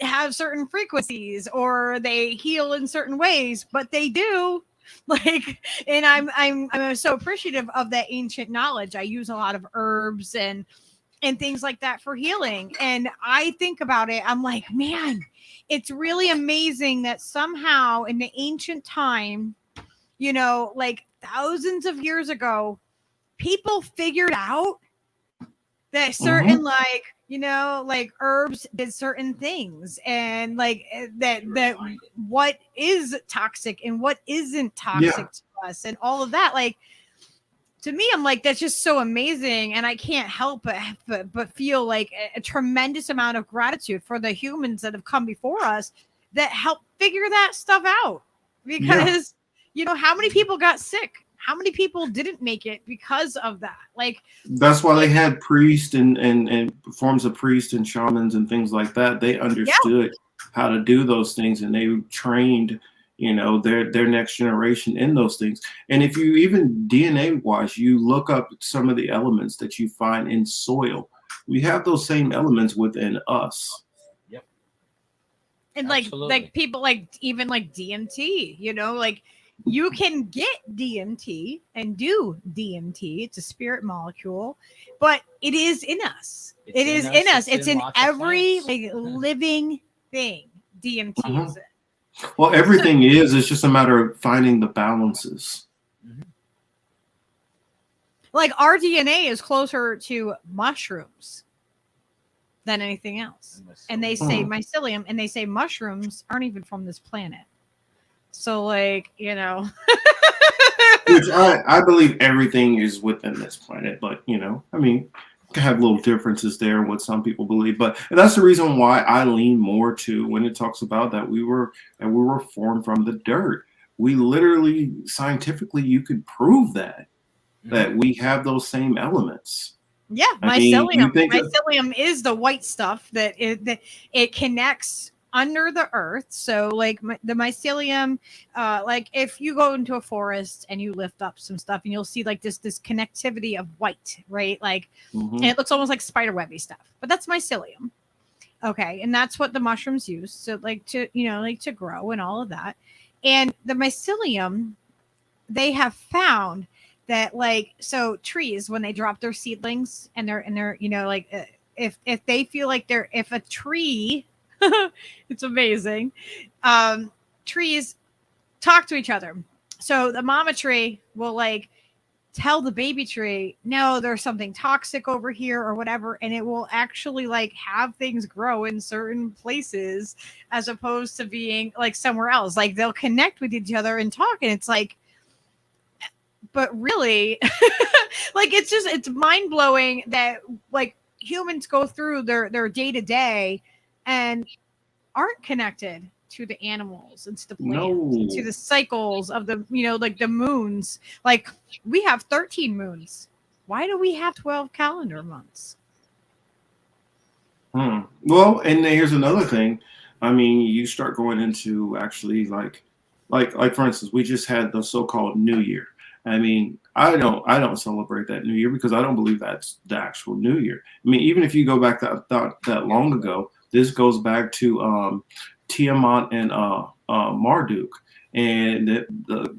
have certain frequencies or they heal in certain ways, but they do. Like, and I'm so appreciative of that ancient knowledge. I use a lot of herbs and things like that for healing. And I think about it, I'm like, man, it's really amazing that somehow in the ancient time, like thousands of years ago, people figured out that certain like herbs did certain things, and like that what is toxic and what isn't toxic to us and all of that. Like, to me, I'm like, that's just so amazing. And I can't help but feel like a tremendous amount of gratitude for the humans that have come before us that helped figure that stuff out. Because, how many people got sick? How many people didn't make it because of that? Like, that's why they had priests and forms of priests and shamans and things like that. They understood how to do those things, and they trained their next generation in those things. And if you even DNA wise, you look up some of the elements that you find in soil, we have those same elements within us. Yep. And like people like even like DMT, like you can get DMT and do DMT. It's a spirit molecule, but it is in us. It is in us. It's in every living thing. DMT is it. Well, everything is. It's just a matter of finding the balances. Like our DNA is closer to mushrooms than anything else. And they say mycelium, and they say mushrooms aren't even from this planet. So like, Which I believe everything is within this planet, but I mean, have little differences there in what some people believe, but that's the reason why I lean more to when it talks about that we were formed from the dirt. We literally, scientifically, you could prove that we have those same elements. Yeah, mycelium. Mycelium is the white stuff that it connects under the earth. So like the mycelium, like if you go into a forest and you lift up some stuff and you'll see like this connectivity of white, right? Like, and it looks almost like spider webby stuff, but that's mycelium. Okay. And that's what the mushrooms use. So like to grow and all of that. And the mycelium, they have found that like, so trees, when they drop their seedlings and they're, if they feel like if a tree, it's amazing. Trees talk to each other. So the mama tree will like tell the baby tree, no, there's something toxic over here or whatever. And it will actually like have things grow in certain places as opposed to being like somewhere else. Like they'll connect with each other and talk. And it's like, but really like, it's mind blowing that like humans go through their day to day and aren't connected to the animals and to the plants, to the cycles of the, like the moons. Like we have 13 moons. Why do we have 12 calendar months? Well, and here's another thing. I mean, you start going into actually like for instance, we just had the so-called New Year. I mean, I don't celebrate that New Year because I don't believe that's the actual New Year. I mean, even if you go back that long ago, this goes back to Tiamat and Marduk, and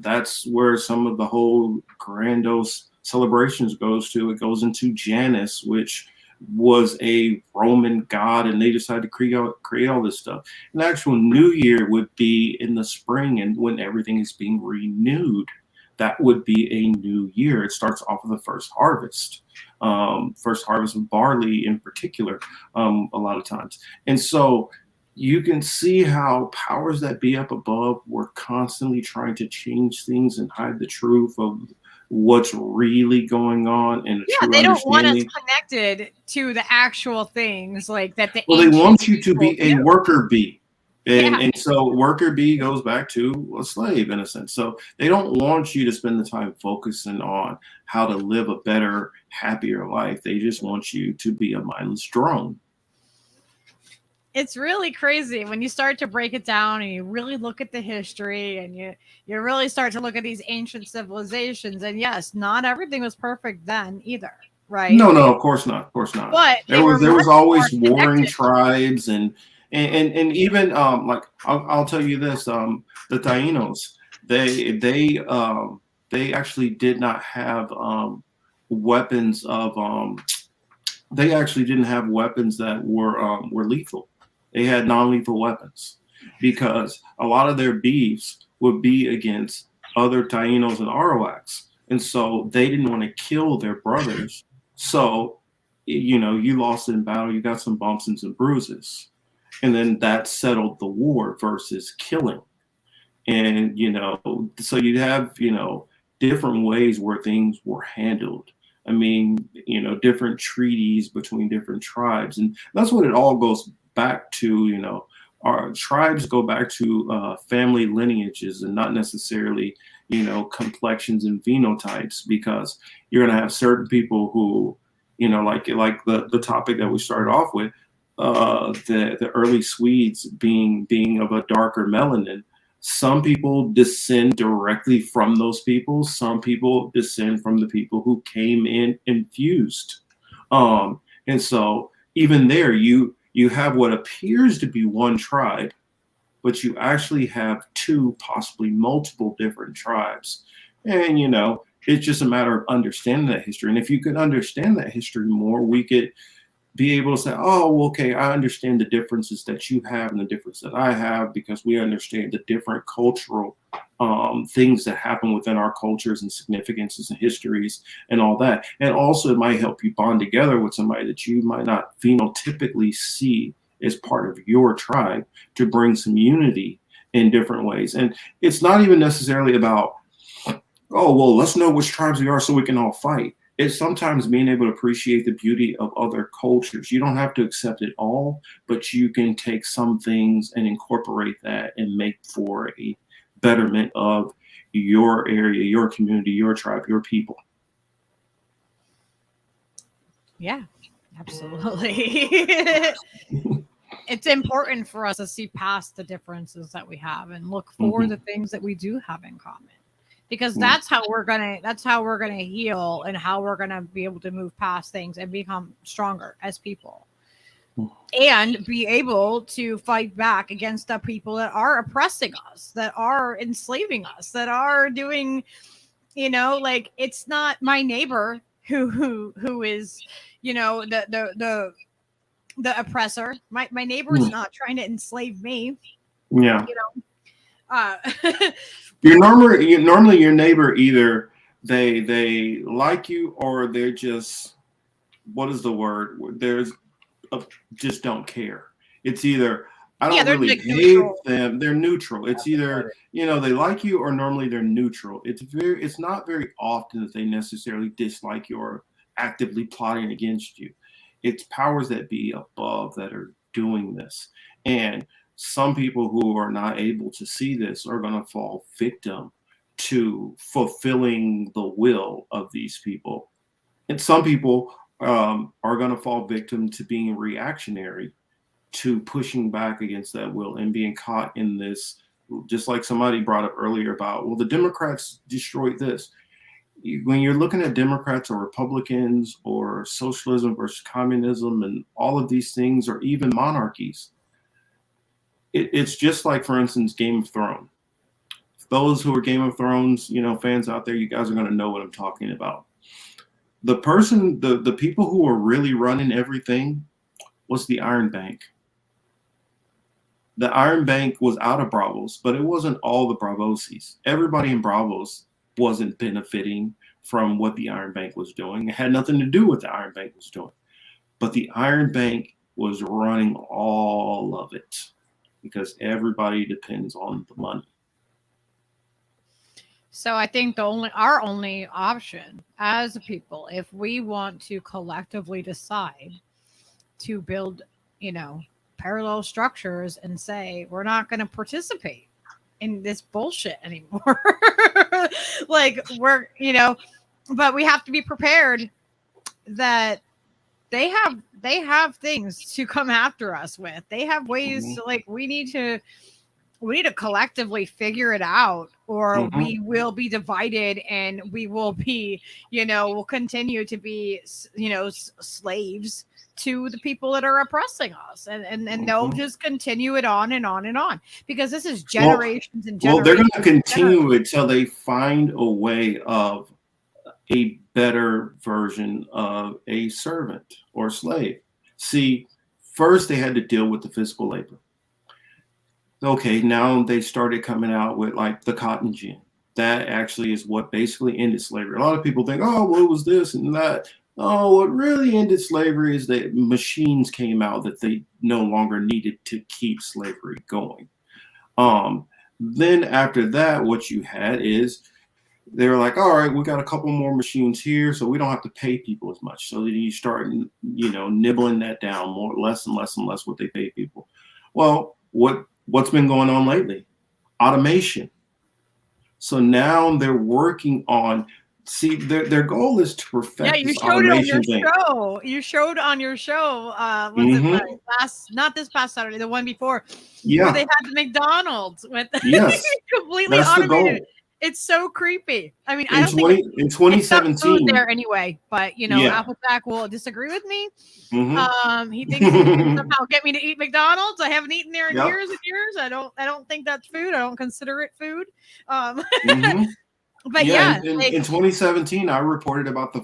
that's where some of the whole grandiose celebrations goes to. It goes into Janus, which was a Roman god, and they decided to create all this stuff. An actual New Year would be in the spring, and when everything is being renewed, that would be a new year. It starts off with the first harvest of barley in particular, a lot of times. And so you can see how powers that be up above were constantly trying to change things and hide the truth of what's really going on and a Yeah, true they don't want us understanding. connected to the actual things like that. Well, they ancient want you to people be a knew. worker bee. Yeah. And so worker bee goes back to a slave in a sense. So they don't want you to spend the time focusing on how to live a better, happier life. They just want you to be a mindless drone. It's really crazy when you start to break it down and you really look at the history and you really start to look at these ancient civilizations. And yes, not everything was perfect then either, right? No, of course not. Of course not. But there was always warring connected. tribes and even like I'll tell you this, the Taínos, they actually did not have weapons of they actually didn't have weapons that were lethal. They had non-lethal weapons because a lot of their beefs would be against other Taínos and Arawaks. And so they didn't want to kill their brothers. So, you know, you lost in battle, you got some bumps and some bruises. And then that settled the war versus killing. And, you know, so you'd have, you know, different ways where things were handled. I mean, you know, different treaties between different tribes. And that's what it all goes back to, you know, our tribes go back to family lineages and not necessarily, you know, complexions and phenotypes, because you're going to have certain people who, you know, like the topic that we started off with, the early Swedes being of a darker melanin. Some people descend directly from those people. Some people descend from the people who came in infused. And so even there, you have what appears to be one tribe, but you actually have two, possibly multiple different tribes. And, you know, it's just a matter of understanding that history. And if you could understand that history more, we could be able to say, oh, well, okay, I understand the differences that you have and the difference that I have, because we understand the different cultural things that happen within our cultures and significances and histories and all that. And also it might help you bond together with somebody that you might not phenotypically see as part of your tribe, to bring some unity in different ways. And it's not even necessarily about, oh, well, let's know which tribes we are so we can all fight. It's sometimes being able to appreciate the beauty of other cultures. You don't have to accept it all, but you can take some things and incorporate that and make for a betterment of your area, your community, your tribe, your people. Yeah, absolutely. It's important for us to see past the differences that we have and look for the things that we do have in common. Because that's how we're gonna heal, and how we're gonna be able to move past things and become stronger as people, and be able to fight back against the people that are oppressing us, that are enslaving us, that are doing, you know, like, it's not my neighbor who is, you know, the oppressor. My neighbor's not trying to enslave me. Yeah. You know. Normally your neighbor, either they like you or they're just, what is the word? There's just don't care. It's either I don't really like hate them. They're neutral. It's either, you know, they like you, or normally they're neutral. It's not very often that they necessarily dislike you or actively plotting against you. It's powers that be above that are doing this. And some people who are not able to see this are going to fall victim to fulfilling the will of these people. And some people are going to fall victim to being reactionary, to pushing back against that will and being caught in this, just like somebody brought up earlier about, well, the Democrats destroyed this. When you're looking at Democrats or Republicans or socialism versus communism and all of these things, or even monarchies, it's just like, for instance, Game of Thrones. Those who are Game of Thrones, you know, fans out there, you guys are going to know what I'm talking about. The people who are really running everything was the Iron Bank. The Iron Bank was out of Bravos, but it wasn't all the Bravoses. Everybody in Bravos wasn't benefiting from what the Iron Bank was doing. It had nothing to do with the Iron Bank was doing. But the Iron Bank was running all of it, because everybody depends on the money. So I think our only option as a people, if we want to collectively decide to build, parallel structures and say we're not going to participate in this bullshit anymore. Like but we have to be prepared that they have things to come after us with. They have ways to, like, we need to collectively figure it out, or we will be divided, and we will be, we'll continue to be, slaves to the people that are oppressing us, and they'll just continue it on and on and on, because this is generations and generations. Well, they're going to continue it till they find a way of a better version of a servant or slave. See, first they had to deal with the physical labor. Okay, now they started coming out with like the cotton gin. That actually is what basically ended slavery. A lot of people think, oh, well, it was this and that. Oh, what really ended slavery is that machines came out that they no longer needed to keep slavery going. Then after that, what you had is they were like, all right, we got a couple more machines here, so we don't have to pay people as much. So then you start, nibbling that down less and less and less what they pay people. Well, what's been going on lately? Automation. So now they're working on, their goal is to perfect you this showed it on your thing. show. You showed on your show, not this past Saturday, the one before, where they had the McDonald's with completely That's automated. The goal. It's so creepy. I mean, in 2017, there anyway, but Applejack will disagree with me. He thinks he can somehow get me to eat McDonald's. I haven't eaten there in years and years. I don't think that's food. I don't consider it food. But in 2017, I reported about the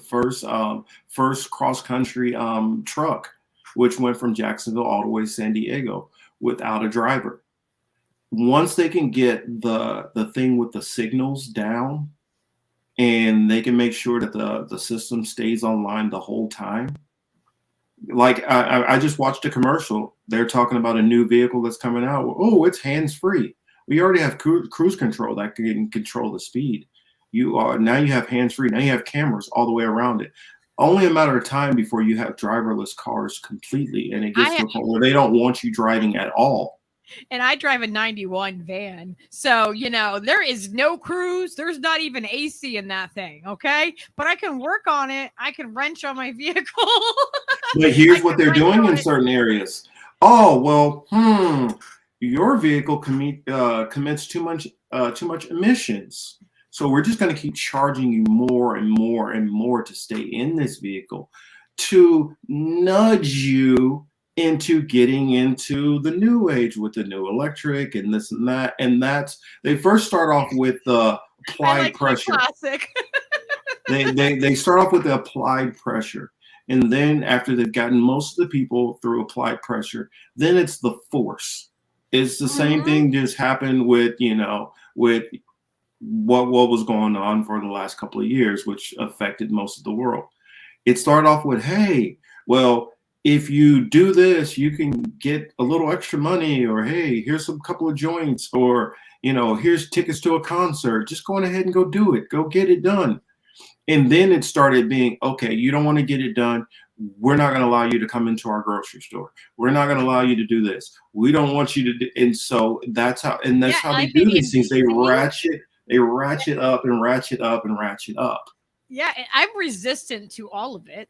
first cross country truck, which went from Jacksonville all the way to San Diego without a driver. Once they can get the thing with the signals down, and they can make sure that the system stays online the whole time. Like I just watched a commercial. They're talking about a new vehicle that's coming out. Oh, it's hands-free. We already have cruise control that can control the speed. Now you have hands-free. Now you have cameras all the way around it. Only a matter of time before you have driverless cars completely, and it gets to a point where they don't want you driving at all. And I drive a 91 van. So, there is no cruise. There's not even AC in that thing. Okay. But I can work on it. I can wrench on my vehicle. But here's what they're doing in certain areas. Oh, well, your vehicle commits too much emissions. So we're just going to keep charging you more and more and more to stay in this vehicle to nudge you into getting into the new age with the new electric and this and that. And they first start off with the applied pressure. Classic. they start off with the applied pressure. And then after they've gotten most of the people through applied pressure, then it's the force. It's the same thing just happened with what was going on for the last couple of years, which affected most of the world. It started off with, hey, well, if you do this, you can get a little extra money, or hey, here's some couple of joints, or here's tickets to a concert. Just go on ahead and go do it. Go get it done. And then it started being, okay, you don't want to get it done. We're not going to allow you to come into our grocery store. We're not going to allow you to do this. We don't want you to do. And so that's how they do these things. They ratchet up and ratchet up and ratchet up. Yeah, I'm resistant to all of it.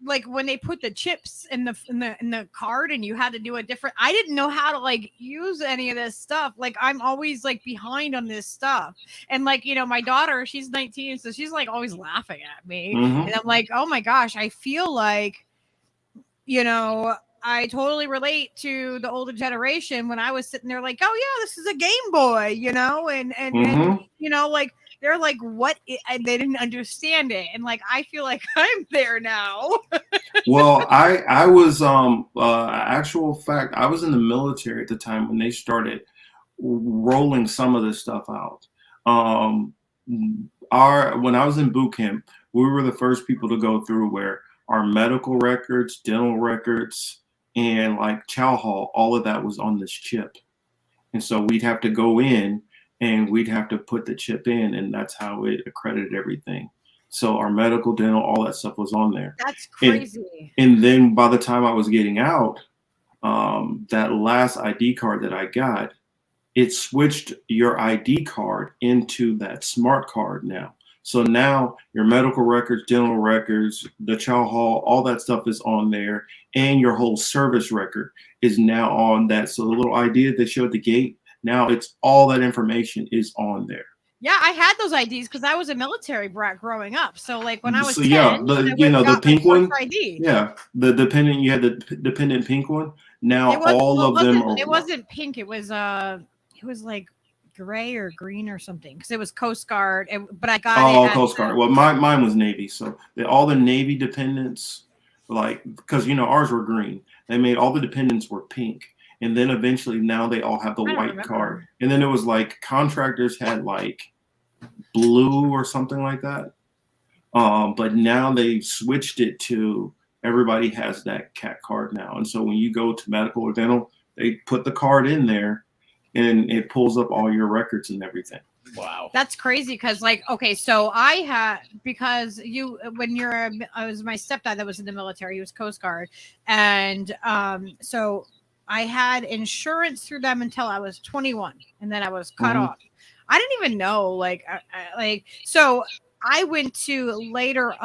Like when they put the chips in the card, and you had to do a different. I didn't know how to use any of this stuff. Like, I'm always behind on this stuff, and my daughter, she's 19, so she's always laughing at me, and I'm like, oh my gosh, I feel like, I totally relate to the older generation when I was sitting there like, oh yeah, this is a Game Boy, and they're like, what? And they didn't understand it. And I feel like I'm there now. Well, I was, actual fact, I was in the military at the time when they started rolling some of this stuff out. When I was in boot camp, we were the first people to go through where our medical records, dental records, and chow hall, all of that was on this chip. And so we'd have to go in and we'd have to put the chip in, and that's how it accredited everything. So our medical, dental, all that stuff was on there. That's crazy. And then by the time I was getting out, that last ID card that I got, it switched your ID card into that smart card now. So now your medical records, dental records, the chow hall, all that stuff is on there, and your whole service record is now on that. So the little ID that they showed at the gate, now it's all that information is on there. Yeah, I had those IDs because I was a military brat growing up. So like when I was 10, yeah, the pink one. ID. Yeah, the dependent. You had the dependent pink one. Now all of them are. It wasn't pink. It was like gray or green or something because it was Coast Guard. But I got Coast Guard. Well, mine was Navy. So all the Navy dependents, like because ours were green. They made all the dependents were pink. And then eventually now they all have the white card. And then it was like contractors had like blue or something like that. But now they switched it to everybody has that cat card now. And so when you go to medical or dental, they put the card in there and it pulls up all your records and everything. Wow. That's crazy because so I had, because it was my stepdad that was in the military. He was Coast Guard. And so I had insurance through them until I was 21, and then I was cut off. I didn't even know, so I went to later,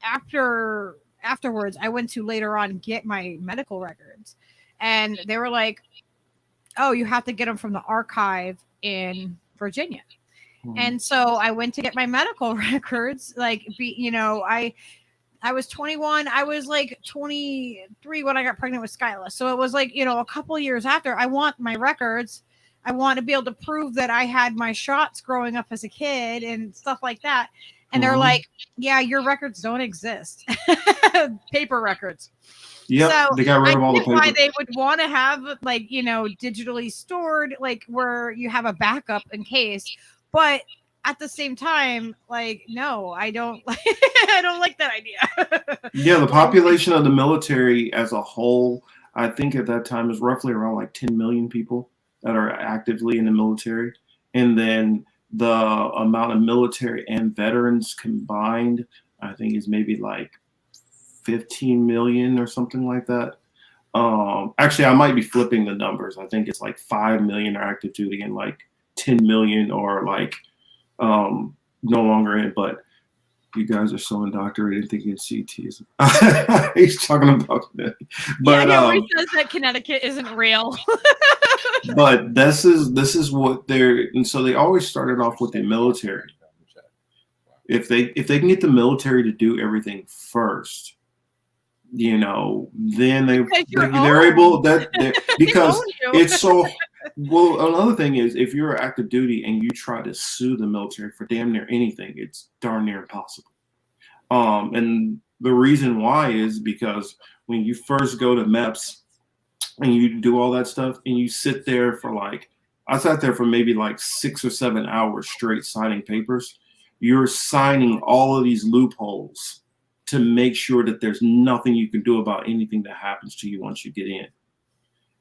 afterwards, I went to later on get my medical records, and they were like, "Oh, you have to get them from the archive in Virginia." And so I went to get my medical records, I was 21. I was like 23 when I got pregnant with Skyla. So it was like, a couple of years after. I want my records. I want to be able to prove that I had my shots growing up as a kid and stuff like that. And they're like, yeah, your records don't exist. Paper records. Yeah, so they got rid of all the paper. Why they would want to have digitally stored, where you have a backup in case. But at the same time, no, I don't I don't like that idea. Yeah, the population of the military as a whole, I think at that time is roughly around 10 million people that are actively in the military. And then the amount of military and veterans combined, I think is maybe 15 million or something like that. Actually, I might be flipping the numbers. I think it's 5 million are active duty and 10 million or no longer in, but you guys are so indoctrinated thinking CTs. He's talking about that. But he says that Connecticut isn't real. But this is what and so they always started off with the military. If they can get the military to do everything first, then they're able because it's so. Well, another thing is if you're active duty and you try to sue the military for damn near anything, it's darn near impossible. And the reason why is because when you first go to MEPS and you do all that stuff and you sit there for I sat there for maybe 6 or 7 hours straight signing papers. You're signing all of these loopholes to make sure that there's nothing you can do about anything that happens to you once you get in.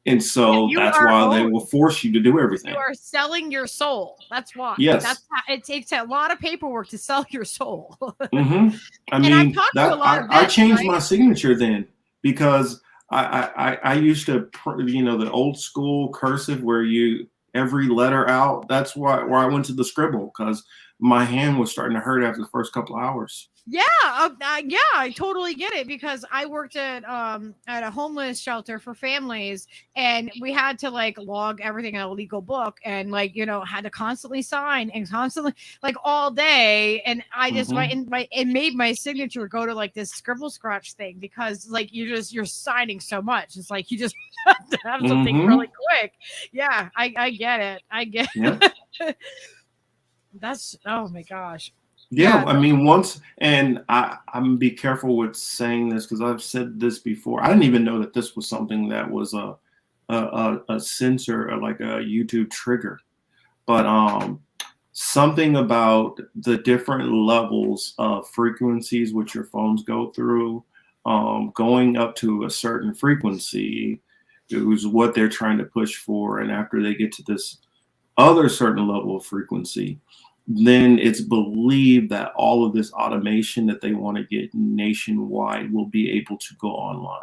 And so that's why they will force you to do everything. You are selling your soul. That's why. Yes. It takes a lot of paperwork to sell your soul. I mean, I changed my signature then because I used to, the old school cursive where every letter out. That's where I went to the scribble because my hand was starting to hurt after the first couple of hours. Yeah, I totally get it because I worked at a homeless shelter for families, and we had to log everything in a legal book, and had to constantly sign and constantly all day, and I just it made my signature go to this scribble scratch thing because you're signing so much. It's you just have to have something really quick. Yeah, I get it. I get it. That's oh my gosh. Yeah, I mean, and I'm gonna be careful with saying this because I've said this before. I didn't even know that this was something that was a censor, a YouTube trigger, but something about the different levels of frequencies which your phones go through, going up to a certain frequency, is what they're trying to push for, and after they get to this other certain level of frequency, then it's believed that all of this automation that they want to get nationwide will be able to go online.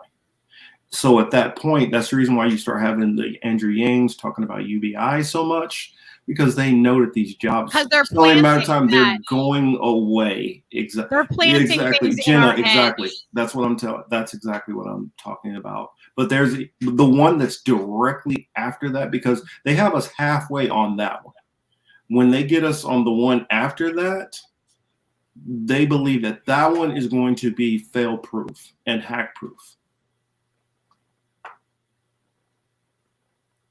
So at that point, that's the reason why you start having the Andrew Yangs talking about UBI so much, because they know that these jobs, because they're it's only a matter of planting time, they're that. going away. They're planting Exactly, things in Jenna. our Exactly. head. That's what I'm telling. That's exactly what I'm talking about. But there's the one that's directly after that, because they have us halfway on that one. When they get us on the one after that, they believe that that one is going to be fail-proof and hack-proof.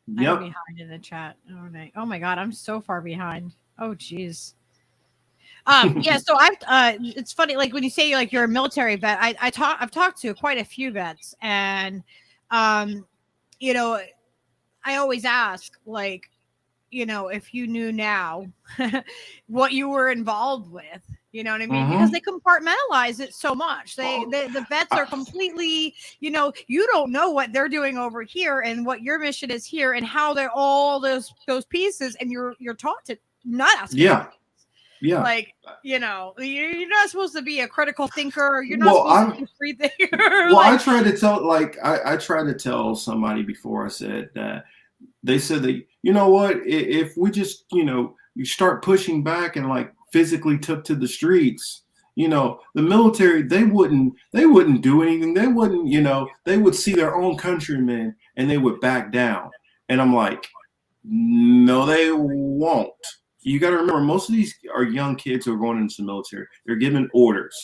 I'm Yep. behind in the chat. Oh my god, I'm so far behind. Oh jeez. Yeah, so it's funny, like when you say like you're a military vet, I've talked to quite a few vets, and you know, I always ask, like, you know, if you knew now what you were involved with, you know what I mean? Because they compartmentalize it so much. The vets are completely, you know, you don't know what they're doing over here and what your mission is here and how they're all those pieces, and you're taught to not ask. Yeah. Yeah. Like, you know, you're not supposed to be a critical thinker. You're not supposed to be a free thinker. Well, like, I tried to tell, like, I tried to tell somebody before. I said that they said that, you know what, if we just, you know, you start pushing back and like physically took to the streets, you know, the military, they wouldn't do anything. They wouldn't, you know, they would see their own countrymen and they would back down. And I'm like, no, they won't. You got to remember, most of these are young kids who are going into the military. They're given orders,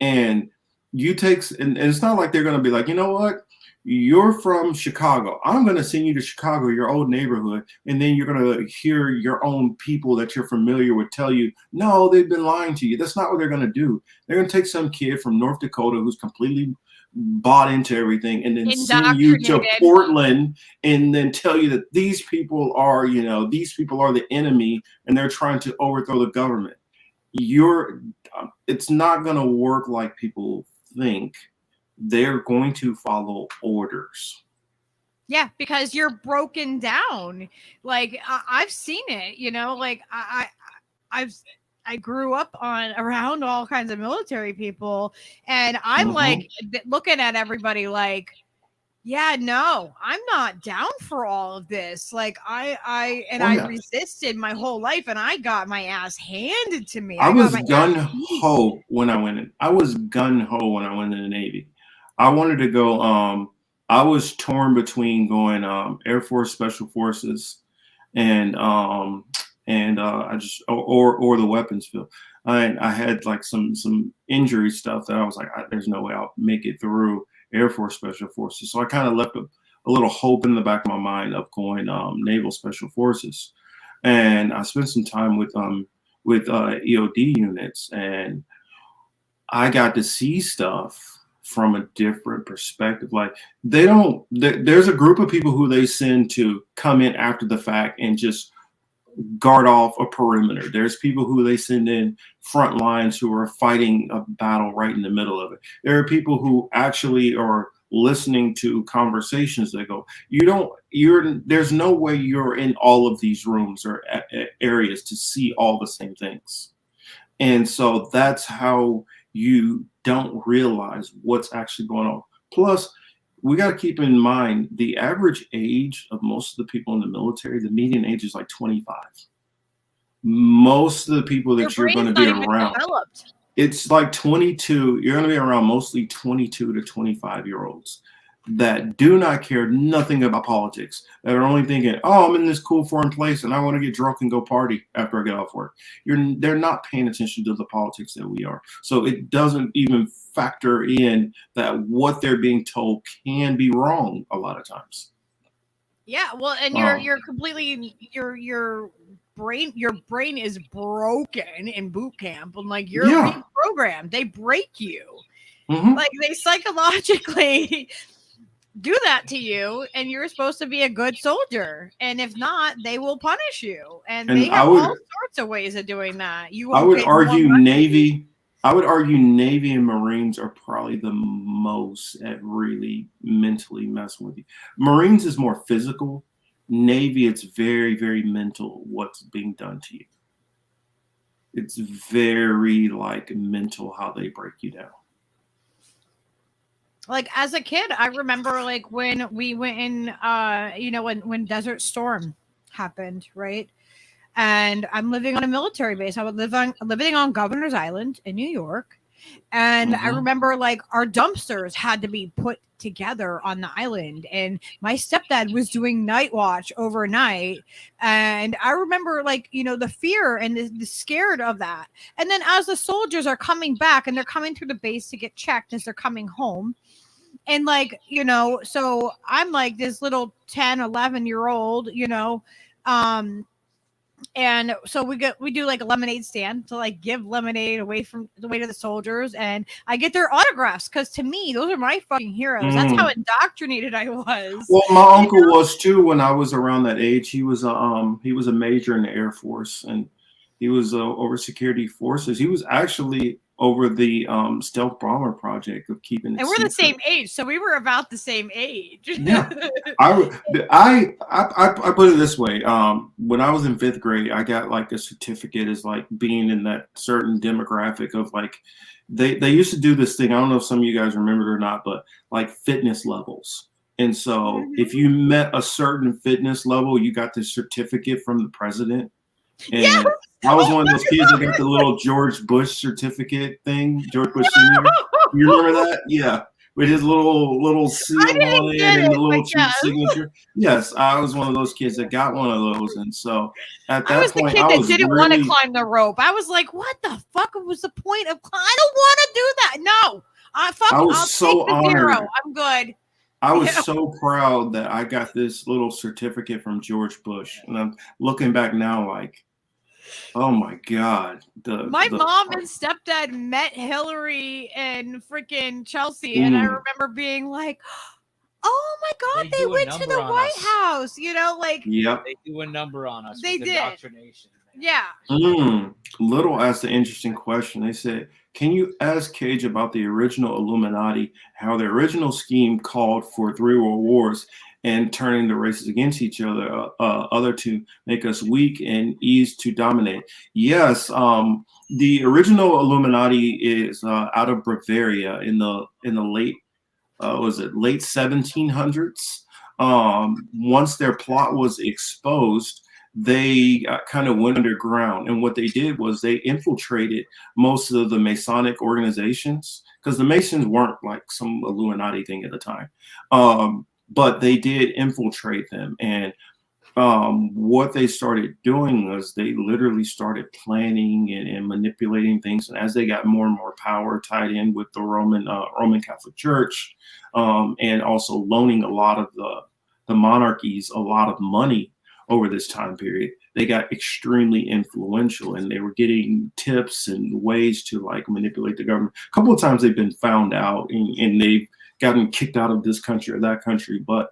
and and it's not like they're going to be like, you know what, you're from Chicago, I'm going to send you to Chicago, your old neighborhood, and then you're going to hear your own people that you're familiar with tell you, no, they've been lying to you. That's not what they're going to do. They're going to take some kid from North Dakota who's completely bought into everything and then send you to Portland and then tell you that these people are, you know, these people are the enemy and they're trying to overthrow the government. It's not going to work like people think. They're going to follow orders. Yeah, because you're broken down. Like I've seen it, you know, like I grew up around all kinds of military people, and I'm like looking at everybody like, yeah, no, I'm not down for all of this. Like I resisted my whole life, and I got my ass handed to me. I was gun ho when I went in. I was gun ho when I went in the Navy. I wanted to go. I was torn between going Air Force Special Forces and I just or the weapons field. I had like some injury stuff that I was like, there's no way I'll make it through Air Force Special Forces. So I kind of left a little hope in the back of my mind of going Naval Special Forces, and I spent some time with EOD units, and I got to see stuff from a different perspective. Like there's a group of people who they send to come in after the fact and just guard off a perimeter. There's people who they send in front lines who are fighting a battle right in the middle of it. There are people who actually are listening to conversations that go, there's no way you're in all of these rooms or areas to see all the same things. And so that's how you don't realize what's actually going on. Plus, we got to keep in mind the average age of most of the people in the military, the median age is like 25. Most of the people that you're going to be around, it's like 22. You're going to be around mostly 22 to 25-year-olds that do not care nothing about politics, that are only thinking, oh, I'm in this cool foreign place and I want to get drunk and go party after I get off work. They're not paying attention to the politics that we are. So it doesn't even factor in that what they're being told can be wrong a lot of times. Yeah, well, and you're completely your brain is broken in boot camp, and like you're being programmed. They break you. Like they psychologically do that to you, and you're supposed to be a good soldier, and if not, they will punish you, and they have all sorts of ways of doing that. I would argue Navy and Marines are probably the most at really mentally messing with you. Marines is more physical. Navy, it's very, very mental what's being done to you. It's very like mental how they break you down. Like as a kid, I remember like when we went in, when Desert Storm happened, right? And I'm living on a military base. I was living on Governor's Island in New York. And I remember like our dumpsters had to be put together on the island. And my stepdad was doing night watch overnight. And I remember like, the fear and the scared of that. And then as the soldiers are coming back and they're coming through the base to get checked as they're coming home. And like, so I'm like this little 10, 11-year-old, and so we do like a lemonade stand to like give lemonade away to the soldiers, and I get their autographs because to me those are my fucking heroes. That's how indoctrinated I was. Well, my uncle was too when I was around that age. He was a major in the Air Force, and he was over security forces. He was actually over the stealth bomber project of keeping it. And we're secret. the same age, so we were about the same age. Yeah, I put it this way. When I was in 5th grade, I got like a certificate as like being in that certain demographic of like they used to do this thing. I don't know if some of you guys remember it or not, but like fitness levels. And so if you met a certain fitness level, you got this certificate from the president. And yes! I was one of those kids that got the little George Bush certificate thing, George Bush Sr. You remember that? Yeah. With his little seal on it and the little signature. Yes, I was one of those kids that got one of those. And so at that point, I was the kid that didn't want to climb the rope. I was like, what the fuck was the point of climbing? I don't want to do that. No. I was so honored. Zero. I'm good. I was so proud that I got this little certificate from George Bush. And I'm looking back now like, oh my God. My mom and stepdad met Hillary and freaking Chelsea. And I remember being like, oh my God, they went to the White House. Yep. They do a number on us. They did. Indoctrination. Yeah. Little asked an interesting question. They said, can you ask Cage about the original Illuminati, how the original scheme called for 3 world wars and turning the races against each other, other to make us weak and ease to dominate? Yes, the original Illuminati is out of Bavaria in the late late 1700s. Once their plot was exposed, they kind of went underground, and what they did was they infiltrated most of the Masonic organizations, because the Masons weren't like some Illuminati thing at the time. But they did infiltrate them. And what they started doing was they literally started planning and manipulating things. And as they got more and more power tied in with the Roman Catholic Church, and also loaning a lot of the monarchies a lot of money over this time period, they got extremely influential, and they were getting tips and ways to like manipulate the government. A couple of times they've been found out, and they've gotten kicked out of this country or that country, but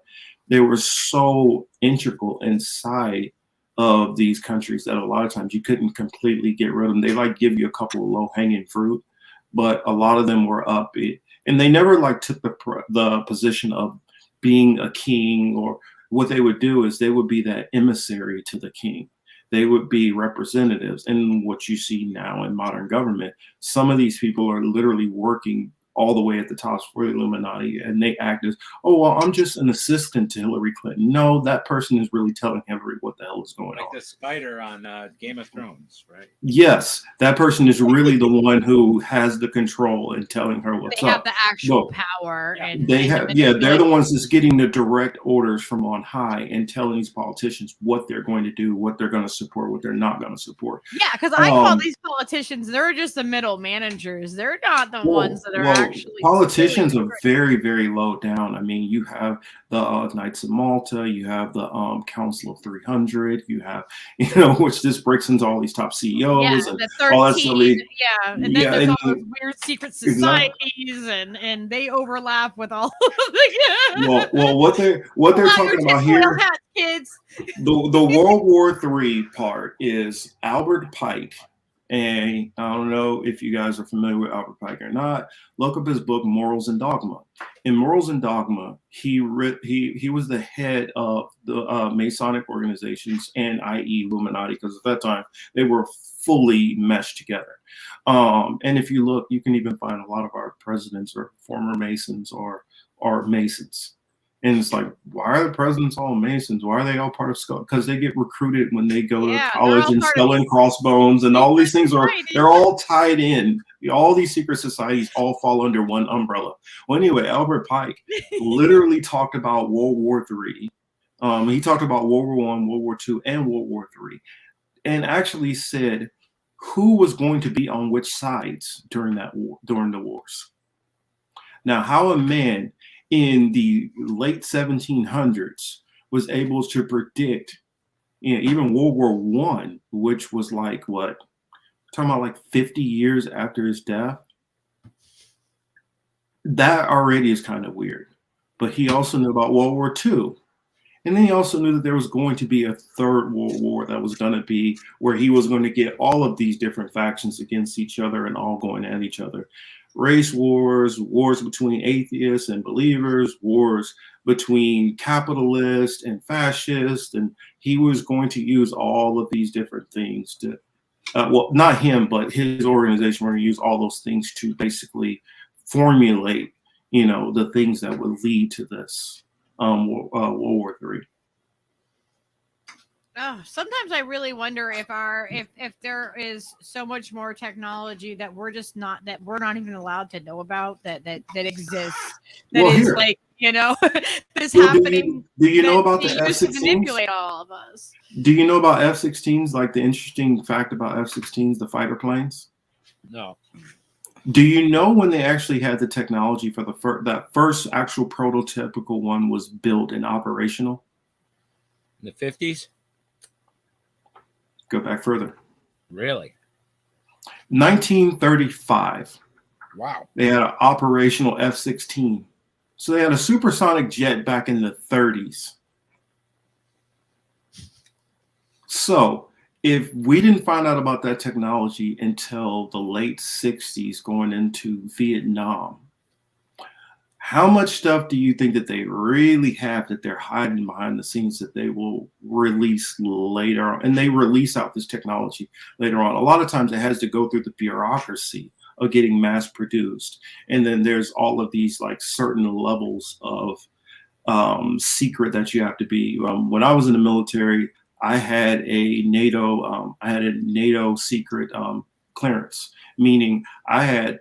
they were so integral inside of these countries that a lot of times you couldn't completely get rid of them. They like give you a couple of low-hanging fruit, but a lot of them were up it, and they never like took the position of being a king. Or what they would do is they would be that emissary to the king. They would be representatives. And what you see now in modern government, some of these people are literally working all the way at the top for the Illuminati, and they act as, oh, well, I'm just an assistant to Hillary Clinton. No, that person is really telling Hillary what the hell is going on. Like the spider on Game of Thrones, right? Yes, that person is really the one who has the control and telling her what's up. They have the actual power. And they're the ones that's getting the direct orders from on high and telling these politicians what they're going to do, what they're going to support, what they're not going to support. Yeah, because I call these politicians, they're just the middle managers. They're not the ones that are actually. Politicians are very, very low down. I mean, you have the Knights of Malta, you have the Council of 300, you have, which this breaks into all these top CEOs and the 13, all that stuff. And then there's all those weird secret societies, and they overlap with all of the. Well, what they're talking about here, kids. the World War III part is Albert Pike And I don't know if you guys are familiar with Albert Pike or not. Look up his book, Morals and Dogma. In Morals and Dogma, he was the head of the Masonic organizations and i.e. Illuminati, because at that time they were fully meshed together. And if you look, you can even find a lot of our presidents or former Masons or Masons. And it's like, why are the presidents all Masons? Why are they all part of Skull? Because they get recruited when they go to college and Skull and Crossbones and all these things they're all tied in. All these secret societies all fall under one umbrella. Well, anyway, Albert Pike literally talked about World War III. He talked about World War I, World War II, and World War III, and actually said who was going to be on which sides during the wars. Now, how a man in the late 1700s was able to predict, even World War I, which was like what, talking about like 50 years after his death. That already is kind of weird. But he also knew about World War II. And then he also knew that there was going to be a third World War that was going to be where he was going to get all of these different factions against each other and all going at each other. Race wars, wars between atheists and believers, wars between capitalists and fascists. And he was going to use all of these different things to, well, not him, but his organization were going to use all those things to basically formulate, the things that would lead to this World War III. Oh, sometimes I really wonder if there is so much more technology that we're not even allowed to know about that exists. That is here. Like, this happening. Do you know about the F-16s? To manipulate all of us. Do you know about F-16s? Like the interesting fact about F-16s, the fighter planes? No. Do you know when they actually had the technology for that first actual prototypical one was built and operational? In the 50s? Go back further. Really? 1935. Wow. They had an operational F-16. So they had a supersonic jet back in the 30s. So if we didn't find out about that technology until the late 60s going into Vietnam, how much stuff do you think that they really have that they're hiding behind the scenes that they will release later on? And they release out this technology later on. A lot of times it has to go through the bureaucracy of getting mass produced. And then there's all of these like certain levels of secret that you have to be. When I was in the military, I had a NATO secret clearance, meaning I had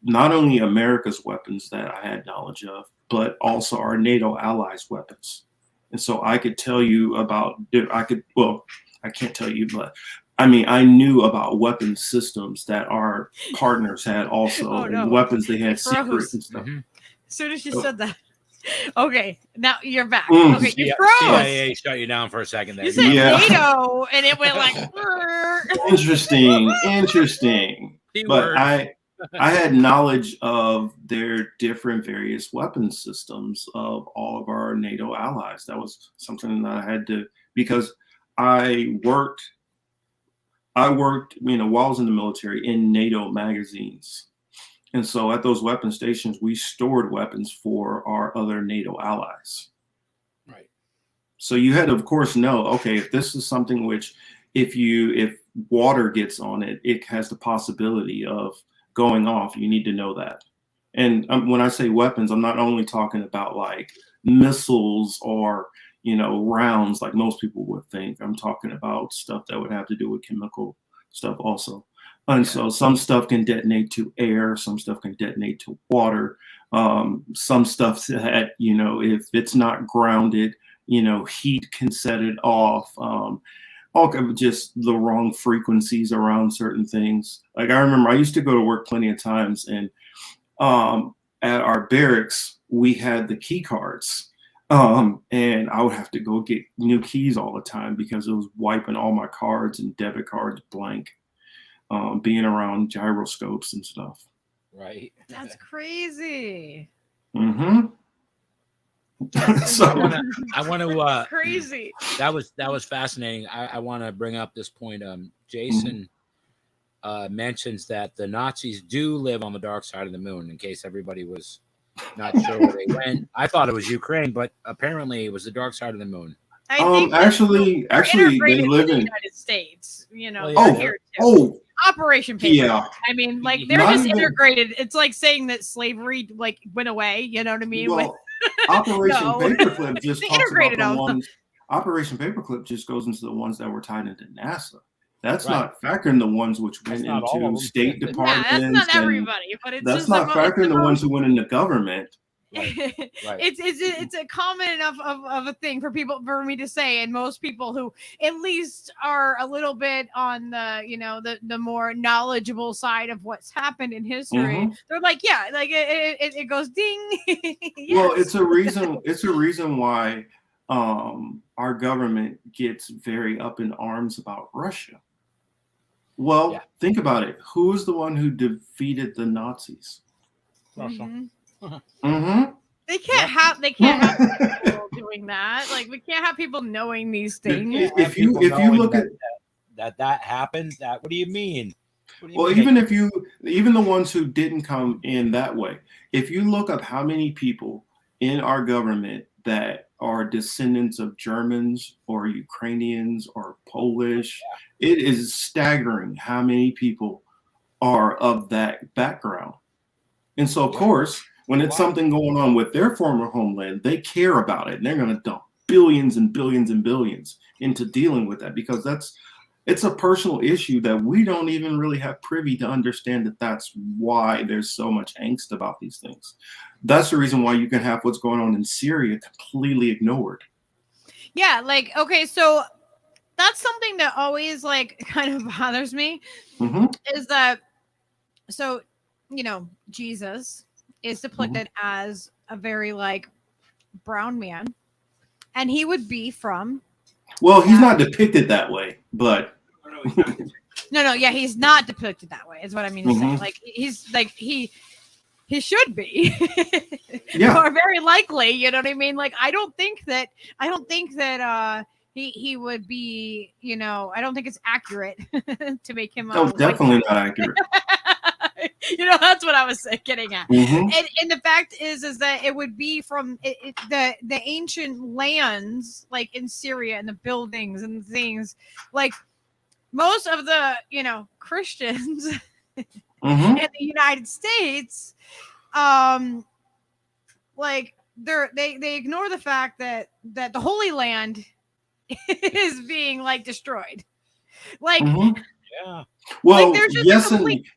not only America's weapons that I had knowledge of, but also our NATO allies' weapons. And so I could tell you about, I can't tell you, but I mean, I knew about weapon systems that our partners had also, and weapons they had secret and stuff. Mm-hmm. As soon as you said that. Okay, now you're back. Okay, you froze. CIA shut you down for a second there. You said NATO, and it went like. Interesting. But I had knowledge of their different various weapon systems of all of our NATO allies. That was something that I had to, because I worked, while I was in the military in NATO magazines. And so at those weapon stations, we stored weapons for our other NATO allies. Right. So you had to, of course, know, okay, if this is something which, if water gets on it, it has the possibility of going off. You need to know that. And when I say weapons, I'm not only talking about like missiles or, rounds like most people would think. I'm talking about stuff that would have to do with chemical stuff also. And so some stuff can detonate to air, some stuff can detonate to water. Some stuff that, if it's not grounded, heat can set it off. All kind of just the wrong frequencies around certain things. Like I remember I used to go to work plenty of times, and at our barracks, we had the key cards. And I would have to go get new keys all the time because it was wiping all my cards and debit cards blank, being around gyroscopes and stuff. Right. That's crazy. Mm-hmm. So I want to crazy. That was fascinating. I want to bring up this point. Jason mentions that the Nazis do live on the dark side of the moon, in case everybody was not sure where they went. I thought it was Ukraine, but apparently it was the dark side of the moon. I think actually, they live in the in. United States. You know, Well, yeah, they're here too. Operation Paperclip. Yeah. I mean, like they're Not just even- integrated. It's like saying that slavery like went away. You know what I mean? Well, Operation No. Paperclip just They talks about integrated the all of them. ones. Operation Paperclip just goes into the ones that were tied into NASA. That's Right. not factoring the ones which That's went not all of into them. State Yeah, departments. that's not and everybody, but it's that's just not factoring the ones most- who went into government. Right. It's a common enough of a thing for me to say, and most people who at least are a little bit on the more knowledgeable side of what's happened in history. Mhm. They're like, yeah, like it goes ding. Well, Yes. it's a reason. It's a reason why our government gets very up in arms about Russia. Well, Yeah. think about it. Who is the one who defeated the Nazis? Russia. Mhm. Mm-hmm. They can't have people doing that. Like we can't have people knowing these things. If you look at that happened, what do you mean? What do you well, mean? even the ones who didn't come in that way, if you look up how many people in our government that are descendants of Germans or Ukrainians or Polish, it is staggering how many people are of that background. And so, of course, when it's something going on with their former homeland, they care about it and they're going to dump billions and billions and billions into dealing with that, because it's a personal issue that we don't even really have privy to understand that's why there's so much angst about these things. That's the reason why you can have what's going on in Syria completely ignored. Yeah, like, okay, so that's something that always like kind of bothers me is that, so, Jesus is depicted as a very like brown man, and he would be from. Well, he's not depicted that way, but No, yeah, he's not depicted that way. Is what I mean to say. Like he's like he should be. Yeah. Or very likely. You know what I mean? Like I don't think that he would be. I don't think it's accurate to make him. No, definitely not accurate. That's what I was getting at. And the fact is that it would be from the ancient lands, like in Syria, and the buildings and things. Like most of the Christians in the United States, like they ignore the fact that the Holy Land is being like destroyed. Like. Yeah. Well, like,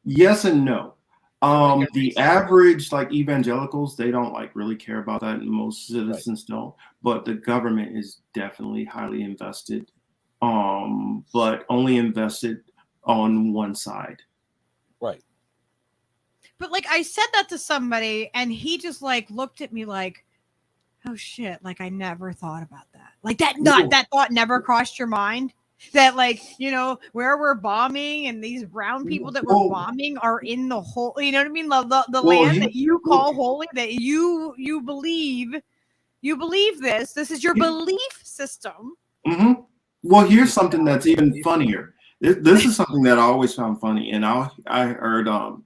yes and no. The average like evangelicals, they don't like really care about that, and most citizens don't. But the government is definitely highly invested, but only invested on one side. Right. But like I said that to somebody, and he just like looked at me like, "Oh shit!" Like I never thought about that. Like that thought never crossed your mind. That like where we're bombing and these brown people that we're bombing are in the whole, you know what I mean, the land that you call holy, that you believe this is your belief system. Well, here's something that's even funnier. This is something that I always found funny, and I heard and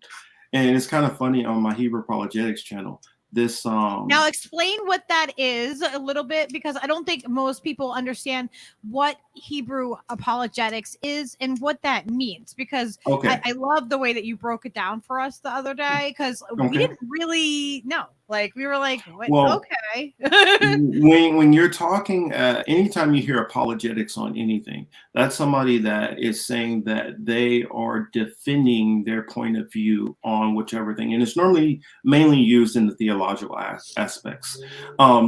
it's kind of funny on my Hebrew Apologetics channel. This now explain what that is a little bit, because I don't think most people understand what Hebrew apologetics is and what that means, because I love the way that you broke it down for us the other day, because we didn't really know. Like we were like, okay. when you're talking, anytime you hear apologetics on anything, that's somebody that is saying that they are defending their point of view on whichever thing, and it's normally mainly used in the theological aspects.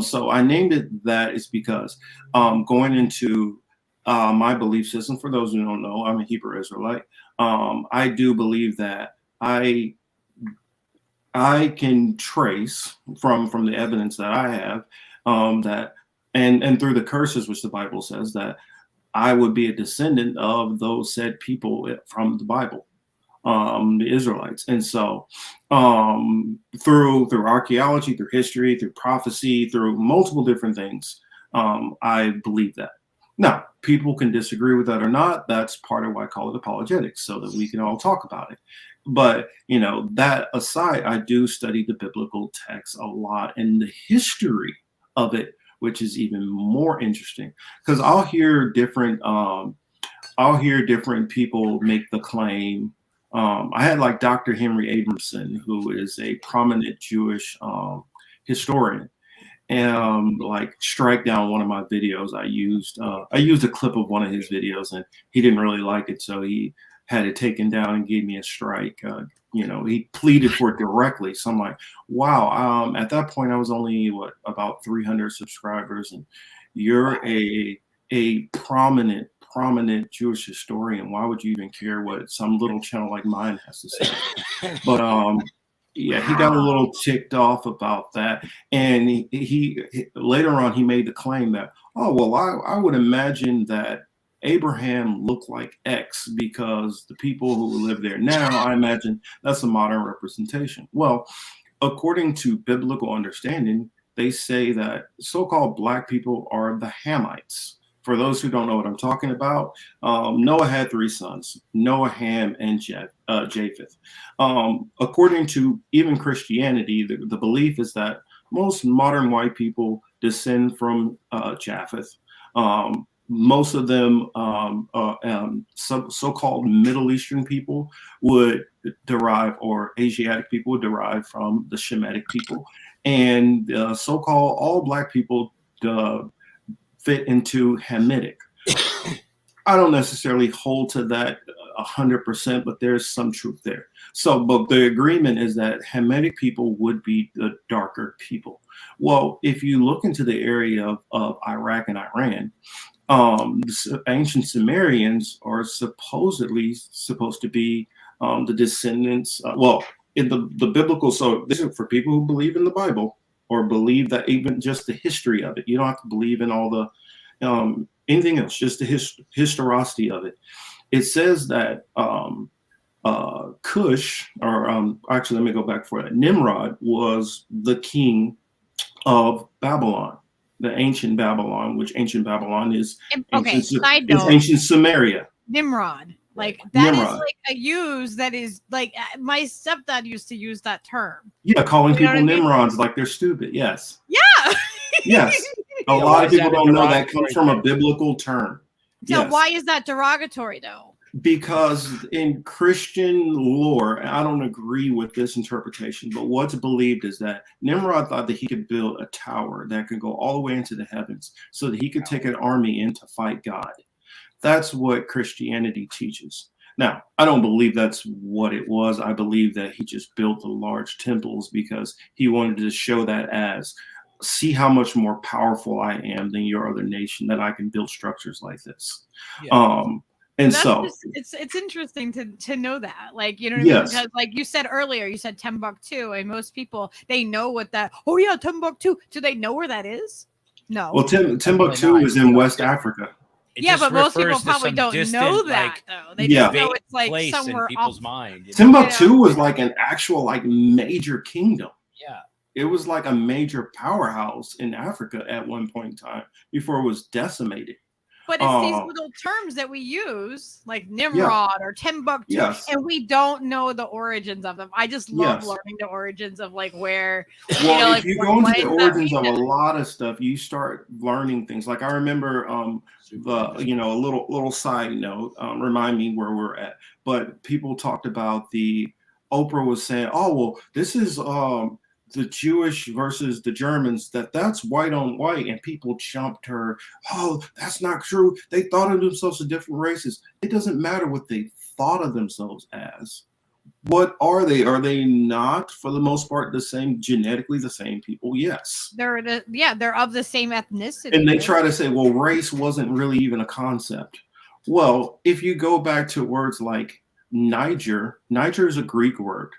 So I named it that is because going into my belief system, for those who don't know, I'm a Hebrew Israelite. I do believe that I can trace from the evidence that I have that and through the curses, which the Bible says, that I would be a descendant of those said people from the Bible, the Israelites. And so through archaeology, through history, through prophecy, through multiple different things, I believe that. Now, people can disagree with that or not. That's part of why I call it apologetics, so that we can all talk about it. But, you know, that aside, I do study the biblical text a lot and the history of it, which is even more interesting because I'll hear different people make the claim. I had like Dr. Henry Abramson, who is a prominent Jewish historian, and like strike down one of my videos. I used a clip of one of his videos, and he didn't really like it, so he had it taken down and gave me a strike. You know, he pleaded for it directly. So I'm like, wow. At that point, I was only about 300 subscribers, and you're a prominent Jewish historian. Why would you even care what some little channel like mine has to say? But yeah, he got a little ticked off about that, and he later on he made the claim that, oh well, I would imagine that Abraham looked like X because the people who live there now, I imagine that's a modern representation. Well, according to biblical understanding, they say that so-called black people are the Hamites. For those who don't know what I'm talking about, Noah had 3 sons, Noah, Ham, and Japheth. According to even Christianity, the belief is that most modern white people descend from Japheth. Most of them, so-called Middle Eastern people would derive, or Asiatic people would derive from the Shemitic people. And so-called all black people fit into Hamitic. I don't necessarily hold to that 100%, but there's some truth there. So, but the agreement is that Hamitic people would be the darker people. Well, if you look into the area of Iraq and Iran, the ancient Sumerians are supposedly supposed to be the descendants. In the biblical, so this is for people who believe in the Bible or believe that even just the history of it. You don't have to believe in all the anything else, just the historicity of it. It says that Cush, or actually, let me go back for that. Nimrod was the king of Babylon, the ancient Babylon, which ancient Babylon is side note, ancient Sumeria. Nimrod. Like that Nimrod. is like a use that is like my stepdad used to use that term. Yeah, calling people Nimrods mean? like they're stupid. Yes. Yeah. Yes. A lot of people don't know that comes from a biblical term. So yes. Why is that derogatory though? Because in Christian lore, I don't agree with this interpretation, but what's believed is that Nimrod thought that he could build a tower that could go all the way into the heavens so that he could take an army in to fight God. That's what Christianity teaches. Now, I don't believe that's what it was. I believe that he just built the large temples because he wanted to show that as, see how much more powerful I am than your other nation, that I can build structures like this. Yeah. And so it's interesting to know that, like, you know what I mean? Because like you said earlier, you said Timbuktu, and most people, they know what that. Oh yeah, Timbuktu. Do they know where that is? No. Well, Timbuktu is in West Africa. Yeah, but most people probably don't know that, though. They just know it's like somewhere in people's mind. Timbuktu was like an actual like major kingdom. Yeah. It was like a major powerhouse in Africa at one point in time before it was decimated. But it's these little terms that we use, like Nimrod or Timbuktu, and we don't know the origins of them. I just love learning the origins of like where. Well, if you go into the origins of a lot of stuff, you start learning things. Like I remember, a little side note. Remind me where we're at. But people talked about Oprah was saying, "Oh, well, this is the Jewish versus the Germans, that's white on white," and people jumped her. Oh, that's not true. They thought of themselves as different races. It doesn't matter what they thought of themselves as. What are they? Are they not, for the most part, the same, genetically the same people? Yes. They're of the same ethnicity. And they try to say, well, race wasn't really even a concept. Well, if you go back to words like Niger is a Greek word.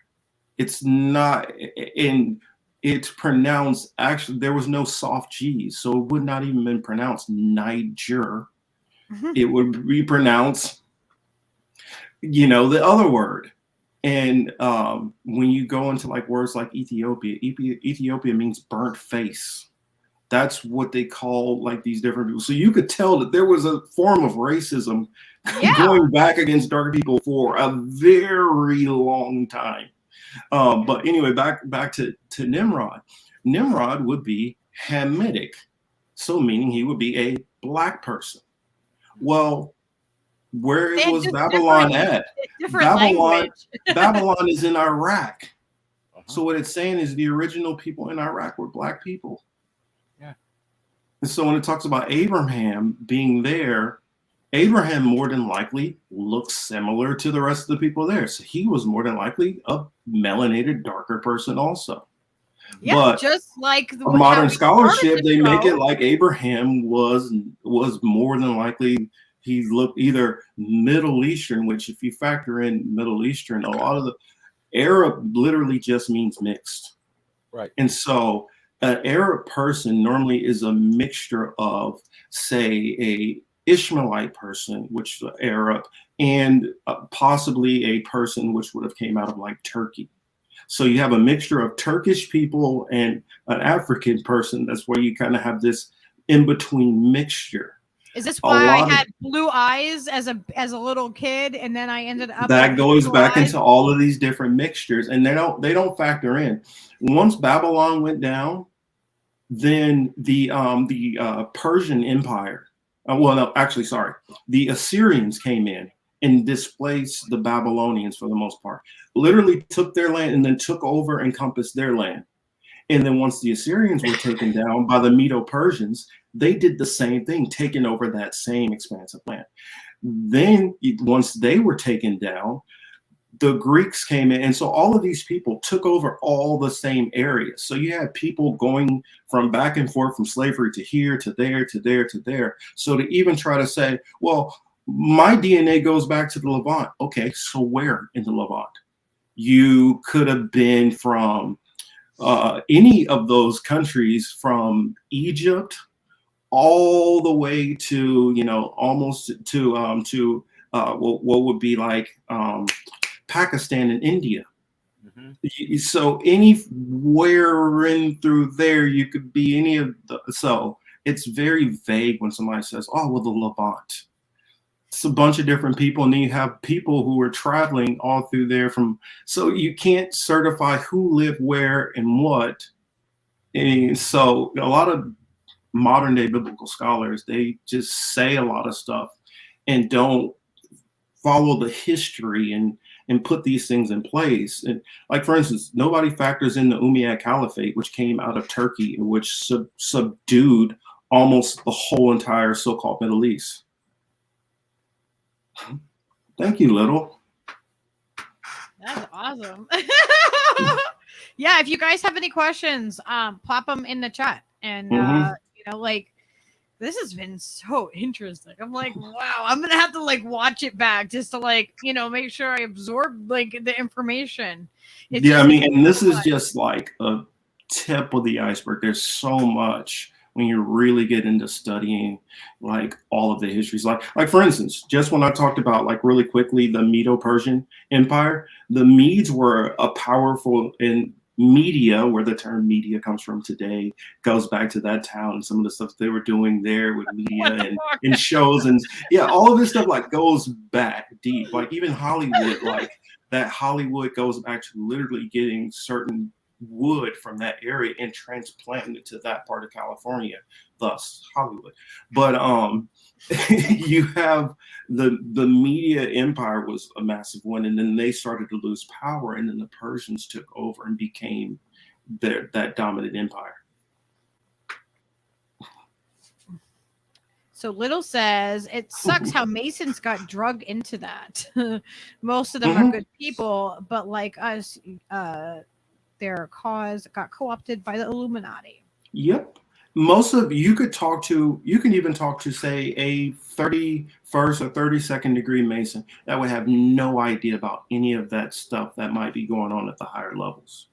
It's not it's pronounced, actually, there was no soft G's, so it would not even been pronounced Niger. Mm-hmm. It would be pronounced, the other word. And when you go into like words like Ethiopia means burnt face. That's what they call like these different people. So you could tell that there was a form of racism going back against darker people for a very long time. But anyway, back to Nimrod. Nimrod would be Hamitic, so meaning he would be a black person. Well, where was Babylon at? Babylon is in Iraq. So what it's saying is the original people in Iraq were black people. Yeah. And so when it talks about Abraham being there, Abraham more than likely looks similar to the rest of the people there. So he was more than likely a melanated, darker person also. Yeah, but just like the modern scholarship, they make it like Abraham was more than likely, he looked either Middle Eastern, which if you factor in Middle Eastern, a lot of the Arab literally just means mixed. Right. And so an Arab person normally is a mixture of, say, a Ishmaelite person, which is Arab, and possibly a person which would have came out of like Turkey. So you have a mixture of Turkish people and an African person. That's where you kind of have this in-between mixture. Is this why I had blue eyes as a little kid, and then I ended up that goes back into all of these different mixtures, and they don't factor in. Once Babylon went down, then the Persian Empire, the Assyrians came in and displaced the Babylonians for the most part. Literally took their land and then took over and encompassed their land. And then once the Assyrians were taken down by the Medo-Persians, they did the same thing, taking over that same expansive land. Then once they were taken down, the Greeks came in. And so all of these people took over all the same areas. So you had people going from back and forth from slavery to here, to there, to there, to there. So to even try to say, well, my DNA goes back to the Levant. Okay, so where in the Levant? You could have been from any of those countries, from Egypt all the way to, almost to what would be like Pakistan and India. Mm-hmm. So anywhere in through there, you could be any of the, so it's very vague when somebody says, oh, well, the Levant. It's a bunch of different people, and then you have people who are traveling all through there so you can't certify who lived where and what. And so a lot of modern day biblical scholars, they just say a lot of stuff and don't follow the history and put these things in place. And like, for instance, nobody factors in the Umayyad Caliphate, which came out of Turkey and which subdued almost the whole entire so-called Middle East. Thank you, Little. That's awesome. Yeah, if you guys have any questions, pop them in the chat. And this has been so interesting. I'm like, wow, I'm gonna have to watch it back just to make sure I absorb the information. And this is just like a tip of the iceberg. There's so much when you really get into studying all of the histories. Like for instance, just when I talked about really quickly the Medo-Persian Empire, the Medes were a powerful in media, where the term media comes from today, goes back to that town and some of the stuff they were doing there with media and shows and all of this stuff goes back deep. Even Hollywood, that Hollywood goes back to literally getting certain wood from that area and transplanting it to that part of California, thus Hollywood. But you have the media empire was a massive one, and then they started to lose power, and then the Persians took over and became that dominant empire. So Little says, it sucks how Masons got drugged into that. Most of them are good people, but like us, their cause got co-opted by the Illuminati. Yep. Most of you can even talk to, say, a 31st or 32nd degree Mason that would have no idea about any of that stuff that might be going on at the higher levels.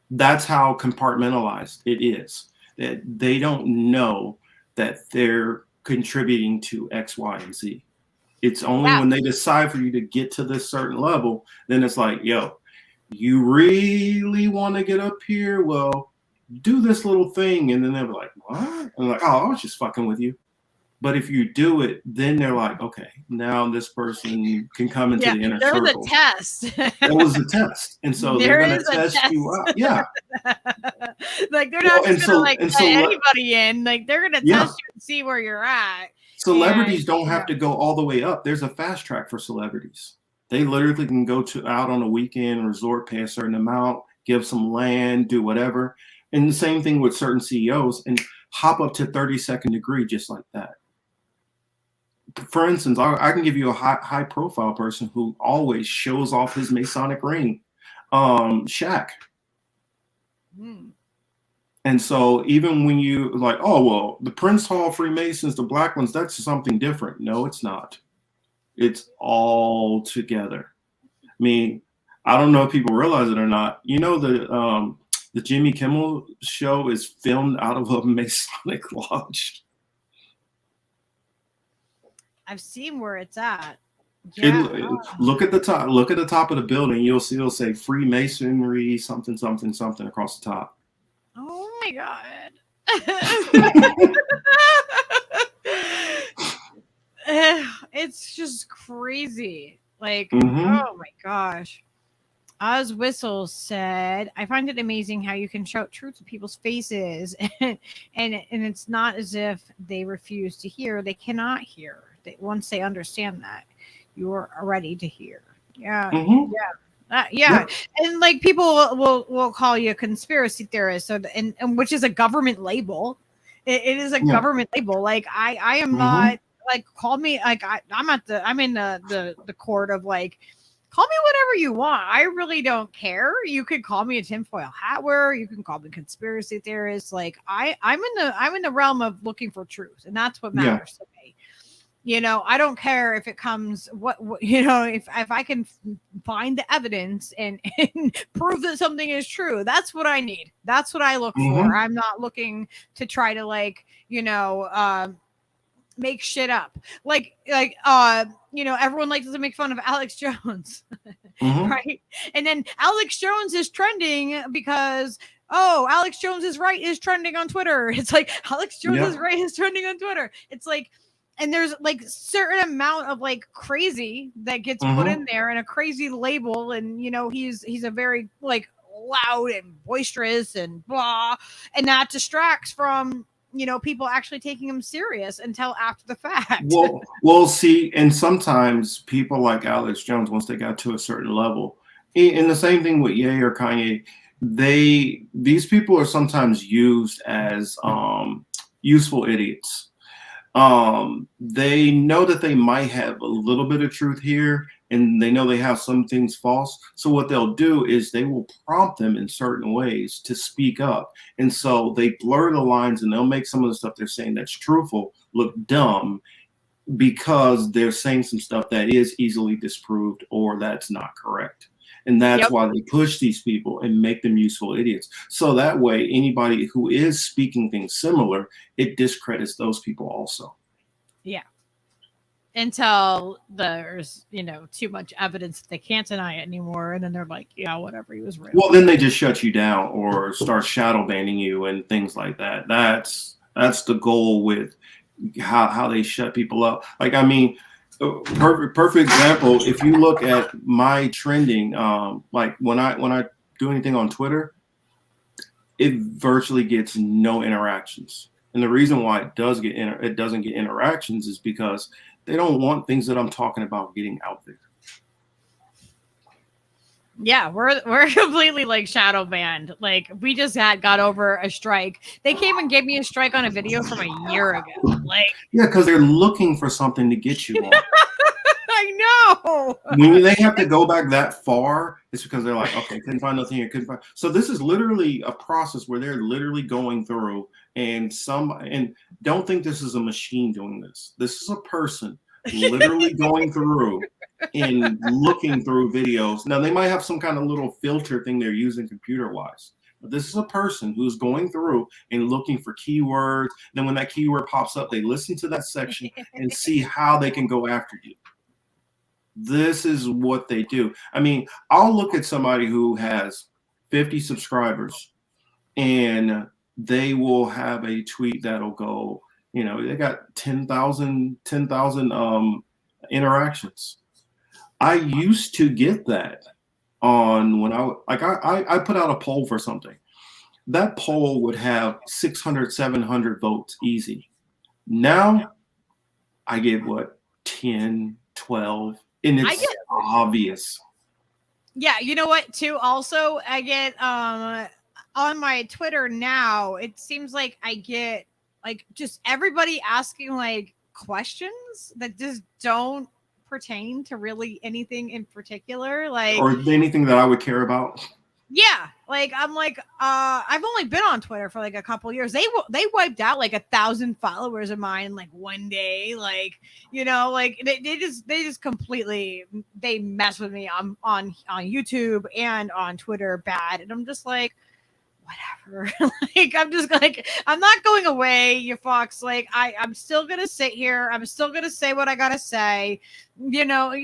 That's how compartmentalized it is. That they don't know that they're contributing to X, Y, and Z. It's only when they decide for you to get to this certain level, then it's like, yo, you really want to get up here? Well, do this little thing, and then they'll be like, what? And I'm like, oh, I was just fucking with you. But if you do it, then they're like, okay, now this person can come into the inner circle. There was a test. That was a test, and so they're going to test you out. Yeah, like they're not just going to let anybody in. Like they're going to test you and see where you're at. Celebrities don't have to go all the way up. There's a fast track for celebrities. They literally can go out on a weekend resort, pay a certain amount, give some land, do whatever. And the same thing with certain CEOs, and hop up to 32nd degree just like that. For instance, I can give you a high profile person who always shows off his Masonic ring, Shaq. And so even when you like, oh, well, the Prince Hall Freemasons, the black ones, that's something different. No, it's not. It's all together. I mean, I don't know if people realize it or not. You know, the Jimmy Kimmel show is filmed out of a Masonic lodge. I've seen where it's at. Look at the top. Look at the top of the building. You'll see it'll say Freemasonry something something something across the top. Oh my god! It's just crazy. Like, oh my gosh. Oz Whistle said, I find it amazing how you can shout truth to people's faces, and it's not as if they refuse to hear. They cannot hear. Once they understand that, you're ready to hear. Yeah. Yeah. And like people will call you a conspiracy theorist, and which is a government label. It is a government label. Like I am not, like, call me, like I'm in the court of, like, call me whatever you want. I really don't care. You could call me a tinfoil hat wearer. You can call me conspiracy theorist. Like I'm in the realm of looking for truth, and that's what matters to me. You know, I don't care if it comes what you know, if I can find the evidence and prove that something is true. That's what I need. That's what I look for. I'm not looking to try to, like, you know, make shit up. Like you know, everyone likes to make fun of Alex Jones. Right? And then Alex Jones is trending because Alex Jones is right is trending on Twitter. It's like Alex Jones is right is trending on Twitter. It's like, and there's like certain amount of like crazy that gets put in there, and a crazy label, and you know, he's a very like loud and boisterous and blah, and that distracts from, you know, people actually taking him serious until after the fact. Well, see, and sometimes people like Alex Jones, once they got to a certain level, and the same thing with Ye or Kanye, these people are sometimes used as useful idiots. They know that they might have a little bit of truth here, and they know they have some things false. So what they'll do is they will prompt them in certain ways to speak up. And so they blur the lines, and they'll make some of the stuff they're saying that's truthful look dumb, because they're saying some stuff that is easily disproved or that's not correct. And that's why they push these people and make them useful idiots. So that way, anybody who is speaking things similar, it discredits those people also. Yeah. Until there's, you know, too much evidence that they can't deny it anymore. And then they're like, yeah, whatever, he was real. Well, then they just shut you down or start shadow banning you and things like that. That's the goal with how they shut people up. Like, I mean, perfect example. If you look at my trending, like when I do anything on Twitter, it virtually gets no interactions. And the reason why it doesn't get interactions is because they don't want things that I'm talking about getting out there. Yeah, we're completely like shadow banned. Like, we just got over a strike. They came and gave me a strike on a video from a year ago. Like, yeah, because they're looking for something to get you on. I know. When they have to go back that far, it's because they're like, okay, couldn't find nothing here, couldn't find. So this is literally a process where they're literally going through, and don't think this is a machine doing this. This is a person literally going through and looking through videos. Now, they might have some kind of little filter thing they're using computer-wise, but this is a person who's going through and looking for keywords. Then when that keyword pops up, they listen to that section and see how they can go after you. This is what they do. I mean, I'll look at somebody who has 50 subscribers and they will have a tweet that'll go, you know, they got 10,000 interactions. I used to get that on when I put out a poll for something. That poll would have 600, 700 votes easy. Now I get what, 10, 12, and it's obvious. Yeah, you know what too? Also, I get on my Twitter now, it seems like I get like just everybody asking like questions that just don't pertain to really anything in particular, like or anything that I would care about. Yeah, like I'm like I've only been on Twitter for like a couple years. They wiped out like 1,000 followers of mine in like one day. Like, you know, like they just completely they mess with me on YouTube and on Twitter bad, and I'm just like, whatever. Like I'm just like, I'm not going away, you fucks. Like I'm still gonna sit here. I'm still gonna say what I gotta say. You know,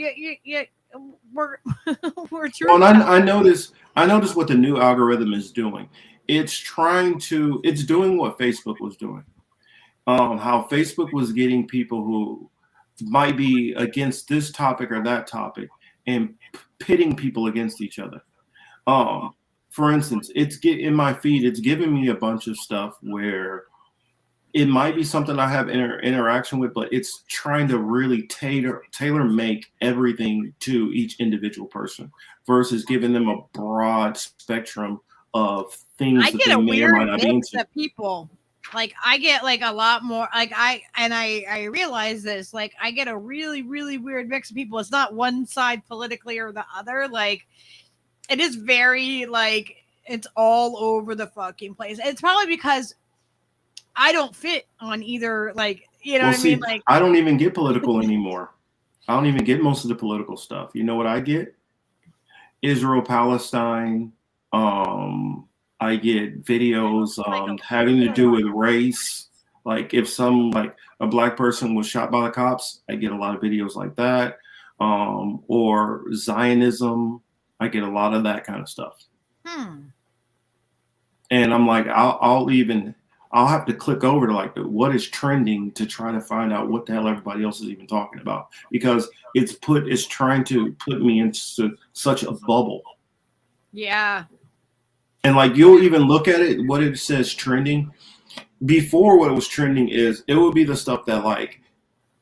we're true. Well, and I noticed what the new algorithm is doing. It's doing what Facebook was doing. How Facebook was getting people who might be against this topic or that topic and pitting people against each other. For instance, in my feed, it's giving me a bunch of stuff where it might be something I have interaction with, but it's trying to really tailor make everything to each individual person versus giving them a broad spectrum of things. I get a weird mix of people. Like I get like a lot more. Like I realize this. Like I get a really, really weird mix of people. It's not one side politically or the other. Like it is very like it's all over the fucking place. It's probably because I don't fit on either, like, you know what I mean? Like, I don't even get political anymore. I don't even get most of the political stuff. You know what I get? Israel, Palestine. I get videos having to do with race. Like if a black person was shot by the cops, I get a lot of videos like that. Or Zionism. I get a lot of that kind of stuff. And I'm like, I'll have to click over to like what is trending to try to find out what the hell everybody else is even talking about, because it's trying to put me into such a bubble. Yeah. And like you'll even look at it, what it says trending. Before, what was trending it would be the stuff that like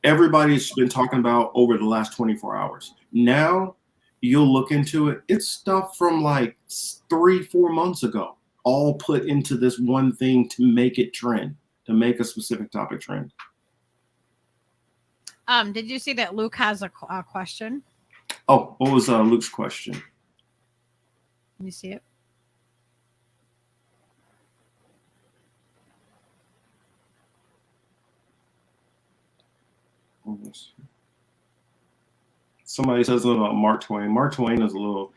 everybody's been talking about over the last 24 hours. Now you'll look into it, it's stuff from like 3-4 months ago, all put into this one thing to make it trend, to make a specific topic trend. Did you see that Luke has a question? Oh, what was Luke's question? Can you see it? Somebody says something about Mark Twain. Mark Twain was a little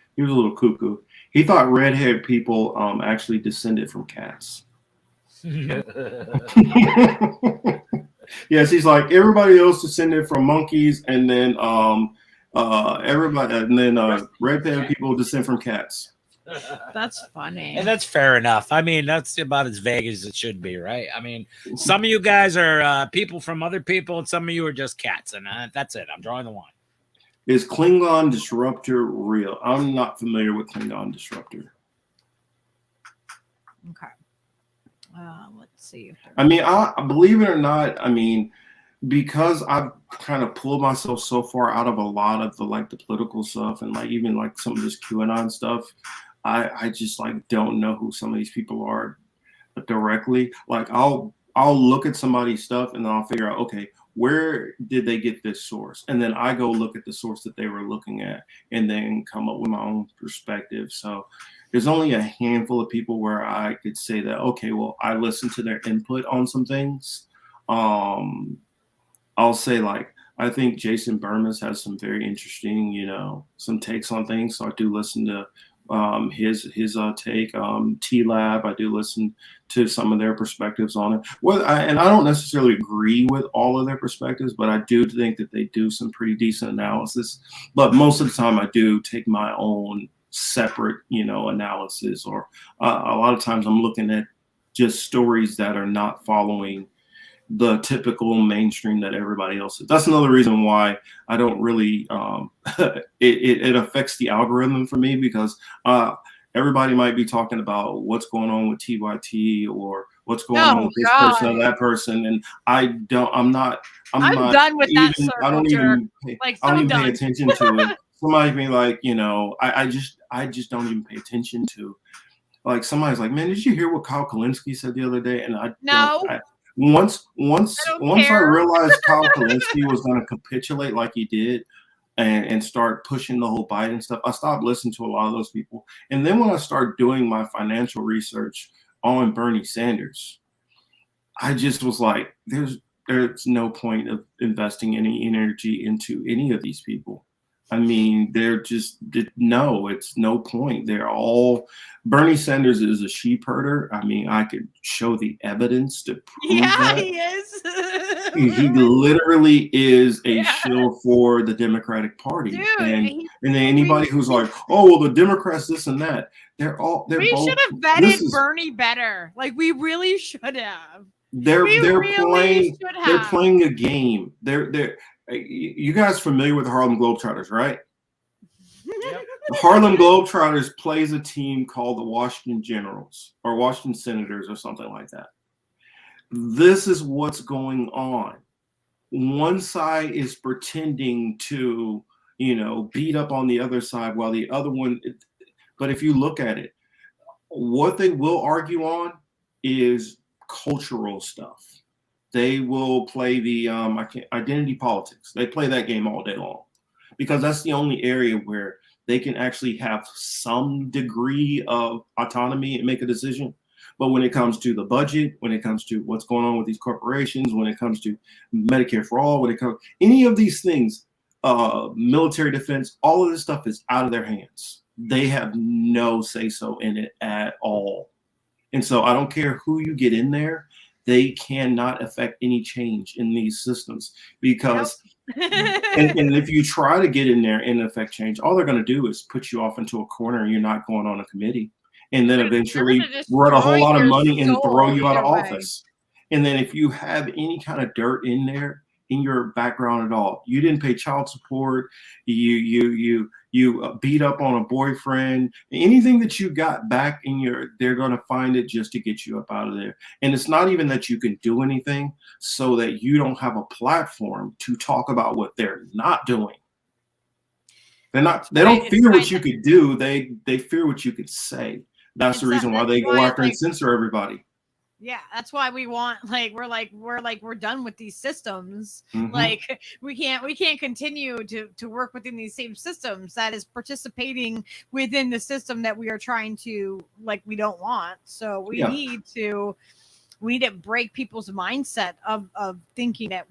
cuckoo. He thought red-haired people actually descended from cats. Yes, he's like everybody else descended from monkeys, and then red-haired people descend from cats. That's funny. And that's fair enough. I mean, that's about as vague as it should be, right? I mean, some of you guys are people from other people, and some of you are just cats, and that's it. I'm drawing the line. Is Klingon Disruptor real? I'm not familiar with Klingon Disruptor. Okay. Let's see. I mean, I believe it or not, I mean, because I've kind of pulled myself so far out of a lot of the political stuff and like even like some of this QAnon stuff, I just like don't know who some of these people are directly. Like I'll look at somebody's stuff and then I'll figure out, okay, where did they get this source? And then I go look at the source that they were looking at and then come up with my own perspective. So there's only a handful of people where I could say that, okay, well, I listened to their input on some things. I'll say like, I think Jason Burmas has some very interesting, some takes on things. So I do listen to his take. T-Lab, I do listen to some of their perspectives on it. And I don't necessarily agree with all of their perspectives, but I do think that they do some pretty decent analysis. But most of the time I do take my own separate, analysis, or a lot of times I'm looking at just stories that are not following the typical mainstream that everybody else is. That's another reason why I don't really, it affects the algorithm for me, because everybody might be talking about what's going on with TYT or what's going on with this person or that person. And I'm not done with that circle I don't even pay attention to it. Somebody be like, I just don't even pay attention to. Like, somebody's like, man, did you hear what Kyle Kalinske said the other day? And once I realized Kyle Kalinske was going to capitulate like he did and start pushing the whole Biden stuff, I stopped listening to a lot of those people. And then when I started doing my financial research on Bernie Sanders, I just was like, there's no point of investing any energy into any of these people. I mean, it's no point. They're all, Bernie Sanders is a sheep herder. I mean, I could show the evidence to prove that. He is. He literally is a shill for the Democratic Party. Dude, and then anybody who's like, oh, well, the Democrats, this and that, we should have vetted Bernie better. Like, we really should have. They're playing a game. You guys familiar with the Harlem Globetrotters, right? Yep. The Harlem Globetrotters plays a team called the Washington Generals or Washington Senators or something like that. This is what's going on. One side is pretending to, beat up on the other side while the other one. But if you look at it, what they will argue on is cultural stuff. They will play the identity politics. They play that game all day long, because that's the only area where they can actually have some degree of autonomy and make a decision. But when it comes to the budget, when it comes to what's going on with these corporations, when it comes to Medicare for all, when it comes any of these things, military defense, all of this stuff is out of their hands. They have no say-so in it at all. And so I don't care who you get in there. They cannot affect any change in these systems, because and if you try to get in there and affect change, all they're going to do is put you off into a corner and you're not going on a committee. And then eventually run a whole lot of money and throw you out of office. And then if you have any kind of dirt in there in your background at all, you didn't pay child support, you beat up on a boyfriend, anything that you got back they're going to find it just to get you up out of there. And it's not even that you can do anything, so that you don't have a platform to talk about what they're not doing. They don't fear what you could do. They fear what you could say. That's the reason why they go after and censor everybody. Yeah, that's why we want, we're done with these systems. Mm-hmm. Like, we can't continue to work within these same systems that is participating within the system that we are trying to, we don't want. So we need to break people's mindset of thinking that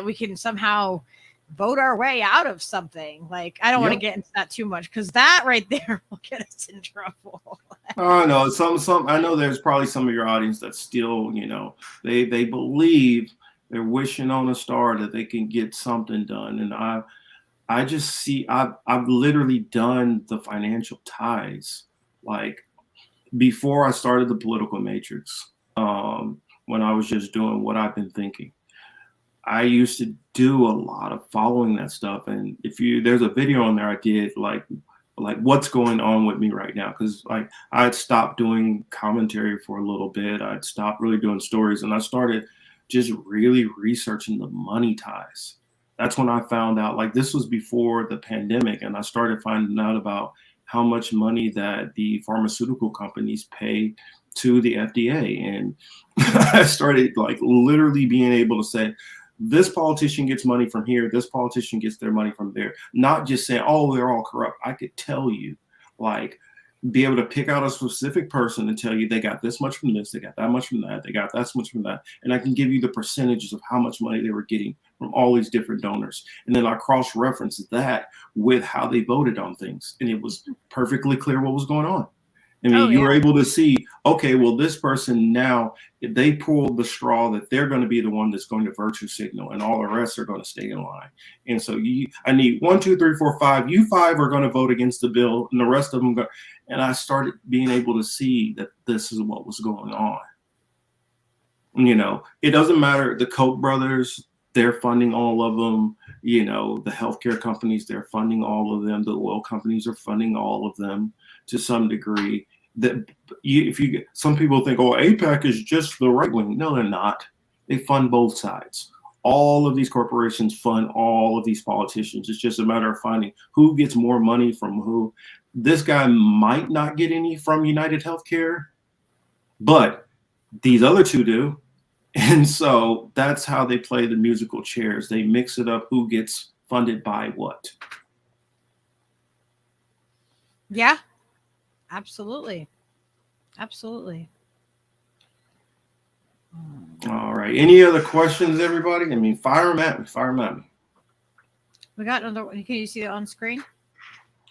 we can somehow vote our way out of something. Like, I don't want to get into that too much, because that right there will get us in trouble. Oh no, I know there's probably some of your audience that still, they believe, they're wishing on a star that they can get something done. And I just see, I've literally done the financial ties, like, before I started the political matrix, when I was just doing what I've been thinking. I used to do a lot of following that stuff. And there's a video on there I did, like what's going on with me right now. Cause I had stopped doing commentary for a little bit. I'd stopped really doing stories, and I started just really researching the money ties. That's when I found out, this was before the pandemic, and I started finding out about how much money that the pharmaceutical companies pay to the FDA. And I started literally being able to say, this politician gets money from here, this politician gets their money from there. Not just saying, oh, they're all corrupt. I could tell you, be able to pick out a specific person and tell you they got this much from this, they got that much from that, they got that much from that. And I can give you the percentages of how much money they were getting from all these different donors. And then I cross-reference that with how they voted on things. And it was perfectly clear what was going on. I mean, Oh, you were yeah. able to see, okay, well, this person now, if they pulled the straw that they're going to be the one that's going to virtue signal, and all the rest are going to stay in line. And so I need 1, 2, 3, 4, 5. You 5 are going to vote against the bill, and the rest of them go. And I started being able to see that this is what was going on. You know, it doesn't matter. The Koch brothers, they're funding all of them. You know, the healthcare companies, they're funding all of them. The oil companies are funding all of them to some degree. That if you get, some people think, oh, AIPAC is just the right wing. No, they're not. They fund both sides. All of these corporations fund all of these politicians. It's just a matter of finding who gets more money from who. This guy might not get any from United Healthcare, but these other two do. And so that's how they play the musical chairs. They mix it up, who gets funded by what. Yeah. Absolutely. Absolutely. All right. Any other questions, everybody? I mean, fire them at me. Fire them at me. We got another one. Can you see it on screen?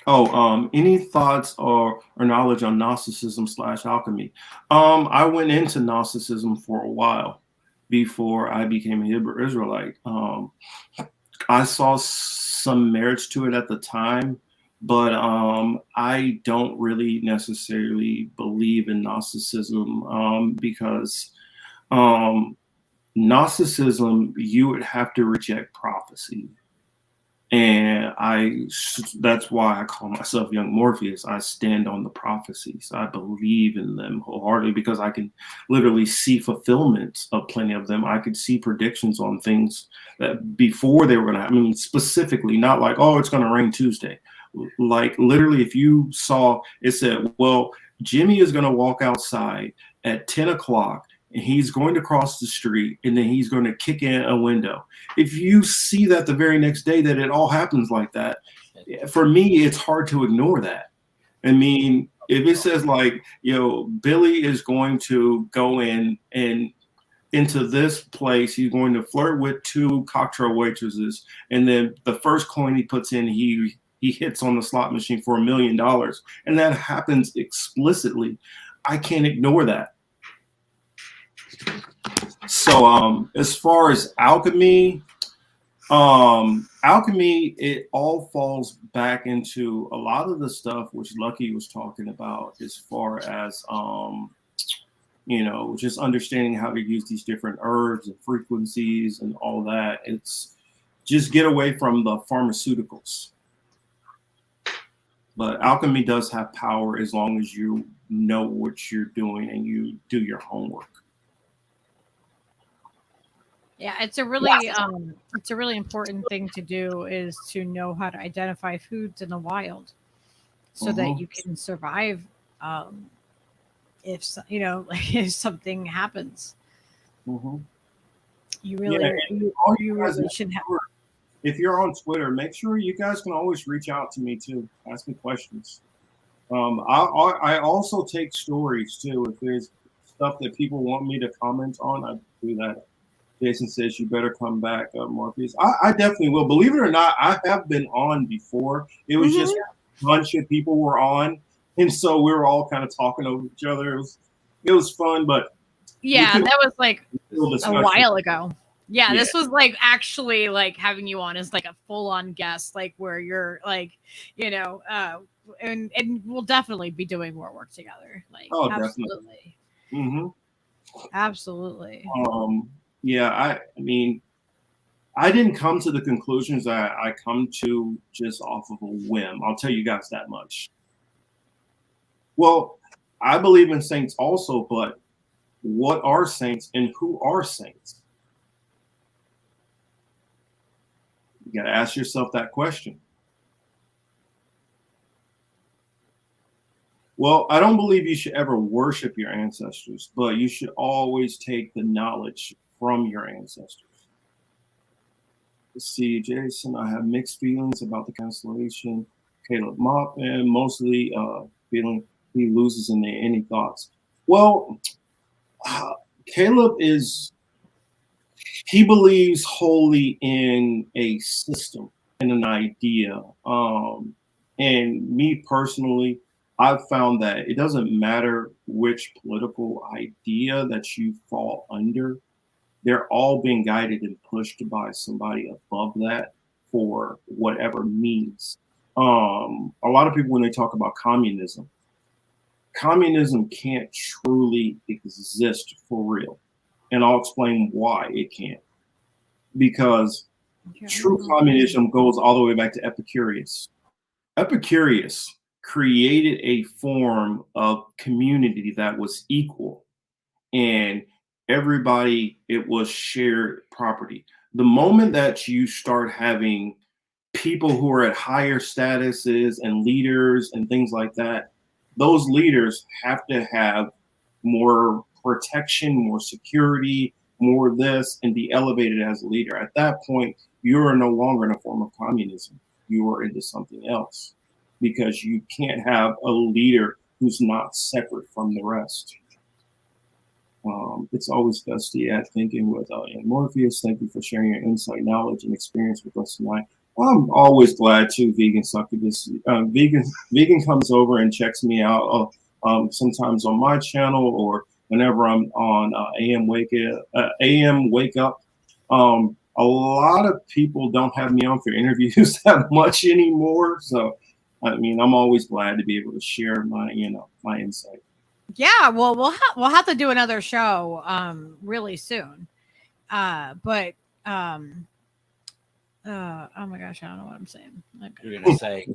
Oh, any thoughts or knowledge on Gnosticism/alchemy? I went into Gnosticism for a while before I became a Hebrew Israelite. I saw some merits to it at the time, but I don't really necessarily believe in Gnosticism because Gnosticism, you would have to reject prophecy. And that's why I call myself Young Morpheus. I stand on the prophecies. I believe in them wholeheartedly because I can literally see fulfillment of plenty of them. I could see predictions on things that before they were going to happen. I mean, specifically, not like, oh, it's going to rain Tuesday. Like literally, if you saw, it said, well, Jimmy is going to walk outside at 10 o'clock. And he's going to cross the street, and then he's going to kick in a window. If you see that the very next day that it all happens like that, for me, it's hard to ignore that. I mean, if it says like, you know, Billy is going to go in and into this place, he's going to flirt with 2 cocktail waitresses, and then the first coin he puts in, he hits on the slot machine for $1 million, and that happens explicitly. I can't ignore that. So as far as alchemy, it all falls back into a lot of the stuff which Lucky was talking about as far as you know, just understanding how to use these different herbs and frequencies and all that. It's just get away from the pharmaceuticals. But alchemy does have power as long as you know what you're doing and you do your homework. Yeah, it's a really important thing to do is to know how to identify foods in the wild, so that you can survive. If you know, like if something happens, you really, you really should have. If you're on Twitter, make sure you guys can always reach out to me too. Ask me questions. I also take stories too. If there's stuff that people want me to comment on, I do that. Jason says you better come back, Morpheus. I definitely will. Believe it or not, I have been on before. It was just a bunch of people were on, and so we were all kind of talking over each other. It was fun, but yeah, that was like a while ago. Yeah, Yeah. this was like actually like having you on as like a full-on guest, like where you're like, you know, and we'll definitely be doing more work together. Like, absolutely. Absolutely. Yeah, I mean, I didn't come to the conclusions I come to just off of a whim. I'll tell you guys that much. Well, I believe in saints also, but what are saints and who are saints? You got to ask yourself that question. Well, I don't believe you should ever worship your ancestors, but you should always take the knowledge from your ancestors. Let's see, Jason, I have mixed feelings about the cancellation. Caleb Mop, and mostly feeling he loses in there. Any thoughts? Well, Caleb he believes wholly in a system and an idea. And me personally, I've found that it doesn't matter which political idea that you fall under. They're all being guided and pushed by somebody above that for whatever means. A lot of people, when they talk about communism can't truly exist for real. And I'll explain why it can't. Because true communism goes all the way back to Epicurus. Epicurus created a form of community that was equal, and everybody, it was shared property. The moment that you start having people who are at higher statuses and leaders and things like that, those leaders have to have more protection, more security, more this, and be elevated as a leader. At that point, you are no longer in a form of communism. You are into something else, because you can't have a leader who's not separate from the rest. It's always best to add thinking with and Morpheus. Thank you for sharing your insight, knowledge, and experience with us tonight. I'm always glad to. Vegan Succubus. Vegan comes over and checks me out sometimes on my channel, or whenever I'm on AM Wake Up. A lot of people don't have me on for interviews that much anymore, so I mean, I'm always glad to be able to share my insight. Yeah, well, we'll have to do another show really soon. Oh my gosh, I don't know what I'm saying. Okay. You're gonna say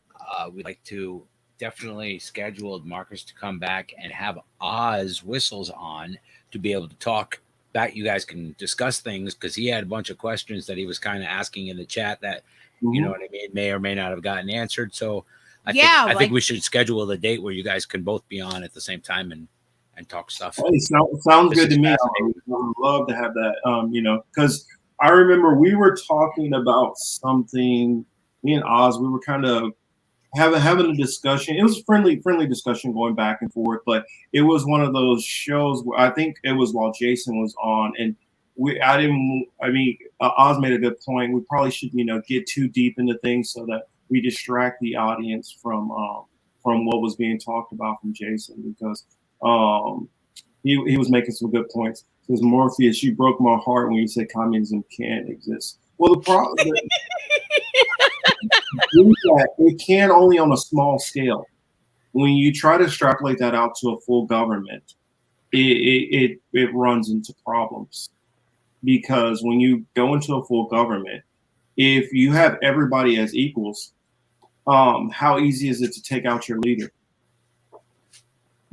we'd like to definitely schedule Marcus to come back and have Oz whistles on to be able to talk back. You guys can discuss things, because he had a bunch of questions that he was kind of asking in the chat that you know what I mean, may or may not have gotten answered. So I think we should schedule the date where you guys can both be on at the same time and talk stuff. Hey, sounds good to me. I would love to have that. Because I remember we were talking about something. Me and Oz, we were kind of having a discussion. It was a friendly discussion going back and forth, but it was one of those shows where I think it was while Jason was on, and Oz made a good point. We probably should, get too deep into things so that we distract the audience from what was being talked about from Jason, because he was making some good points. Because Morpheus, you broke my heart when you said communism can't exist. Well, the problem is that it can only on a small scale. When you try to extrapolate that out to a full government, it runs into problems. Because when you go into a full government, if you have everybody as equals, how easy is it to take out your leader?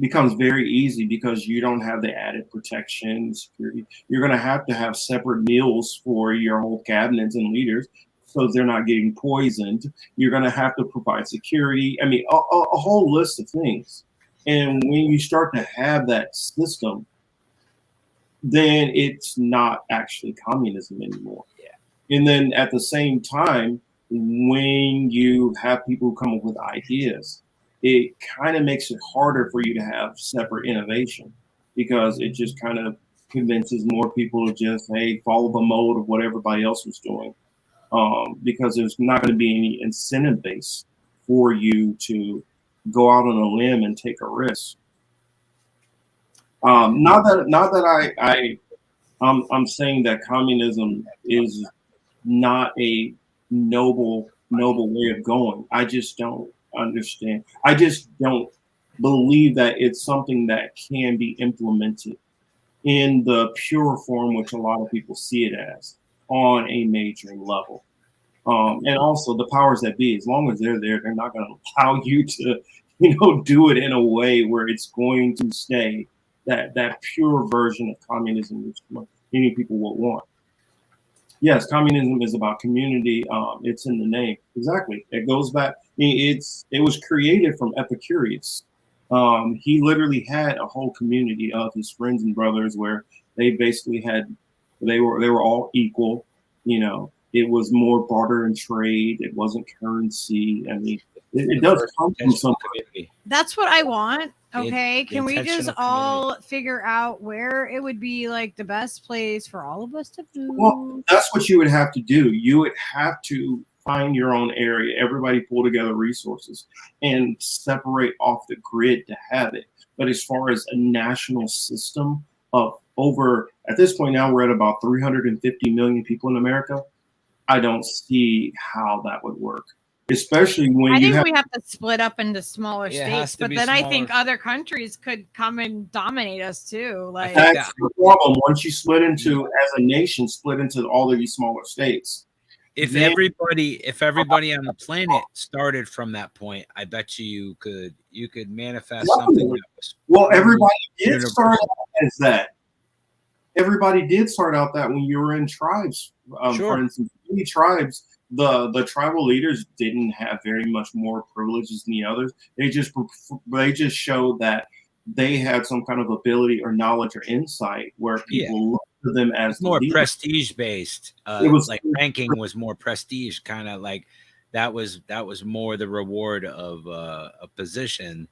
Becomes very easy, because you don't have the added protection, security. You're going to have separate meals for your whole cabinets and leaders, so they're not getting poisoned. You're going to have to provide security. I mean, a whole list of things. And when you start to have that system, then it's not actually communism anymore. Yeah. And then at the same time, when you have people who come up with ideas, it kind of makes it harder for you to have separate innovation, because it just kind of convinces more people to just, hey, follow the mode of what everybody else was doing. Because there's not going to be any incentive base for you to go out on a limb and take a risk. Not that I'm saying that communism is not a noble way of going. I just don't understand. I just don't believe that it's something that can be implemented in the pure form which a lot of people see it as on a major level. And also the powers that be, as long as they're there, they're not going to allow you to, do it in a way where it's going to stay that pure version of communism, which many people will want. Yes, communism is about community. It's in the name. Exactly. It goes back. It was created from Epicurus. He literally had a whole community of his friends and brothers where they basically they were all equal. It was more barter and trade. It wasn't currency. I mean, it does come from something. That's what I want. Okay, can we just all figure out where it would be like the best place for all of us to do? Well, that's what you would have to do. You would have to find your own area. Everybody pull together resources and separate off the grid to have it. But as far as a national system of over, at this point now, we're at about 350 million people in America. I don't see how that would work, especially when I you think have. we have to split up into smaller Yeah, it has states, to but be then I smaller. think other countries could come and dominate us too. Like, think That's the problem. Once you split into, as a nation, split into all of these smaller states. If then- everybody on the planet started from that point, I bet you could manifest something that was Well, everybody did universal. start out as that. Everybody did start out that when you were in tribes. Sure. For instance, many tribes, the tribal leaders didn't have very much more privileges than the others. They just showed that they had some kind of ability or knowledge or insight where people looked to them as more the leader. prestige based. It was like ranking was more prestige, kind of like that was more the reward of a position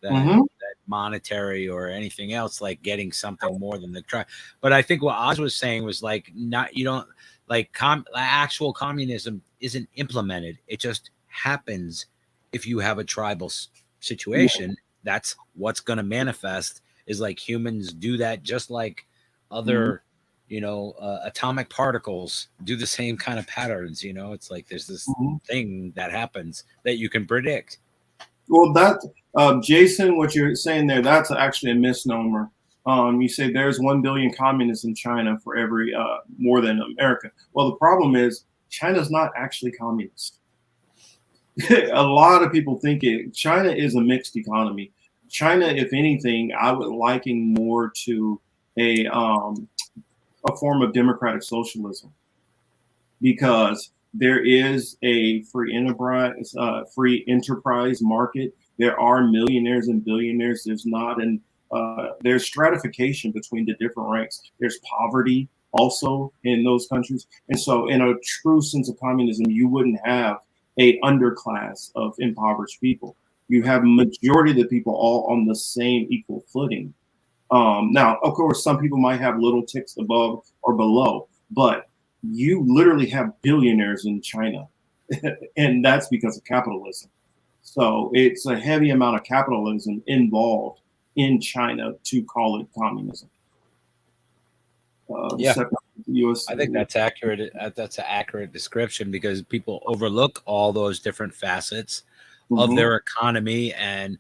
than that monetary or anything else, like getting something more than the tribe. But I think what Oz was saying was like, not, you don't like actual communism isn't implemented. It just happens if you have a tribal situation. That's what's going to manifest, is like humans do that, just like other atomic particles do the same kind of patterns. It's like there's this thing that happens that you can predict. Well, that Jason, what you're saying there, that's actually a misnomer. You say there's 1 billion communists in China for every more than America. Well, the problem is China's not actually communist. A lot of people think China is a mixed economy. China, if anything, I would liken more to a form of democratic socialism, because there is a free enterprise market. There are millionaires and billionaires. There's not there's stratification between the different ranks. There's poverty also in those countries. And so in a true sense of communism, you wouldn't have a underclass of impoverished people. You have majority of the people all on the same equal footing. Now, of course, some people might have little ticks above or below, but you literally have billionaires in China, and that's because of capitalism. So it's a heavy amount of capitalism involved in China to call it communism. I think that's accurate. That's an accurate description, because people overlook all those different facets of their economy and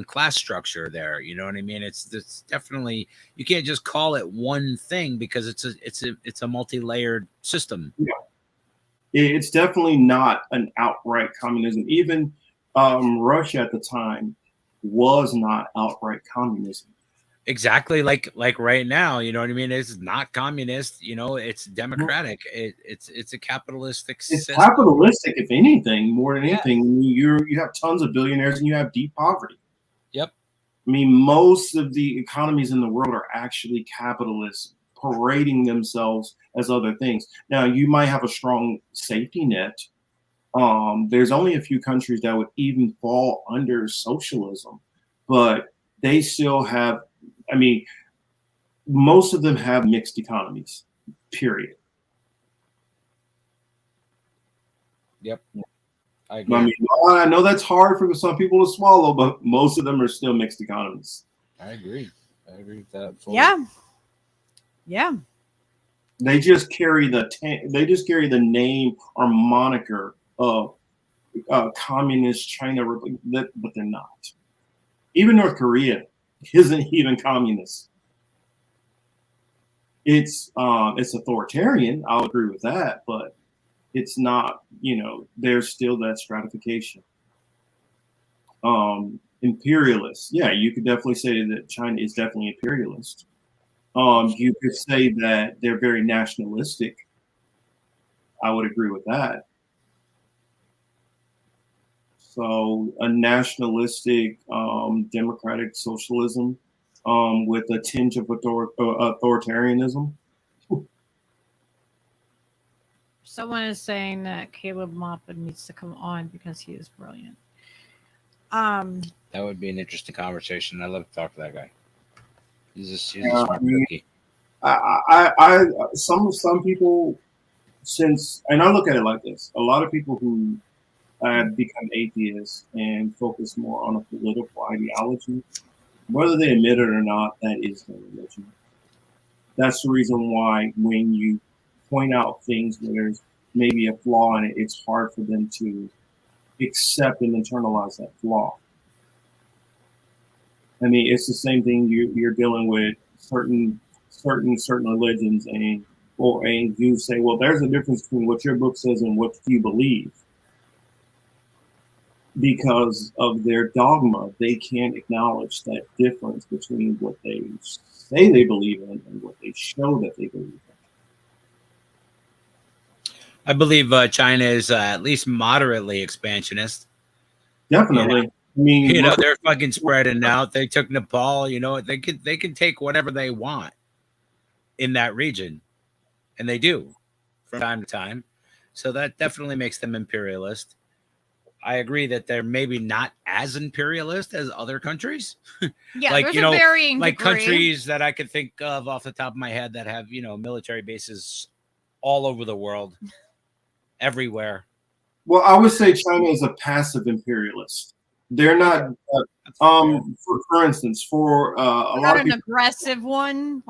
class structure there. You know what I mean? It's definitely, you can't just call it one thing, because it's a multi-layered system. Yeah. It's definitely not an outright communism. Even Russia at the time was not outright communism. Exactly, like right now, you know what I mean? It's not communist, it's democratic. It's a capitalistic system. It's capitalistic, if anything, more than anything. You have tons of billionaires and you have deep poverty. Yep. I mean, most of the economies in the world are actually capitalist, parading themselves as other things. Now, you might have a strong safety net. There's only a few countries that would even fall under socialism, but they still have, I mean, most of them have mixed economies, period. Yep. I agree. I mean, I know that's hard for some people to swallow, but most of them are still mixed economies. I agree with that fully. Yeah. They just carry the name or moniker of communist China, but they're not. Even North Korea isn't even communist. It's authoritarian. I'll agree with that, but it's not. There's still that stratification. Imperialist. Yeah, you could definitely say that China is definitely imperialist. You could say that they're very nationalistic. I would agree with that. So a nationalistic, democratic socialism with a tinge of authoritarianism. Someone is saying that Caleb Maupin needs to come on because he is brilliant. That would be an interesting conversation. I love to talk to that guy. He's a smart cookie. Some people and I look at it like this: a lot of people who become atheists and focus more on a political ideology, whether they admit it or not, that is their religion. That's the reason why when you point out things where there's maybe a flaw in it, it's hard for them to accept and internalize that flaw. I mean, it's the same thing you're dealing with certain religions, and you say, well, there's a difference between what your book says and what you believe. Because of their dogma, they can't acknowledge that difference between what they say they believe in and what they show that they believe in. I believe China is at least moderately expansionist. Definitely. I mean, they're fucking spreading out. They took Nepal. They can take whatever they want in that region, and they do from time to time. So that definitely makes them imperialist. I agree that they're maybe not as imperialist as other countries. Yeah, like, there's a varying like degree. countries that I could think of off the top of my head that have, military bases all over the world, everywhere. Well, I would say China is a passive imperialist. They're not, for instance, for a lot of an people, aggressive one,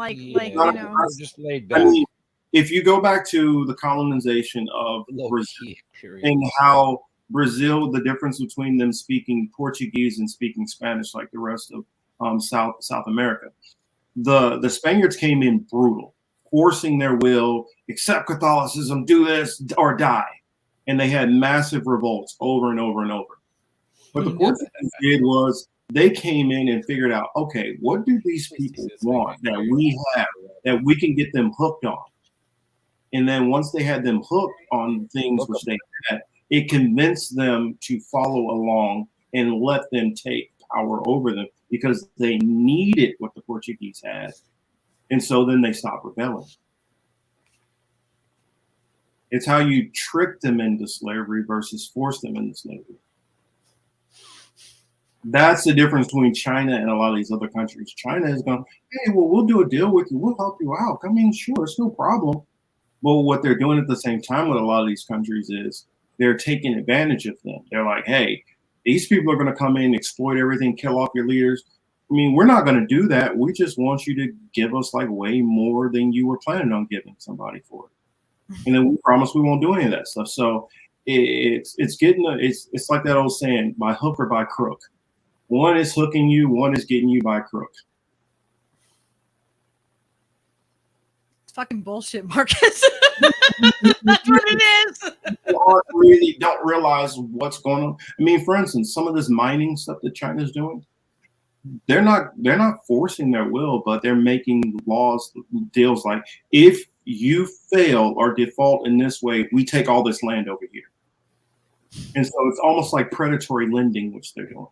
just laid back. I mean, if you go back to the colonization of Brazil and how Brazil, the difference between them speaking Portuguese and speaking Spanish, like the rest of South America, the Spaniards came in brutal, forcing their will, accept Catholicism, do this or die, and they had massive revolts over and over and over. What the Portuguese did was they came in and figured out, okay, what do these people want that we have that we can get them hooked on? And then once they had them hooked on things which they had, it convinced them to follow along and let them take power over them because they needed what the Portuguese had. And so then they stopped rebelling. It's how you trick them into slavery versus force them into slavery. That's the difference between China and a lot of these other countries. China is going, hey, well, we'll do a deal with you. We'll help you out. I mean, sure, it's no problem. But what they're doing at the same time with a lot of these countries is they're taking advantage of them. They're like, hey, these people are going to come in, exploit everything, kill off your leaders. I mean, we're not going to do that. We just want you to give us like way more than you were planning on giving somebody for it. And then we promise we won't do any of that stuff. So it's like that old saying, by hook or by crook. One is hooking you, one is getting you by crook. It's fucking bullshit, Marcus. That's what it is. People really don't realize what's going on. I mean, for instance, some of this mining stuff that China's doing, they're not forcing their will, but they're making laws, deals like, if you fail or default in this way, we take all this land over here. And so it's almost like predatory lending, which they're doing.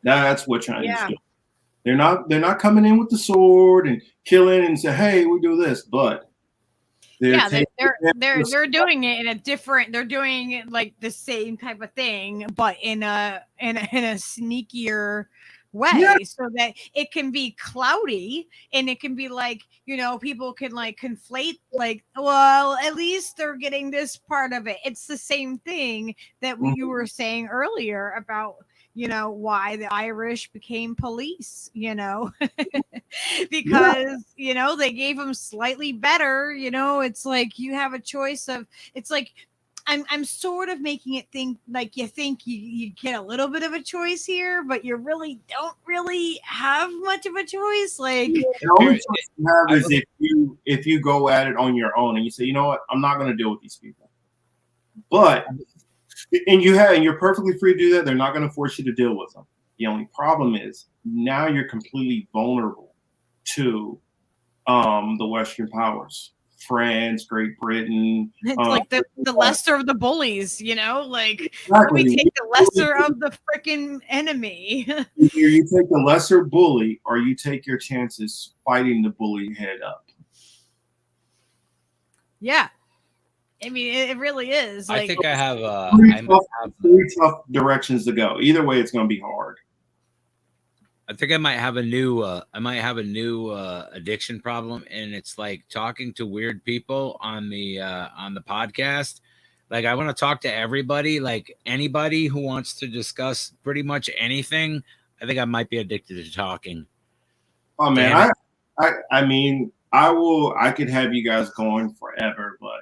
That's what China's doing. They're not coming in with the sword and killing and say, hey, we do this, but they're doing it in a different, they're doing it like the same type of thing, but in a sneakier way, so that it can be cloudy and it can be like, people can like conflate, like, well, at least they're getting this part of it. It's the same thing that you were saying earlier about, why the Irish became police, because, they gave them slightly better, it's like you have a choice of, it's like, I'm sort of making it think like you think you get a little bit of a choice here, but you really don't really have much of a choice. Like, the only choice you have is if you go at it on your own and you say, you know what, I'm not going to deal with these people. But and you're perfectly free to do that. They're not going to force you to deal with them. The only problem is now you're completely vulnerable to the Western powers. France, Great Britain. It's like the lesser of the bullies, like, exactly. Let me take the lesser of the freaking enemy. Either you take the lesser bully or you take your chances fighting the bully head up. Yeah. I mean, it really is. I like, think I have three tough directions to go. Either way, it's going to be hard. I think I might have a new addiction problem, and it's like talking to weird people on the podcast. Like I want to talk to everybody, like anybody who wants to discuss pretty much anything. I think I might be addicted to talking. Oh man, I mean, I could have you guys going forever, but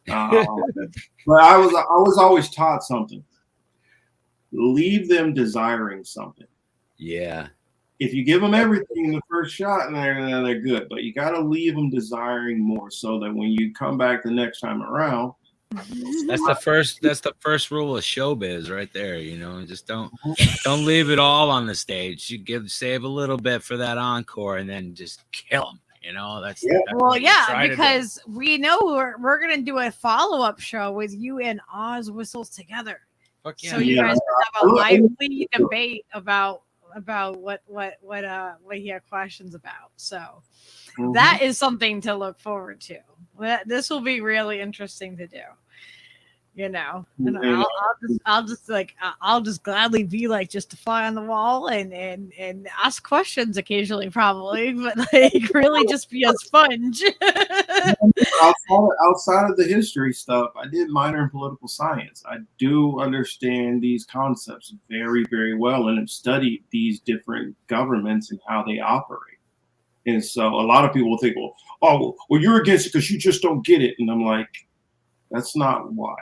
but I was always taught something. Leave them desiring something. Yeah. If you give them everything in the first shot, and they're good, but you got to leave them desiring more, so that when you come back the next time around, that's the first rule of showbiz, right there. You know, just don't leave it all on the stage. You save a little bit for that encore, and then just kill them. You know, that's because we know we're gonna do a follow-up show with you and Oz Whistles together. Fuck yeah. So you guys have a lively debate about what he had questions about. So that is something to look forward to. This will be really interesting to do. You know, and I'll just gladly be like just a fly on the wall and ask questions occasionally, probably, but like really just be a sponge. outside of the history stuff, I did minor in political science. I do understand these concepts very, very well, and have studied these different governments and how they operate. And so a lot of people think, well, you're against it because you just don't get it. And I'm like, that's not why.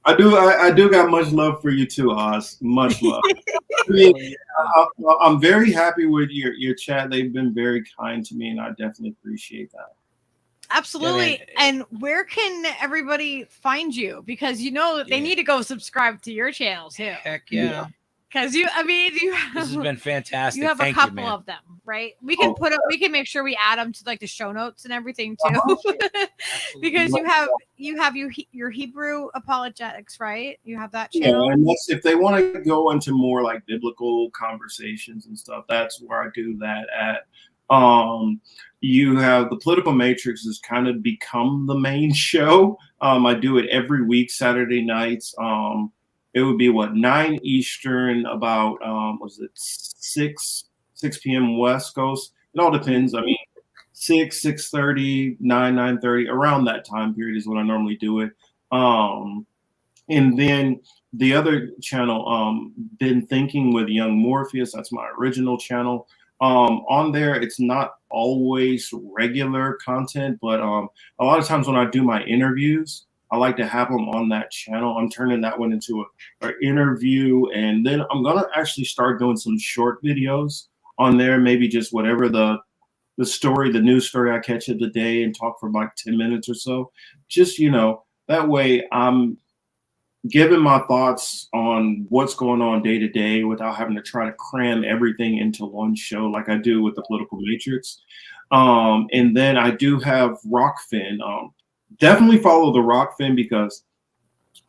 I do got much love for you too, Oz. Much love. I'm very happy with your chat. They've been very kind to me, and I definitely appreciate that. Absolutely. Yeah, and where can everybody find you? Because they need to go subscribe to your channel too. Heck yeah. Because this has been fantastic. You have a couple of them, right? We can we can make sure we add them to like the show notes and everything too. Because you have your Hebrew apologetics, right? You have that channel. Yeah, and if they want to go into more like biblical conversations and stuff, that's where I do that at. You have the Political Matrix has kind of become the main show. I do it every week, Saturday nights. It would be 9 Eastern, about was it 6 p.m. West Coast. It all depends. I mean, 6:30, 9:30, around that time period is when I normally do it. And then the other channel, Been Thinking with Young Morpheus. That's my original channel. On there, it's not always regular content, but a lot of times when I do my interviews, I like to have them on that channel. I'm turning that one into an interview, and then I'm gonna actually start doing some short videos on there. Maybe just whatever the news story I catch of the day, and talk for like 10 minutes or so. Just that way I'm giving my thoughts on what's going on day to day without having to try to cram everything into one show like I do with the Political Matrix. And then I do have Rockfin. Definitely follow the Rockfin, because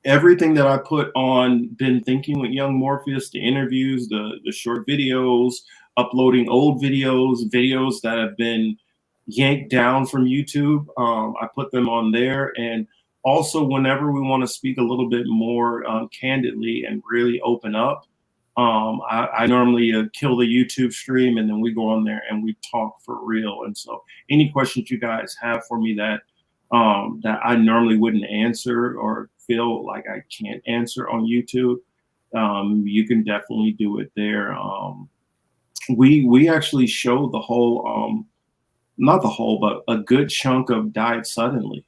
everything that I put on Been Thinking with Young Morpheus, the interviews, the short videos, uploading old videos that have been yanked down from YouTube, I put them on there. And also, whenever we want to speak a little bit more candidly and really open up, I normally kill the YouTube stream, and then we go on there and we talk for real. And so any questions you guys have for me that I normally wouldn't answer or feel like I can't answer on YouTube, you can definitely do it there. We actually show the whole, not the whole, but a good chunk of Died Suddenly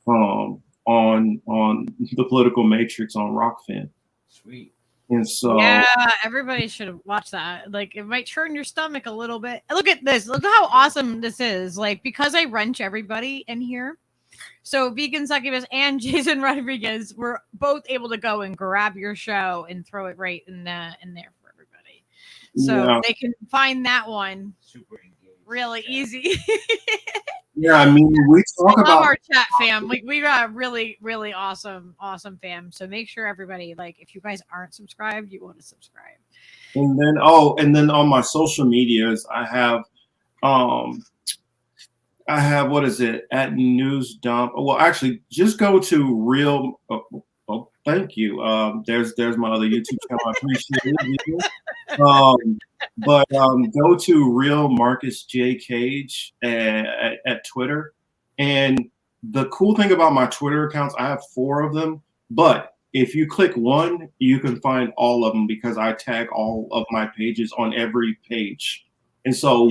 on the Political Matrix on Rockfin. Sweet. And so yeah, everybody should watch that. Like, it might turn your stomach a little bit. Look at this. Look how awesome this is. Like, because I wrench everybody in here. So Vegan Succubus and Jason Rodriguez were both able to go and grab your show and throw it right in there for everybody. So they can find that one really easy. Yeah, I mean, we talk about our chat fam. We got a really, really awesome fam. So make sure everybody, like, if you guys aren't subscribed, you want to subscribe. And then on my social medias, I have what is it, at News Dump? Well, actually, just go to Real. Thank you. There's my other YouTube channel. I appreciate it. Go to Real Marcus J Cage at Twitter. And the cool thing about my Twitter accounts, I have 4 of them. But if you click one, you can find all of them because I tag all of my pages on every page. And so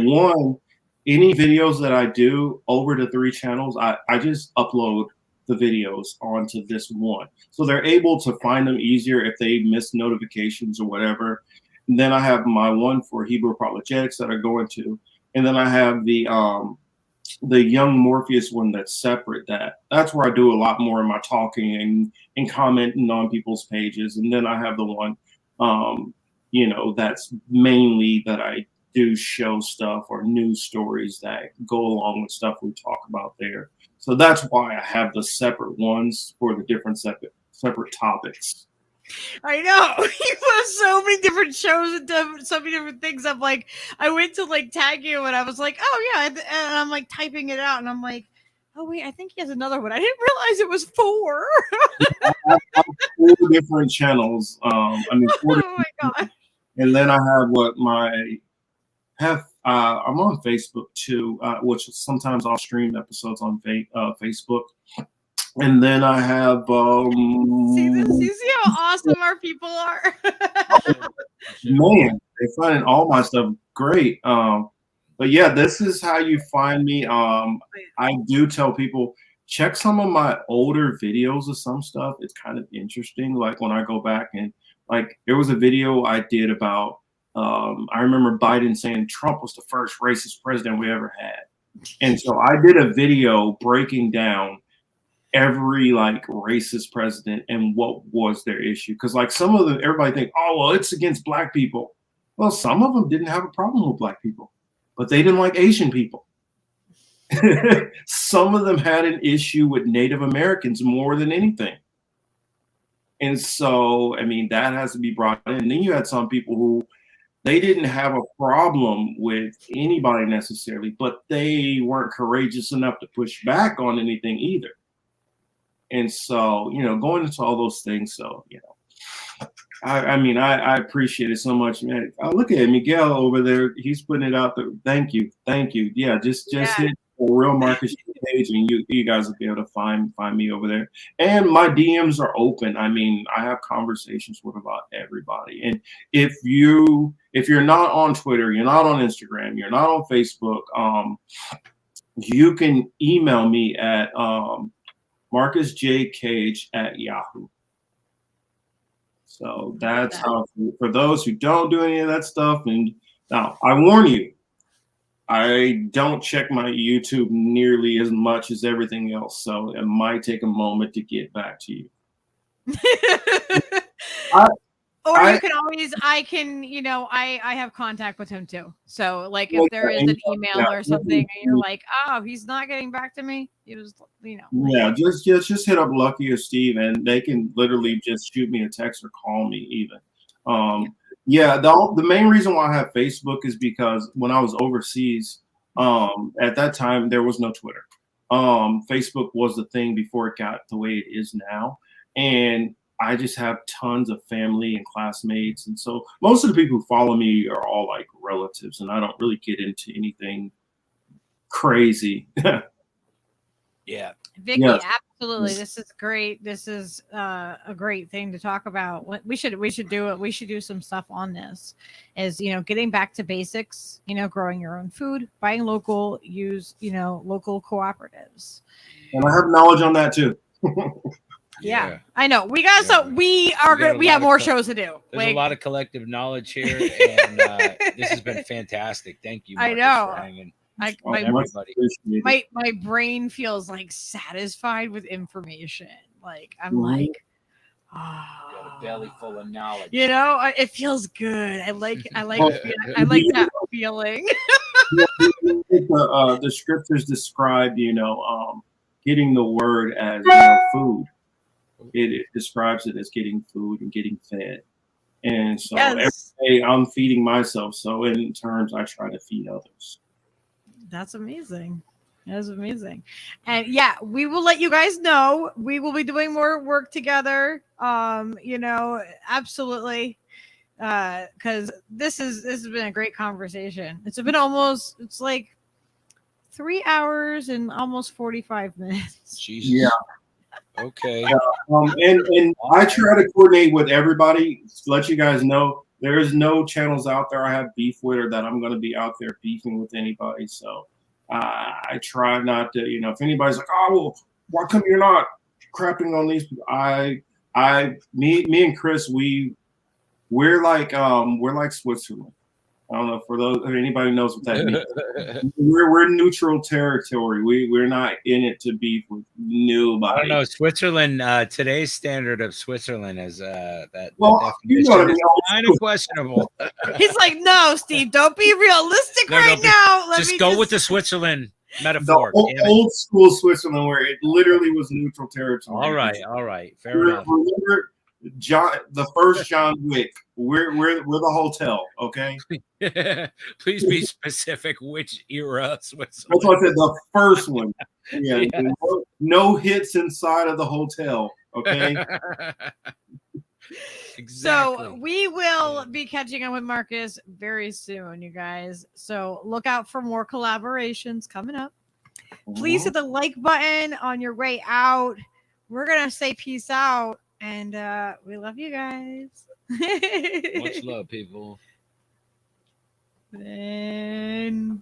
any videos that I do over the 3 channels, I just upload the videos onto this one. So they're able to find them easier if they miss notifications or whatever. And then I have my one for Hebrew apologetics that I go into. And then I have the Young Morpheus one that's separate. That's where I do a lot more of my talking and commenting on people's pages. And then I have the one, that's mainly that I do show stuff or news stories that go along with stuff we talk about there. So that's why I have the separate ones for the different separate topics. I know. You have so many different shows and so many different things. I'm like, I went to like tag you and I was like, oh yeah. And I'm like typing it out and I'm like, oh wait, I think he has another one. I didn't realize it was 4. I have 4 different channels. 4 oh my God. And then I have I'm on Facebook too, which sometimes I'll stream episodes on Facebook. And then I have see how awesome our people are. Man, they're finding all my stuff great. But yeah, this is how you find me. I do tell people check some of my older videos of some stuff. It's kind of interesting. Like when I go back and like there was a video I did about I remember Biden saying Trump was the first racist president we ever had. And so I did a video breaking down every like racist president and what was their issue. Because like some of them, everybody think, oh, well, it's against black people. Well, some of them didn't have a problem with black people, but they didn't like Asian people. Some of them had an issue with Native Americans more than anything. And so, I mean, that has to be brought in. And then you had some people who they didn't have a problem with anybody necessarily, but they weren't courageous enough to push back on anything either. And so, going into all those things. So, I appreciate it so much, man. Look at Miguel over there. He's putting it out there. Thank you. Yeah, just hit a Real Marcus page and you guys will be able to find me over there. And my DMs are open. I mean, I have conversations with about everybody. And if you're not on Twitter, you're not on Instagram, you're not on Facebook, you can email me at marcusjcage@yahoo. So that's how, for those who don't do any of that stuff. And now I warn you, I don't check my YouTube nearly as much as everything else. So it might take a moment to get back to you. I have contact with him too. So like if there is an email or something and you're like, oh, he's not getting back to me, Yeah, just hit up Lucky or Steve and they can literally just shoot me a text or call me even. The main reason why I have Facebook is because when I was overseas, at that time there was no Twitter. Facebook was the thing before it got the way it is now. And I just have tons of family and classmates. And so most of the people who follow me are all like relatives and I don't really get into anything crazy. Yeah. Vicky, absolutely. This is great. This is a great thing to talk about. We should do it. We should do some stuff on this is, getting back to basics, growing your own food, buying local, use, local cooperatives. And I have knowledge on that too. Yeah, I know. We have more shows to do. There's a lot of collective knowledge here, and this has been fantastic. Thank you, Marcus, I know. for hanging. My brain feels like satisfied with information. Like I'm like, got a belly full of knowledge. It feels good. I like that feeling. The scriptures describe, getting the word as food. It describes it as getting food and getting fed. And so every day I'm feeding myself. So in turns, I try to feed others. That's amazing. That's amazing. And yeah, we will let you guys know. We will be doing more work together. Absolutely. Because this has been a great conversation. It's like 3 hours and almost 45 minutes. Jesus. Yeah. Okay. And I try to coordinate with everybody to let you guys know there is no channels out there I have beef with or that I'm going to be out there beefing with anybody. So I try not to, if anybody's like, oh, well, why come you're not crapping on these people? Me and Chris, we're like Switzerland. I don't know for those if anybody knows what that means. we're neutral territory. We're not in it to beef with nobody. I don't know. Switzerland, today's standard of Switzerland is that. Well, you know what I mean. Kind of questionable. He's like, no, Steve, don't be realistic now. Just go with the Switzerland metaphor. The old school Switzerland where it literally was neutral territory. All right. Fair enough. Remember the first John Wick. We're the hotel, okay? Please be specific which era Switzerland. That's what I said, the first one. Yeah. No hits inside of the hotel, okay? Exactly. So we will be catching up with Marcus very soon, you guys. So look out for more collaborations coming up. Please hit the like button on your way out. We're going to say peace out. And we love you guys. Much love, people. Then